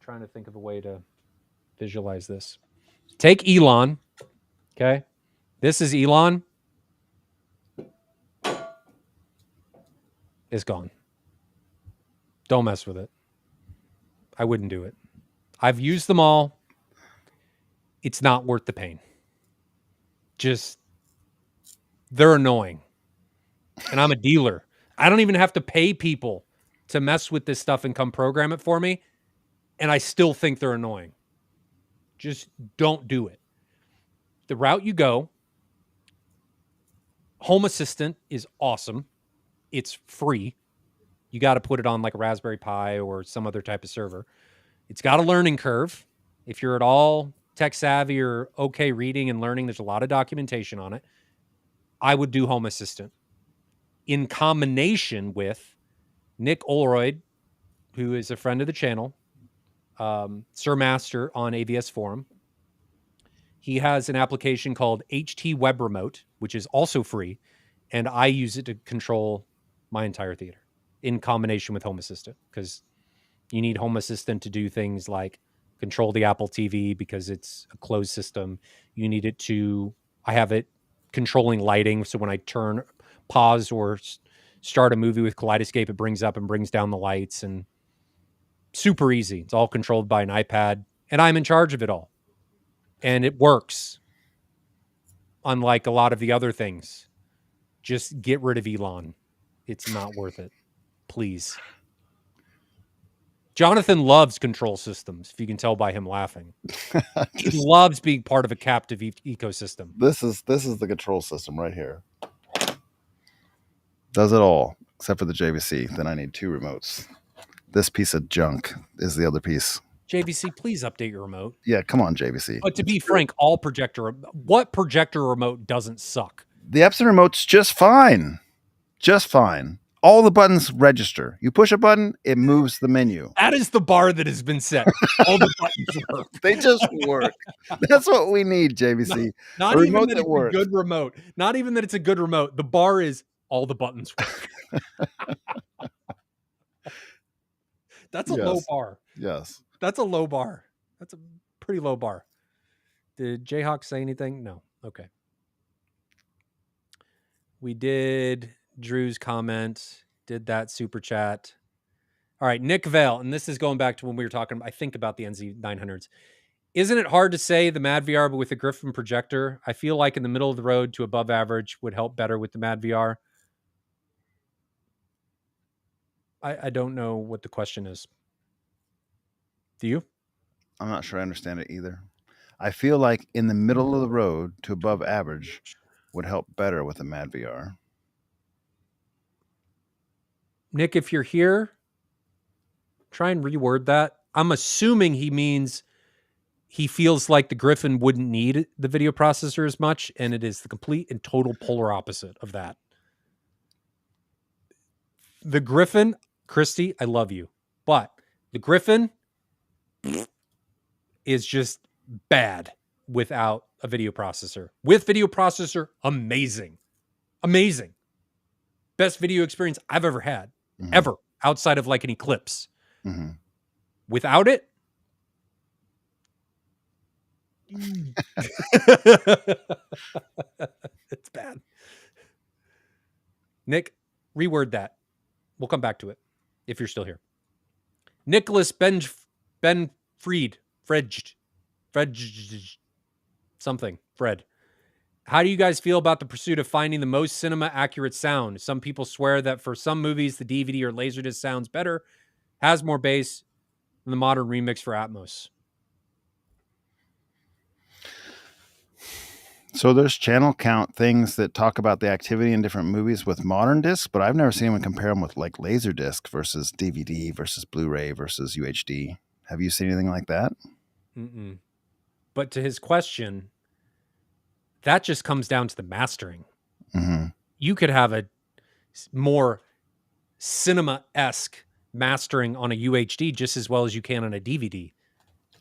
to think of a way to visualize this. Take Elon. Okay. This is Elon. It's gone. Don't mess with it. I wouldn't do it. I've used them all. It's not worth the pain. Just, they're annoying. And I'm a dealer. I don't even have to pay people to mess with this stuff and come program it for me. And I still think they're annoying. Just don't do it. The route you go, Home Assistant is awesome. It's free. You got to put it on like a Raspberry Pi or some other type of server. It's got a learning curve. If you're at all tech savvy or okay reading and learning, there's a lot of documentation on it. I would do Home Assistant in combination with Nick Olroyd, who is a friend of the channel, Sir Master on AVS Forum. He has an application called HT Web Remote, which is also free, and I use it to control my entire theater in combination with Home Assistant, because you need Home Assistant to do things like control the Apple TV because it's a closed system. You need it to, I have it controlling lighting. So when I pause or start a movie with Kaleidoscape, it brings up and brings down the lights, and super easy. It's all controlled by an iPad, and I'm in charge of it all. And it works. Unlike a lot of the other things. Just get rid of Elon. It's not worth it. Please. Jonathan loves control systems, if you can tell by him laughing. He loves being part of a captive ecosystem. This is the control system right here. Does it all, except for the JVC. Then I need two remotes. This piece of junk is the other piece. JVC, please update your remote. Yeah, come on, JVC. But to be frank, what projector remote doesn't suck? The Epson remote's just fine. Just fine. All the buttons register. You push a button, it moves the menu. That is the bar that has been set. All the buttons work. They just work. That's what we need, JVC. Not even that it's a good remote. Not even that it's a good remote. The bar is all the buttons work. That's a low bar. Yes. That's a low bar. That's a pretty low bar. Did Jayhawk say anything? No. Okay. We did Drew's comment, did that super chat. All right, Nick Vale, and this is going back to when we were talking, I think, about the NZ900s. Isn't it hard to say the Mad VR, but with a Griffin projector? I feel like in the middle of the road to above average would help better with the Mad VR. I don't know what the question is. Do you? I'm not sure I understand it either. I feel like in the middle of the road to above average would help better with a Mad VR. Nick, if you're here, Try and reword that. I'm assuming he means he feels like the Griffin wouldn't need the video processor as much, and it is the complete and total polar opposite of that. The Griffin, Christy, I love you, but the Griffin is just bad without a video processor. With video processor, amazing. Amazing. Best video experience I've ever had, ever, outside of like an Eclipse. Mm-hmm. Without it, it's bad. Nick, reword that. We'll come back to it if you're still here. Nicholas Ben Fried, something, Fred. How do you guys feel about the pursuit of finding the most cinema accurate sound? Some people swear that for some movies, the DVD or Laserdisc sounds better, has more bass than the modern remix for Atmos. So there's channel count things that talk about the activity in different movies with modern discs, but I've never seen anyone compare them with like Laserdisc versus DVD versus Blu-ray versus UHD. Have you seen anything like that? Mm-mm. But to his question, that just comes down to the mastering. Mm-hmm. You could have a more cinema-esque mastering on a UHD just as well as you can on a DVD.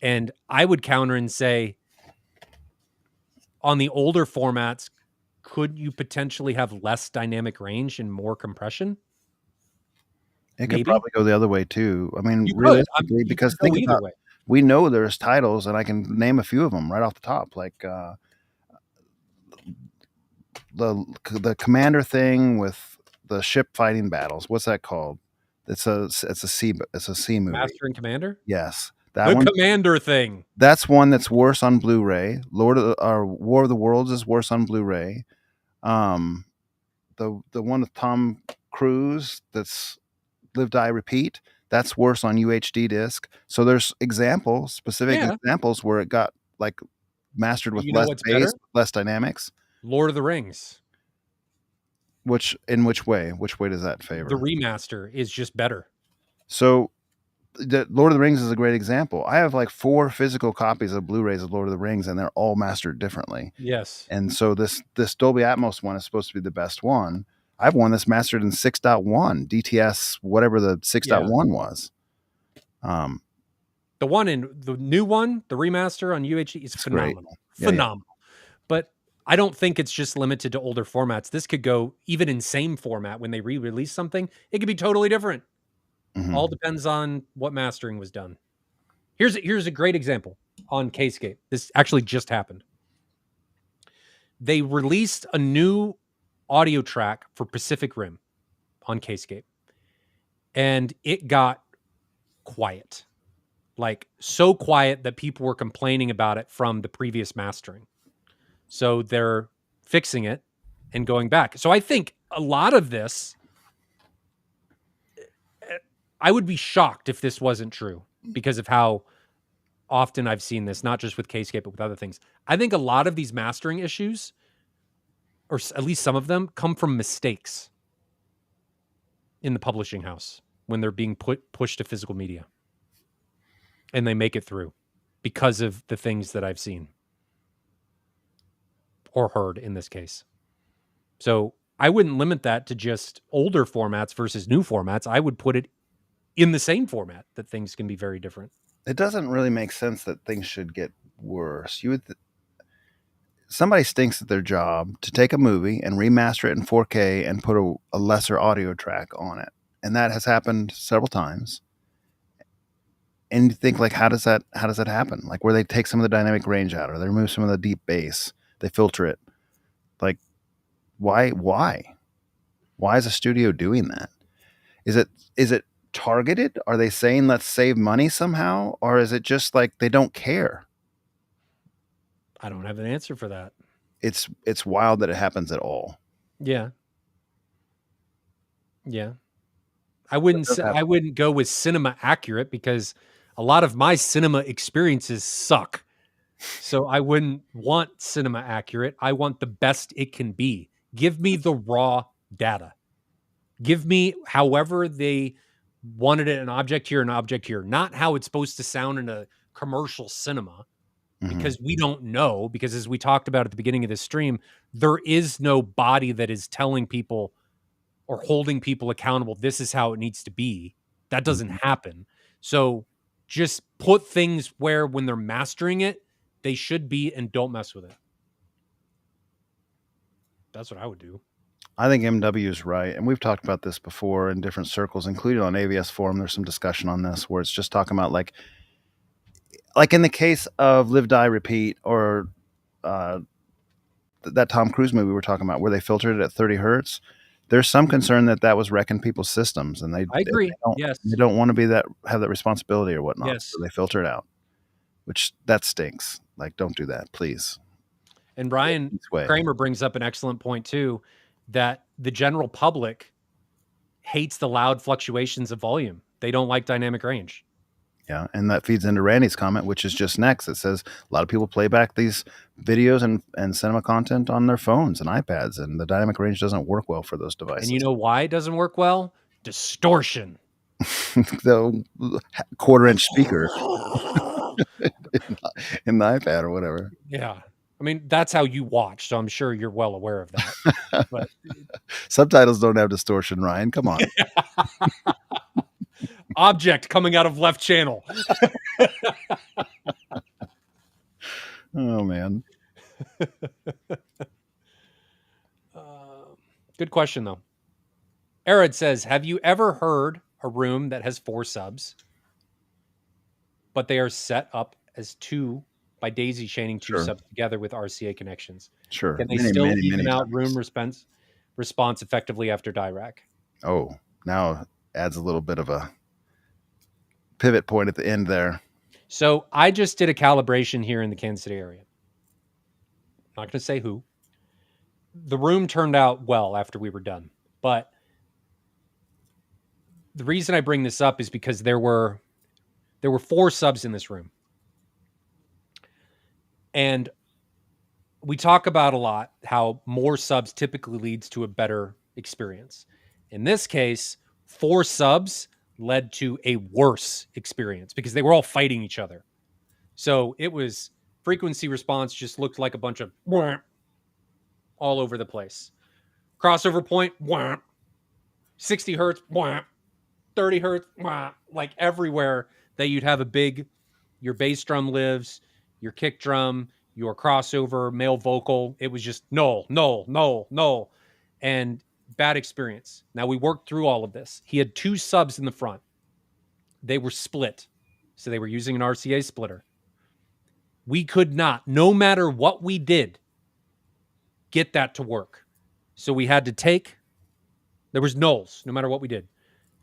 And I would counter and say, on the older formats, could you potentially have less dynamic range and more compression? It Maybe. could probably go the other way too. I mean, You could. realistically, You because could go think either about, way. we know there's titles, and I can name a few of them right off the top, like the Commander thing with the ship fighting battles. What's that called? It's a sea movie. Master and Commander? Yes, that The one. Commander thing. That's one that's worse on Blu-ray. War of the Worlds is worse on Blu-ray. The one with Tom Cruise that's Live Die Repeat, that's worse on UHD disc. So there's specific Yeah. examples where it got like mastered with You know less what's bass, better? less dynamics. Lord of the Rings. Which way? Which way does that favor? The remaster is just better. So the Lord of the Rings is a great example. I have like 4 physical copies of Blu-rays of Lord of the Rings, and they're all mastered differently. Yes. And so this Dolby Atmos one is supposed to be the best one. I have one that's mastered in 6.1 DTS, whatever the 6.1 was. The one in the new one, the remaster on UHD is phenomenal. Yeah, phenomenal. Yeah. But I don't think it's just limited to older formats. This could go even in same format when they re-release something. It could be totally different. Mm-hmm. All depends on what mastering was done. Here's a great example on Kscape. This actually just happened. They released a new audio track for Pacific Rim on Kscape, and it got quiet. Like so quiet that people were complaining about it from the previous mastering. So they're fixing it and going back. So I think a lot of this, I would be shocked if this wasn't true because of how often I've seen this, not just with Kscape, but with other things. I think a lot of these mastering issues, or at least some of them, come from mistakes in the publishing house when they're being pushed to physical media. And they make it through because of the things that I've seen or heard in this case. So I wouldn't limit that to just older formats versus new formats. I would put it in the same format that things can be very different. It doesn't really make sense that things should get worse. Somebody stinks at their job to take a movie and remaster it in 4K and put a lesser audio track on it. And that has happened several times. And you think, like, how does that happen? Like, where they take some of the dynamic range out, or they remove some of the deep bass, they filter it. Like, why is a studio doing that? Is it targeted? Are they saying let's save money somehow, or is it just like they don't care? I don't have an answer for that. It's wild that it happens at all. Yeah. I wouldn't go with cinema accurate because a lot of my cinema experiences suck. So I wouldn't want cinema accurate. I want the best it can be. Give me the raw data. Give me however they wanted it an object here, not how it's supposed to sound in a commercial cinema, Mm-hmm. because we don't know. Because as we talked about at the beginning of this stream, there is no body that is telling people or holding people accountable. This is how it needs to be. That doesn't Mm-hmm. happen. So just put things where when they're mastering it, they should be, and don't mess with it. That's what I would do. I think MW is right, and we've talked about this before in different circles, including on AVS forum. There's some discussion on this where it's just talking about like in the case of Live Die Repeat or that Tom Cruise movie we were talking about, where they filtered it at 30 hertz. There's some concern that that was wrecking people's systems, and I agree. Yes. they don't want to have that responsibility or whatnot. Yes. So they filter it out, which that stinks. Like, don't do that, please. And Brian Kramer brings up an excellent point too, that the general public hates the loud fluctuations of volume. They don't like dynamic range. Yeah, and that feeds into Randy's comment, which is just next. It says a lot of people play back these videos and cinema content on their phones and iPads, and the dynamic range doesn't work well for those devices. And you know why it doesn't work well? Distortion. The quarter-inch speaker in the iPad or whatever. Yeah. I mean, that's how you watch, so I'm sure you're well aware of that. But subtitles don't have distortion, Ryan. Come on. Object coming out of left channel. Oh, man. Good question, though. Arid says, have you ever heard a room that has 4 subs, but they are set up as 2 by daisy chaining 2 subs together with RCA connections? Sure. Can they still even out room response effectively after DIRAC? Oh, now adds a little bit of a pivot point at the end there. So I just did a calibration here in the Kansas City area. I'm not going to say who. The room turned out well after we were done. But the reason I bring this up is because there were 4 subs in this room. And we talk about a lot how more subs typically leads to a better experience. In this case, 4 subs led to a worse experience because they were all fighting each other. So it was frequency response just looked like a bunch of all over the place. Crossover point, 60 hertz, 30 hertz, like everywhere that you'd have your bass drum lives, your kick drum, your crossover, male vocal. It was just null. And bad experience. Now we worked through all of this. He had 2 subs in the front. They were split. So they were using an RCA splitter. We could not, no matter what we did, get that to work. So we had to there was nulls, no matter what we did,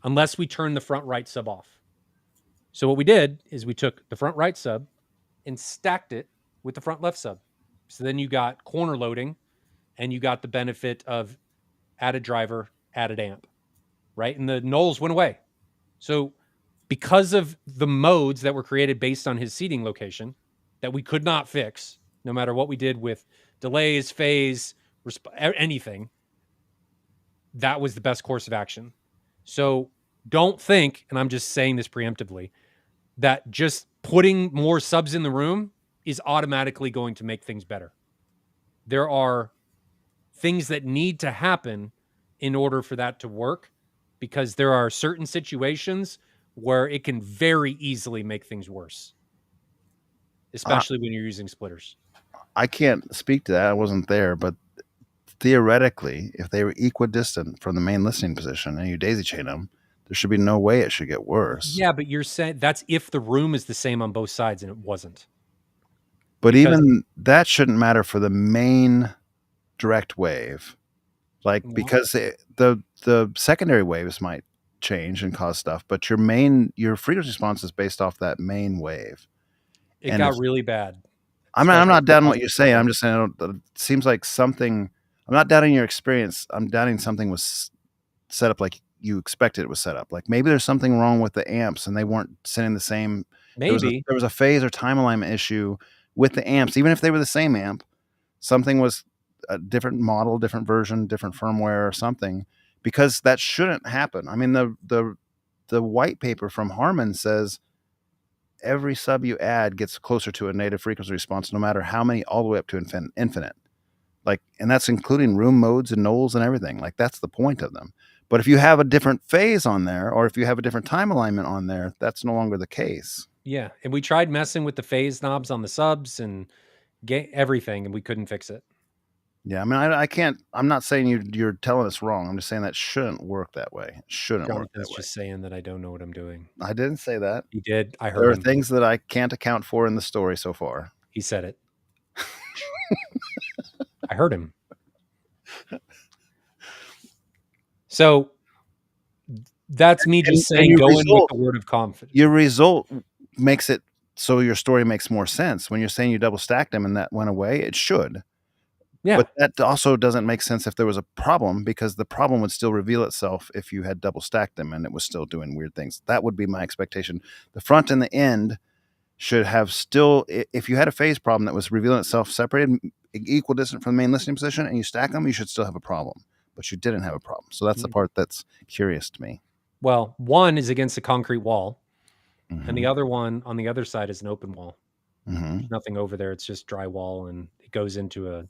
unless we turned the front right sub off. So what we did is we took the front right sub and stacked it with the front left sub. So then you got corner loading and you got the benefit of added driver, added amp, right? And the nulls went away. So because of the modes that were created based on his seating location that we could not fix, no matter what we did with delays, phase, anything, that was the best course of action. So don't think, and I'm just saying this preemptively, that just putting more subs in the room is automatically going to make things better. There are things that need to happen in order for that to work, because there are certain situations where it can very easily make things worse, especially when you're using splitters. I can't speak to that. I wasn't there, but theoretically, if they were equidistant from the main listening position and you daisy chain them, there should be no way it should get worse. Yeah, but you're saying that's if the room is the same on both sides, and it wasn't. But even that shouldn't matter for the main direct wave. Like, because the secondary waves might change and cause stuff, but your frequency response is based off that main wave. It got really bad. I'm not doubting what you're saying. I'm just saying it seems like something. I'm not doubting your experience. I'm doubting something was set up like you expected it was set up. Like maybe there's something wrong with the amps and they weren't sending the same. Maybe there was a phase or time alignment issue with the amps, even if they were the same amp. Something was a different model, different version, different firmware or something, because that shouldn't happen. I mean, the the white paper from Harman says every sub you add gets closer to a native frequency response, no matter how many, all the way up to infinite. Like, and that's including room modes and nulls and everything. Like, that's the point of them. But if you have a different phase on there, or if you have a different time alignment on there, that's no longer the case. Yeah, and we tried messing with the phase knobs on the subs and everything, and we couldn't fix it. Yeah, I mean, I can't. I'm not saying you're telling us wrong. I'm just saying that shouldn't work that way. It shouldn't work Jonathan's that way. just saying that I don't know what I'm doing. I didn't say that. He did. I There heard are him. things that I can't account for in the story so far. He said it. I heard him. So that's me just saying, go in with the word of confidence. Your result makes it so your story makes more sense. When you're saying you double stacked them and that went away, it should. Yeah. But that also doesn't make sense if there was a problem, because the problem would still reveal itself if you had double stacked them and it was still doing weird things. That would be my expectation. The front and the end should have still, if you had a phase problem that was revealing itself separated, equal distance from the main listening position, and you stack them, you should still have a problem. But you didn't have a problem. So that's the part that's curious to me. Well, one is against a concrete wall, and the other one on the other side is an open wall. There's nothing over there. It's just drywall, and it goes into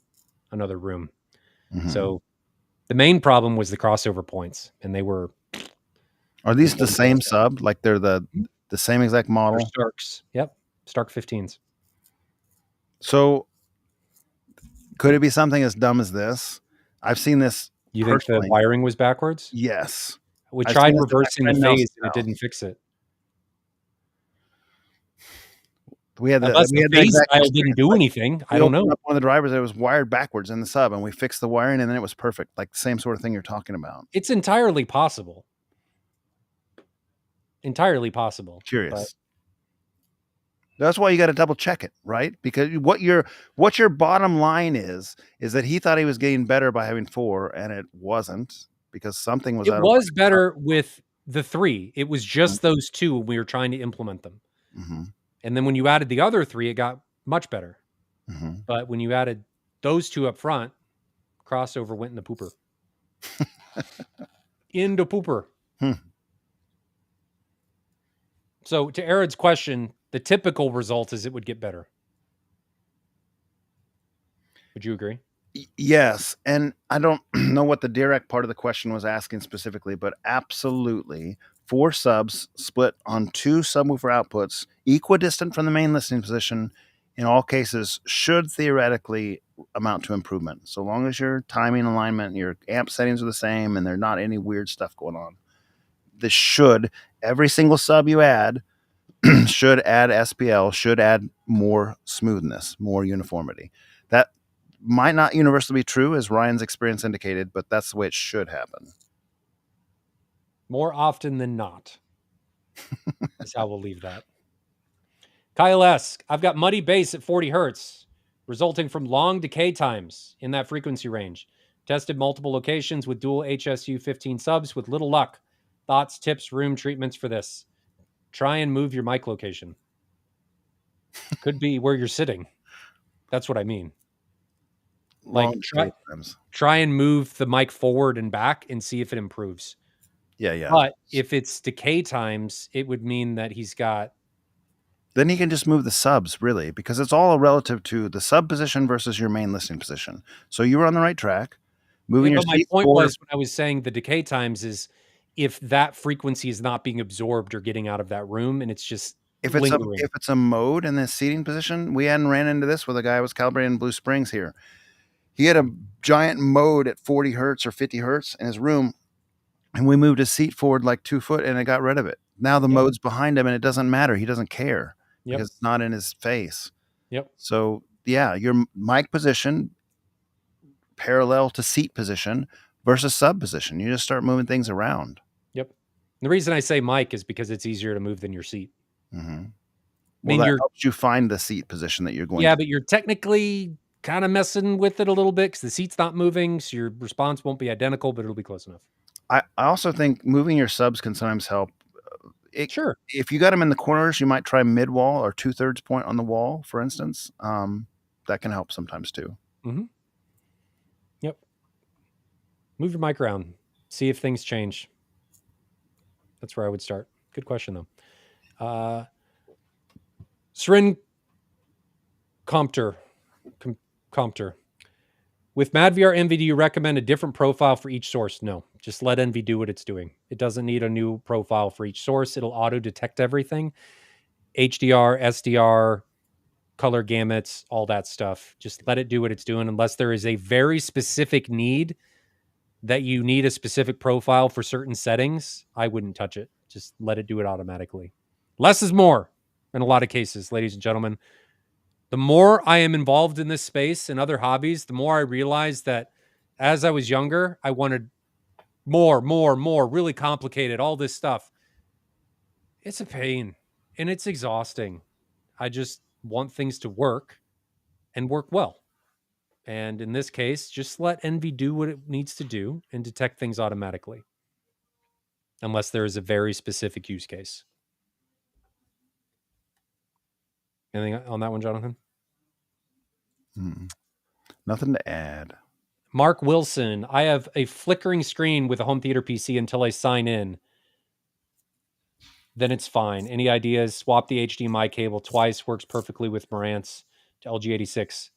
another room. So the main problem was the crossover points, and they were. Are these the same sub? Like they're the same exact model? They're Starks. Yep. Stark 15s. So could it be something as dumb as this? I've seen this. You think the wiring was backwards? Yes. We tried reversing the phase and it didn't fix it. We had the phase dial didn't do anything. I don't know. One of the drivers, it was wired backwards in the sub, and we fixed the wiring, and then it was perfect. Like the same sort of thing you're talking about. It's entirely possible. Entirely possible. Curious. That's why you got to double check it, right? Because what your bottom line is that he thought he was getting better by having 4, and it wasn't, because something was. It was better with the 3. It was just those 2 when we were trying to implement them. And then when you added the other 3, it got much better. But when you added those 2 up front, crossover went in the pooper. Into pooper. So to Aaron's question, the typical result is it would get better. Would you agree? Yes. And I don't know what the direct part of the question was asking specifically, but absolutely 4 subs split on 2 subwoofer outputs, equidistant from the main listening position, in all cases should theoretically amount to improvement. So long as your timing alignment, your amp settings are the same, and there's not any weird stuff going on. This should, every single sub you add, should add SPL, should add more smoothness, more uniformity. That might not universally be true, as Ryan's experience indicated, but that's the way it should happen. More often than not. Is how we'll leave that. Kyle S. I've got muddy bass at 40 hertz, resulting from long decay times in that frequency range. Tested multiple locations with dual HSU 15 subs with little luck. Thoughts, tips, room treatments for this. Try and move your mic location. Could be where you're sitting. That's what I mean. Like try and move the mic forward and back and see if it improves. Yeah. But if it's decay times, it would mean that he's got. Then he can just move the subs, really, because it's all relative to the sub position versus your main listening position. So you were on the right track. Moving your my point was, when I was saying the decay times, is if that frequency is not being absorbed or getting out of that room, and it's just if it's a mode in the seating position. We hadn't ran into this with a guy who was calibrating in Blue Springs here. He had a giant mode at 40 hertz or 50 hertz in his room, and we moved his seat forward like 2 foot, and it got rid of it. Now the mode's behind him, and it doesn't matter. He doesn't care because it's not in his face. So yeah, your mic position parallel to seat position versus sub position. You just start moving things around. The reason I say mic is because it's easier to move than your seat. Well, that helps you find the seat position that you're going to. But you're technically kind of messing with it a little bit because the seat's not moving, so your response won't be identical, but it'll be close enough. I also think moving your subs can sometimes help. Sure. If you got them in the corners, you might try mid-wall or 2/3 point on the wall, for instance. That can help sometimes too. Yep. Move your mic around. See if things change. That's where I would start. Good question though. Srin Compter. Compter. With MadVR Envy, do you recommend a different profile for each source? No, just let Envy do what it's doing. It doesn't need a new profile for each source. It'll auto detect everything. HDR, SDR, color gamuts, all that stuff. Just let it do what it's doing unless there is a very specific need that you need a specific profile for certain settings. I wouldn't touch it. Just let it do it automatically. Less is more in a lot of cases, ladies and gentlemen. The more I am involved in this space and other hobbies, the more I realize that as I was younger, I wanted more, really complicated, all this stuff. It's a pain and it's exhausting. I just want things to work and work well. And in this case, just let Envy do what it needs to do and detect things automatically, unless there is a very specific use case. Anything on that one, Jonathan? Nothing to add. Mark Wilson, I have a flickering screen with a home theater PC until I sign in. Then it's fine. Any ideas? Swap the HDMI cable twice. Works perfectly with Marantz to LG86.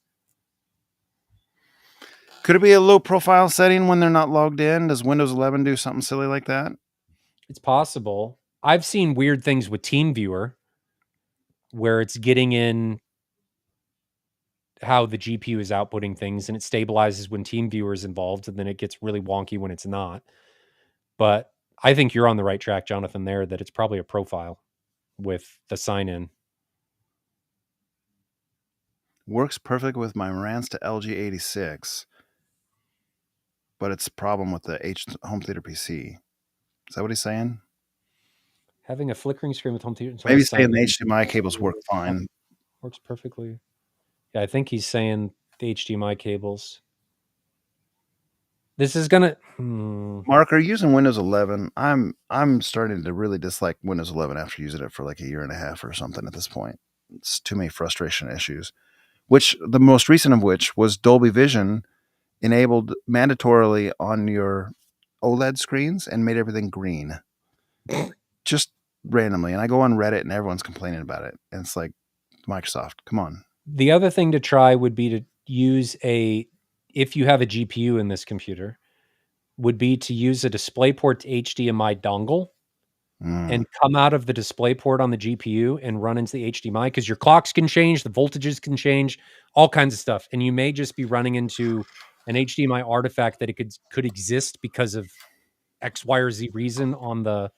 Could it be a low profile setting when they're not logged in? Does Windows 11 do something silly like that? It's possible. I've seen weird things with TeamViewer where it's getting in how the GPU is outputting things and it stabilizes when TeamViewer is involved, and then it gets really wonky when it's not. But I think you're on the right track, Jonathan, there, that it's probably a profile with the sign in. Works perfect with my Marantz to LG86, but it's a problem with the home theater PC. Is that what he's saying? Having a flickering screen with home theater. Maybe saying the HDMI cables work fine. Works perfectly. Yeah, I think he's saying the HDMI cables. This is gonna. Mark, are you using Windows 11? I'm starting to really dislike Windows 11 after using it for like a year and a half or something at this point. It's too many frustration issues. Which the most recent of which was Dolby Vision enabled mandatorily on your OLED screens and made everything green. Just randomly. And I go on Reddit and everyone's complaining about it. And it's like, Microsoft, come on. The other thing to try would be to use if you have a GPU in this computer, would be to use a DisplayPort to HDMI dongle and come out of the DisplayPort on the GPU and run into the HDMI, because your clocks can change, the voltages can change, all kinds of stuff. And you may just be running into an HDMI artifact that it could exist because of X, Y, or Z reason on the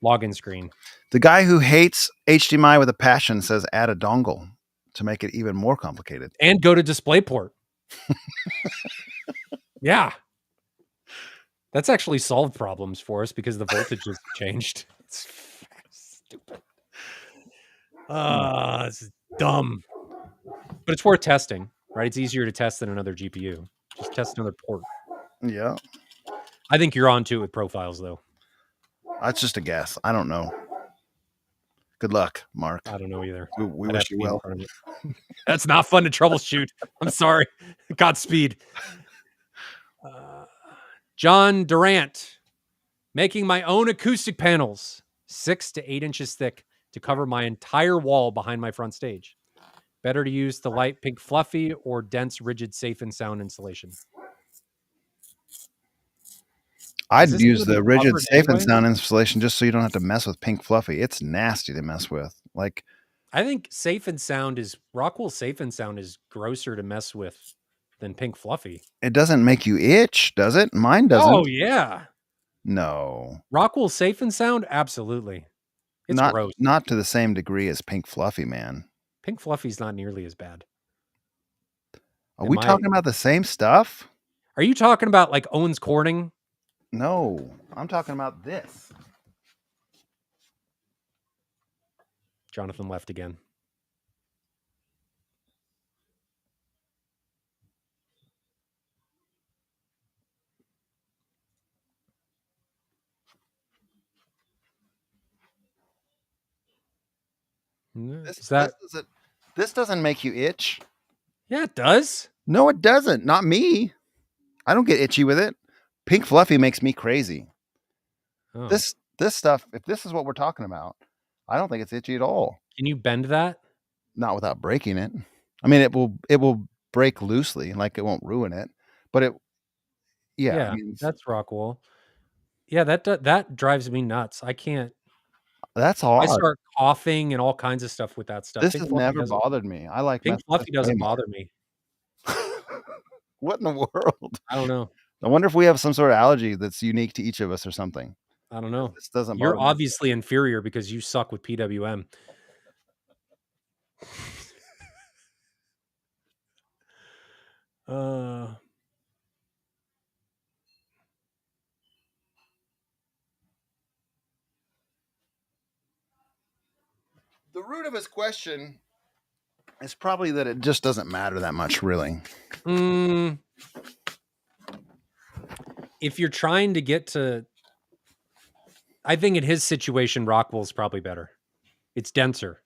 login screen. The guy who hates HDMI with a passion says add a dongle to make it even more complicated. And go to DisplayPort. Yeah. That's actually solved problems for us because the voltage has changed. It's stupid. It's dumb. But it's worth testing, right? It's easier to test than another GPU. Just test another port. Yeah. I think you're on to it with profiles, though. That's just a guess. I don't know. Good luck, Mark. I don't know either. We wish you well. That's not fun to troubleshoot. I'm sorry. Godspeed. John Durant, making my own acoustic panels, 6 to 8 inches thick, to cover my entire wall behind my front stage. Better to use the light pink fluffy or dense rigid safe and sound insulation. I'd use the rigid safe and sound insulation just so you don't have to mess with pink fluffy. It's nasty to mess with. Like, I think Rockwell Safe and Sound is grosser to mess with than pink fluffy. It doesn't make you itch, does it? Mine doesn't. Oh yeah. No. Rockwell Safe and Sound, absolutely. It's gross. Not to the same degree as pink fluffy, man. Pink fluffy's not nearly as bad. Are we talking about the same stuff? Are you talking about like Owens Corning? No, I'm talking about this. Jonathan left again. This doesn't make you itch. Yeah, it does. No, it doesn't. Not me. I don't get itchy with it. Pink fluffy makes me crazy. Oh. This stuff, if this is what we're talking about, I don't think it's itchy at all. Can you bend that? Not without breaking it. I mean, it will break loosely, like it won't ruin it, but yeah, I Yeah, mean, that's rock wool. Yeah, that drives me nuts. I can't. that's I odd. start coughing and all kinds of stuff with that stuff. This has never bothered me. I like Pink Method fluffy way doesn't more. bother me. What in the world? I don't know. I wonder if we have some sort of allergy that's unique to each of us or something. I don't 'Cause know. this doesn't You're bother me. obviously inferior because you suck with PWM. Uh, The root of his question is probably that it just doesn't matter that much, really. mm, if you're trying to get to, I think in his situation, Rockwool's probably better. It's denser.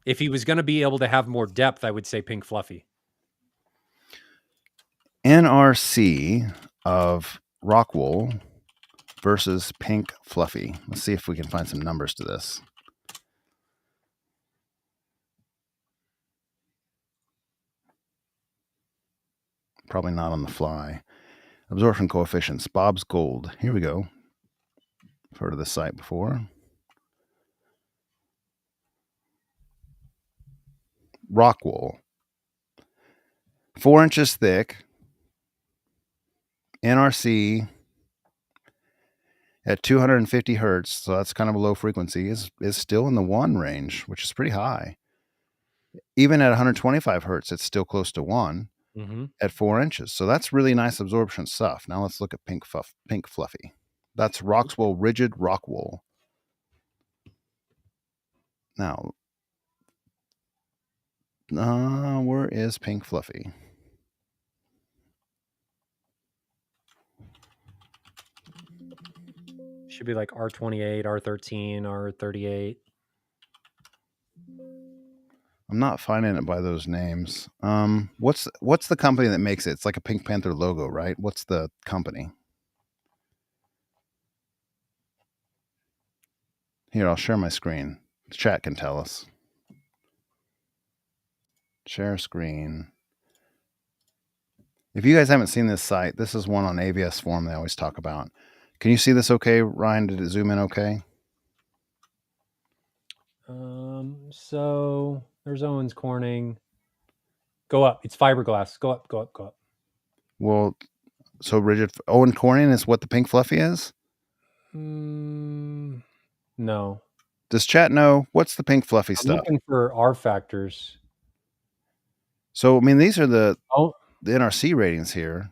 If he was going to be able to have more depth, I would say pink fluffy. NRC of Rockwool versus Pink Fluffy. Let's see if we can find some numbers to this. Probably not on the fly. Absorption coefficients. Bob's Gold. Here we go. I've heard of this site before. Rockwool. 4 inches thick. NRC at 250 hertz, so that's kind of a low frequency, is still in the 1 range, which is pretty high. Even at 125 hertz, it's still close to 1 at 4 inches. So that's really nice absorption stuff. Now let's look at Pink Fluffy. That's Rockwool Rigid Rockwool. Now, where is Pink Fluffy? Should be like R28, R13, R38. I'm not finding it by those names. What's the company that makes it? It's like a Pink Panther logo, right? What's the company? Here, I'll share my screen. The chat can tell us. Share screen. If you guys haven't seen this site, this is one on AVS Forum they always talk about. Can you see this okay, Ryan? Did it zoom in okay? So there's Owens Corning. Go up. It's fiberglass. Go up, go up, go up. Well, so rigid. Owen Corning is what the Pink Fluffy is? No. Does chat know what's the Pink Fluffy I'm stuff? looking for R factors. So, I mean, these are the Oh, NRC ratings here.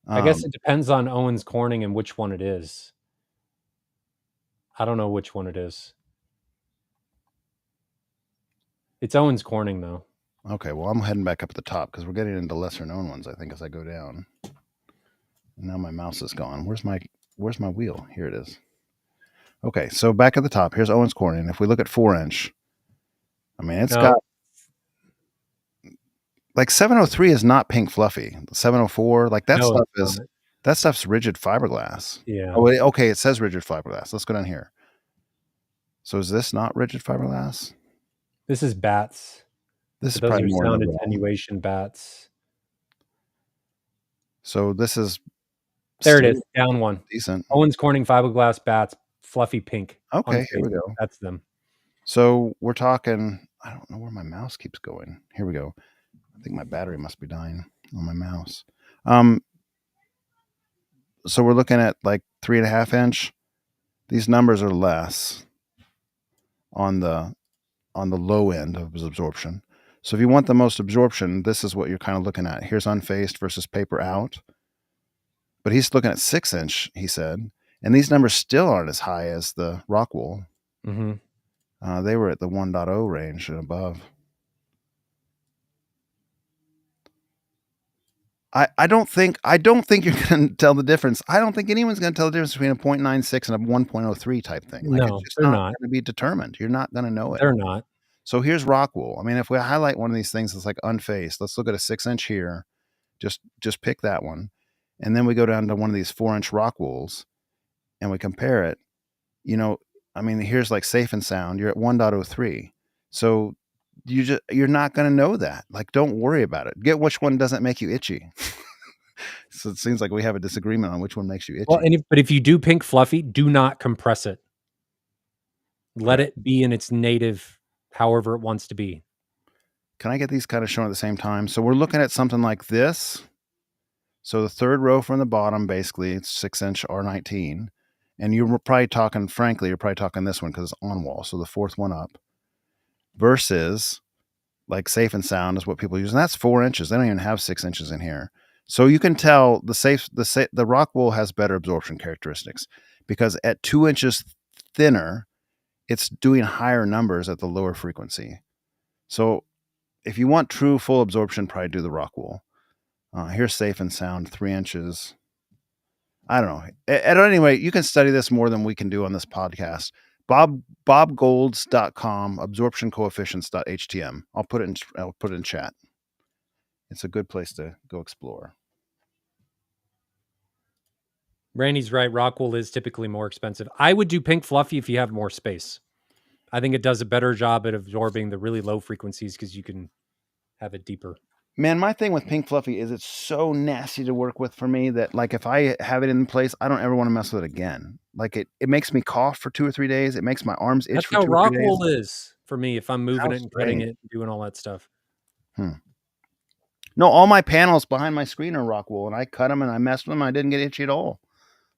I guess it depends on Owens Corning and which one it is. I don't know which one it is. It's Owens Corning, though. Okay, well, I'm heading back up at the top because we're getting into lesser known ones, I think, as I go down. And now my mouse is gone. Where's my wheel? Here it is. Okay, so back at the top, here's Owens Corning. If we look at 4-inch, I mean, it's got like 703 is not Pink Fluffy. 704, like that stuff is that stuff's rigid fiberglass. Yeah. Oh, okay, it says rigid fiberglass. Let's go down here. So is this not rigid fiberglass? This is bats. This is Those probably are more sound liberal. attenuation bats. So this is there. It is down one. Decent. Owens Corning fiberglass bats, fluffy pink. Okay, here we go. That's them. So we're talking. I don't know where my mouse keeps going. Here we go. I think my battery must be dying on my mouse. So we're looking at like 3.5 inch. These numbers are less on the low end of absorption. So if you want the most absorption, this is what you're kind of looking at. Here's unfaced versus paper out. But he's looking at 6-inch, he said. And these numbers still aren't as high as the Rockwool. Mm-hmm. They were at the 1.0 range and above. I don't think you're going to tell the difference. I don't think anyone's going to tell the difference between a 0.96 and a 1.03 type thing. Like, no, it's just they're not not going to be determined. You're not going to know it. They're not. So here's Rockwool. I mean, if we highlight one of these things that's like unfaced, let's look at a 6-inch here. Just pick that one. And then we go down to one of these 4-inch Rockwools and we compare it. you know, I mean, here's like safe and sound. You're at 1.03. So you're not going to know that. Like, don't worry about it. Get which one doesn't make you itchy. So it seems like we have a disagreement on which one makes you Well, itchy. but if you do pink fluffy, do not compress it. Let Correct. it be in its native, however it wants to be. Can I get these kind of shown at the same time? So we're looking at something like this. So the third row from the bottom, basically, it's 6-inch R19. And you're probably talking, frankly, you're probably talking this one because it's on wall. So the fourth one up versus like safe and sound is what people use. And that's 4 inches. They don't even have 6 inches in here. So you can tell the rock wool has better absorption characteristics because at 2 inches thinner, it's doing higher numbers at the lower frequency. So if you want true full absorption, probably do the rock wool. Here's safe and sound, 3 inches. I don't know. At any rate, you can study this more than we can do on this podcast. Bobgolds.com, absorption coefficients.htm. I'll put it in chat. It's a good place to go explore. Randy's right. Rock wool is typically more expensive. I would do pink fluffy if you have more space. I think it does a better job at absorbing the really low frequencies because you can have it deeper. Man, my thing with pink fluffy is it's so nasty to work with for me that like if I have it in place, I don't ever want to mess with it again. Like it makes me cough for 2 or 3 days. It makes my arms itch That's for how 2 or 3 rock days. wool is for me if I'm moving How it and cutting strange. it and doing all that stuff. No, all my panels behind my screen are rock wool, and I cut them and I messed with them. And I didn't get itchy at all.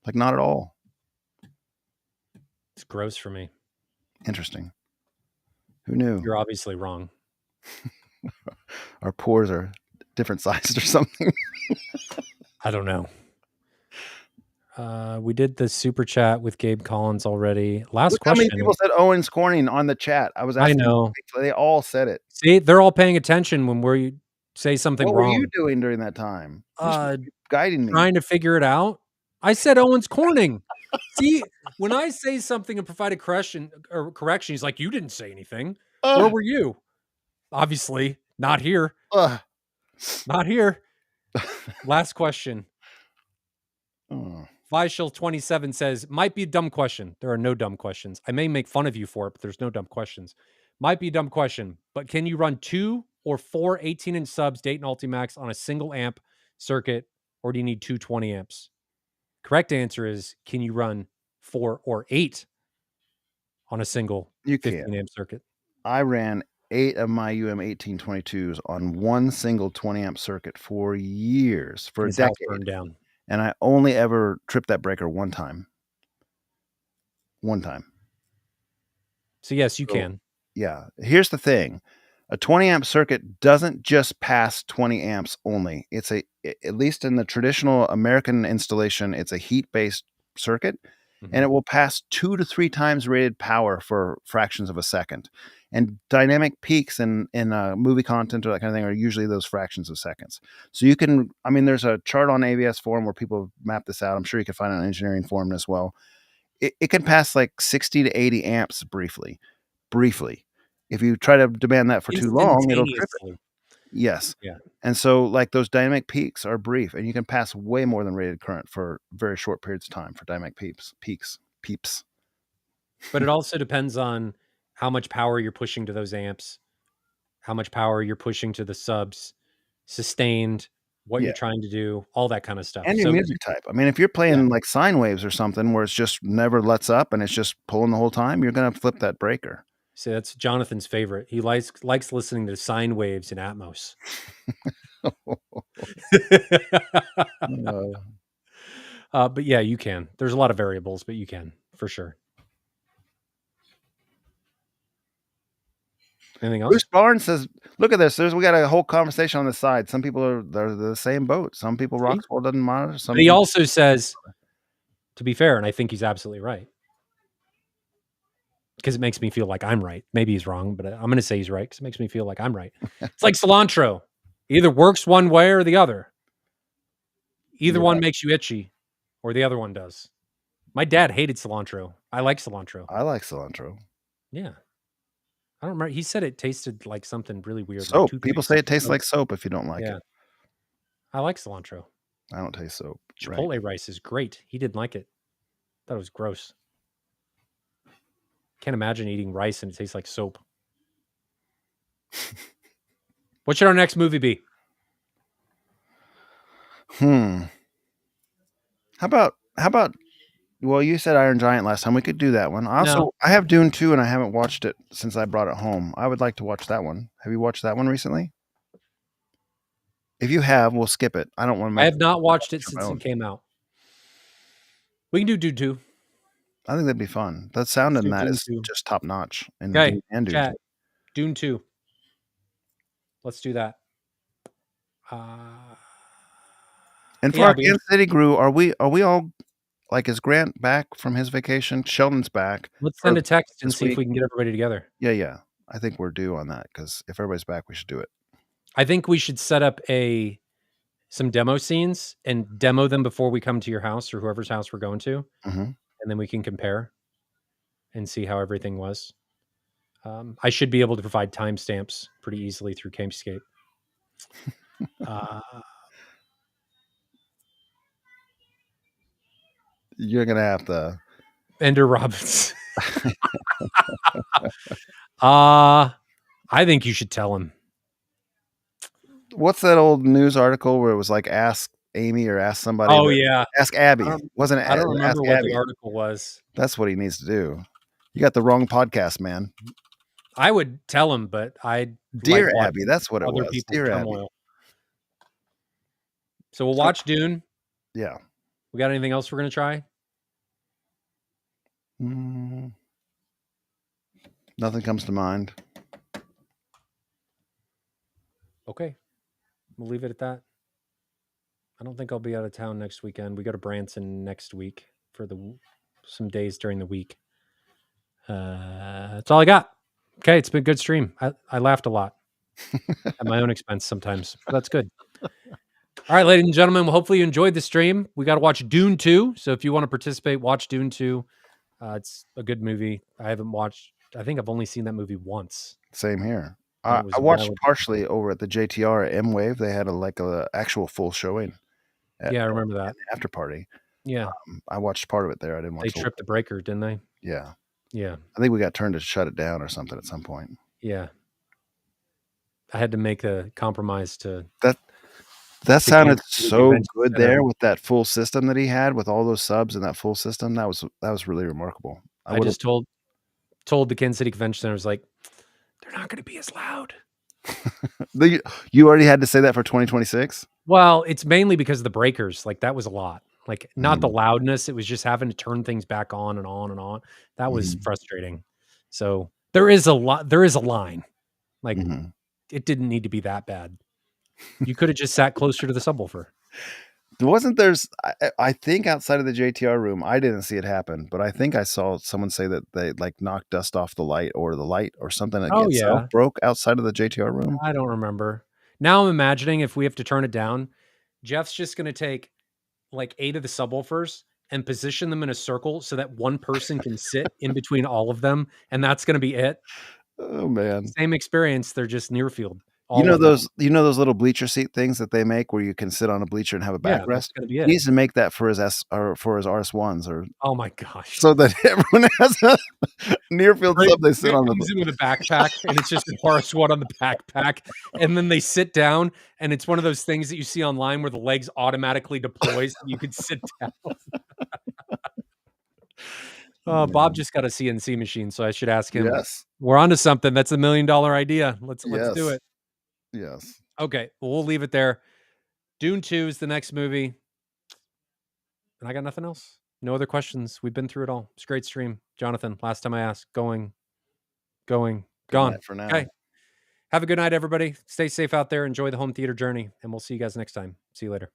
Like not at all. It's gross for me. Interesting. Who knew? You're obviously wrong. Our pores are different sized or something. I don't know. We did the super chat with Gabe Collins already. Last Look how many question. people said Owens Corning on the chat. I was I asking. know. They all said it. See, they're all paying attention when we say something What were you wrong. doing during that time? You're supposed to be guiding me. Trying to figure it out. I said Owens Corning. See, when I say something and provide a correction, he's like, "You didn't say anything. Where were you?" Obviously, not here. Not here. Last question. Vishal27 says, might be a dumb question. There are no dumb questions. I may make fun of you for it, but there's no dumb questions. Might be a dumb question, but can you run 2 or 4 18-inch subs Dayton Ultimax on a single amp circuit, or do you need 2 20 amps? Correct answer is, can you run 4 or 8 on a single 15-amp circuit? I ran 8 of my UM1822s on one single 20-amp circuit for years, for a His house decade. burned down. And I only ever tripped that breaker one time. One time. So yes, you can. Yeah. Here's the thing. A 20-amp circuit doesn't just pass 20 amps only. It's at least in the traditional American installation, it's a heat-based circuit, and it will pass 2 to 3 times rated power for fractions of a second. And dynamic peaks in movie content or that kind of thing are usually those fractions of seconds. So you can, I mean, there's a chart on AVS forum where people map this out. I'm sure you can find it on engineering forum as well. It can pass like 60 to 80 amps briefly. If you try to demand that for too long, it'll trip it. Yes. Yeah. And so like those dynamic peaks are brief, and you can pass way more than rated current for very short periods of time for dynamic peaks. But it also depends on how much power you're pushing to those amps, how much power you're pushing to the subs, sustained, what you're trying to do, all that kind of stuff. And your music type. I mean, if you're playing like sine waves or something where it's just never lets up and it's just pulling the whole time, you're going to flip that breaker. So that's Jonathan's favorite. He likes listening to sine waves in Atmos. But yeah, you can. There's a lot of variables, but you can for sure. Anything else? Bruce Barnes says, "Look at this. We got a whole conversation on the side. Some people they're the same boat. Some people Roxwell doesn't matter. But he also says, to be fair, and I think he's absolutely right, because it makes me feel like I'm right. Maybe he's wrong, but I'm going to say he's right because it makes me feel like I'm right. It's like cilantro. It either works one way or the other. Either one makes you itchy, or the other one does. My dad hated cilantro. I like cilantro. I like cilantro. Yeah. I don't remember. He said it tasted like something really weird. Soap. Like people say it tastes like soap if you don't like it. I like cilantro. I don't taste soap. Chipotle rice is great. He didn't like it. Thought it was gross. can't imagine eating rice and it tastes like soap. What should our next movie be? How about well, you said Iron Giant last time. We could do that one. No, I have Dune 2 and I haven't watched it since I brought it home. I would like to watch that one. Have you watched that one recently? If you have, we'll skip it. I don't want to I make have not watched it it my since own. it came out. We can do Dune 2. I think that'd be fun. The sound Let's in do that Dune is 2. just top notch in Okay, Dune and Dune 2. chat. Dune 2. Let's do that. Uh, And for yeah, our Kansas City crew, are we all like, is Grant back from his vacation? Sheldon's back let's for send a text and this see if week. we can get everybody together. Yeah, yeah. I think we're due on that because if everybody's back, we should do it. I think we should set up some demo scenes and demo them before we come to your house or whoever's house we're going to, hmm and then we can compare and see how everything was. I should be able to provide timestamps pretty easily through Camescape. Uh, You're gonna have to. Ender Robbins. I think you should tell him. What's that old news article where it was like ask Amy or ask somebody? Oh yeah, Ask Abby. I don't, Wasn't it? I don't Ask remember what the Abby. article was. That's what he needs to do. You got the wrong podcast, man. I would tell him, but I like Dear Abby, watching that's what it other was. people's Dear Abby. turmoil. So we'll So- watch Dune. Yeah. We got anything else we're gonna try? Mm, nothing comes to mind. Okay, we'll leave it at that. I don't think I'll be out of town next weekend. We go to Branson next week for some days during the week. That's all I got. Okay, it's been a good stream. I laughed a lot at my own expense sometimes. But that's good. All right, ladies and gentlemen. Well, hopefully you enjoyed the stream. We got to watch Dune 2. So if you want to participate, watch Dune 2. It's a good movie. I think I've only seen that movie once. Same here. And I it was watched well. partially over at the JTR at M Wave. They had a actual full showing at Yeah, I remember that. the after party. Yeah, I watched part of it there. I didn't they watch the whole. tripped the breaker, didn't they? Yeah. Yeah, I think we got turned to shut it down or something at some point. yeah. I had to make a compromise to That sounded Kansas City so Convention good Center. there with that full system that he had with all those subs and that full system. That was really remarkable. I just told the Kansas City Convention Center, I was like, they're not going to be as loud. You already had to say that for 2026? Well, it's mainly because of the breakers. Like that was a lot. Like not the Mhm. loudness. It was just having to turn things back on and on and on. That was Mhm. frustrating. So there is a lot. There is a line. Like Mhm. it didn't need to be that bad. You could have just sat closer to the subwoofer. Wasn't I think outside of the JTR room, I didn't see it happen, but I think I saw someone say that they like knocked dust off the light or something Oh itself yeah. broke outside of the JTR room. I don't remember. Now I'm imagining if we have to turn it down, Jeff's just going to take like 8 of the subwoofers and position them in a circle so that one person can sit in between all of them, and that's going to be it. Oh man. Same experience. They're just near field. All of them. You know those little bleacher seat things that they make where you can sit on a bleacher and have a Yeah, that's backrest? going to be He it. needs to make that for his for his RS1s or Oh my gosh. so that everyone has a near field Right, sub they sit it on comes in with a backpack, and it's just a Horace one on the backpack, and then they sit down, and it's one of those things that you see online where the legs automatically deploy so you can sit down. Bob just got a CNC machine, so I should ask him. Yes. We're onto something. That's $1 million idea. Let's do Yes. it. Yes. Okay, well, we'll leave it there. Dune 2 is the next movie. And I got nothing else. No other questions. We've been through it all. It's a great stream. Jonathan, last time I asked, going, Good gone. night for now. Okay. Have a good night, everybody. Stay safe out there. Enjoy the home theater journey. And we'll see you guys next time. See you later.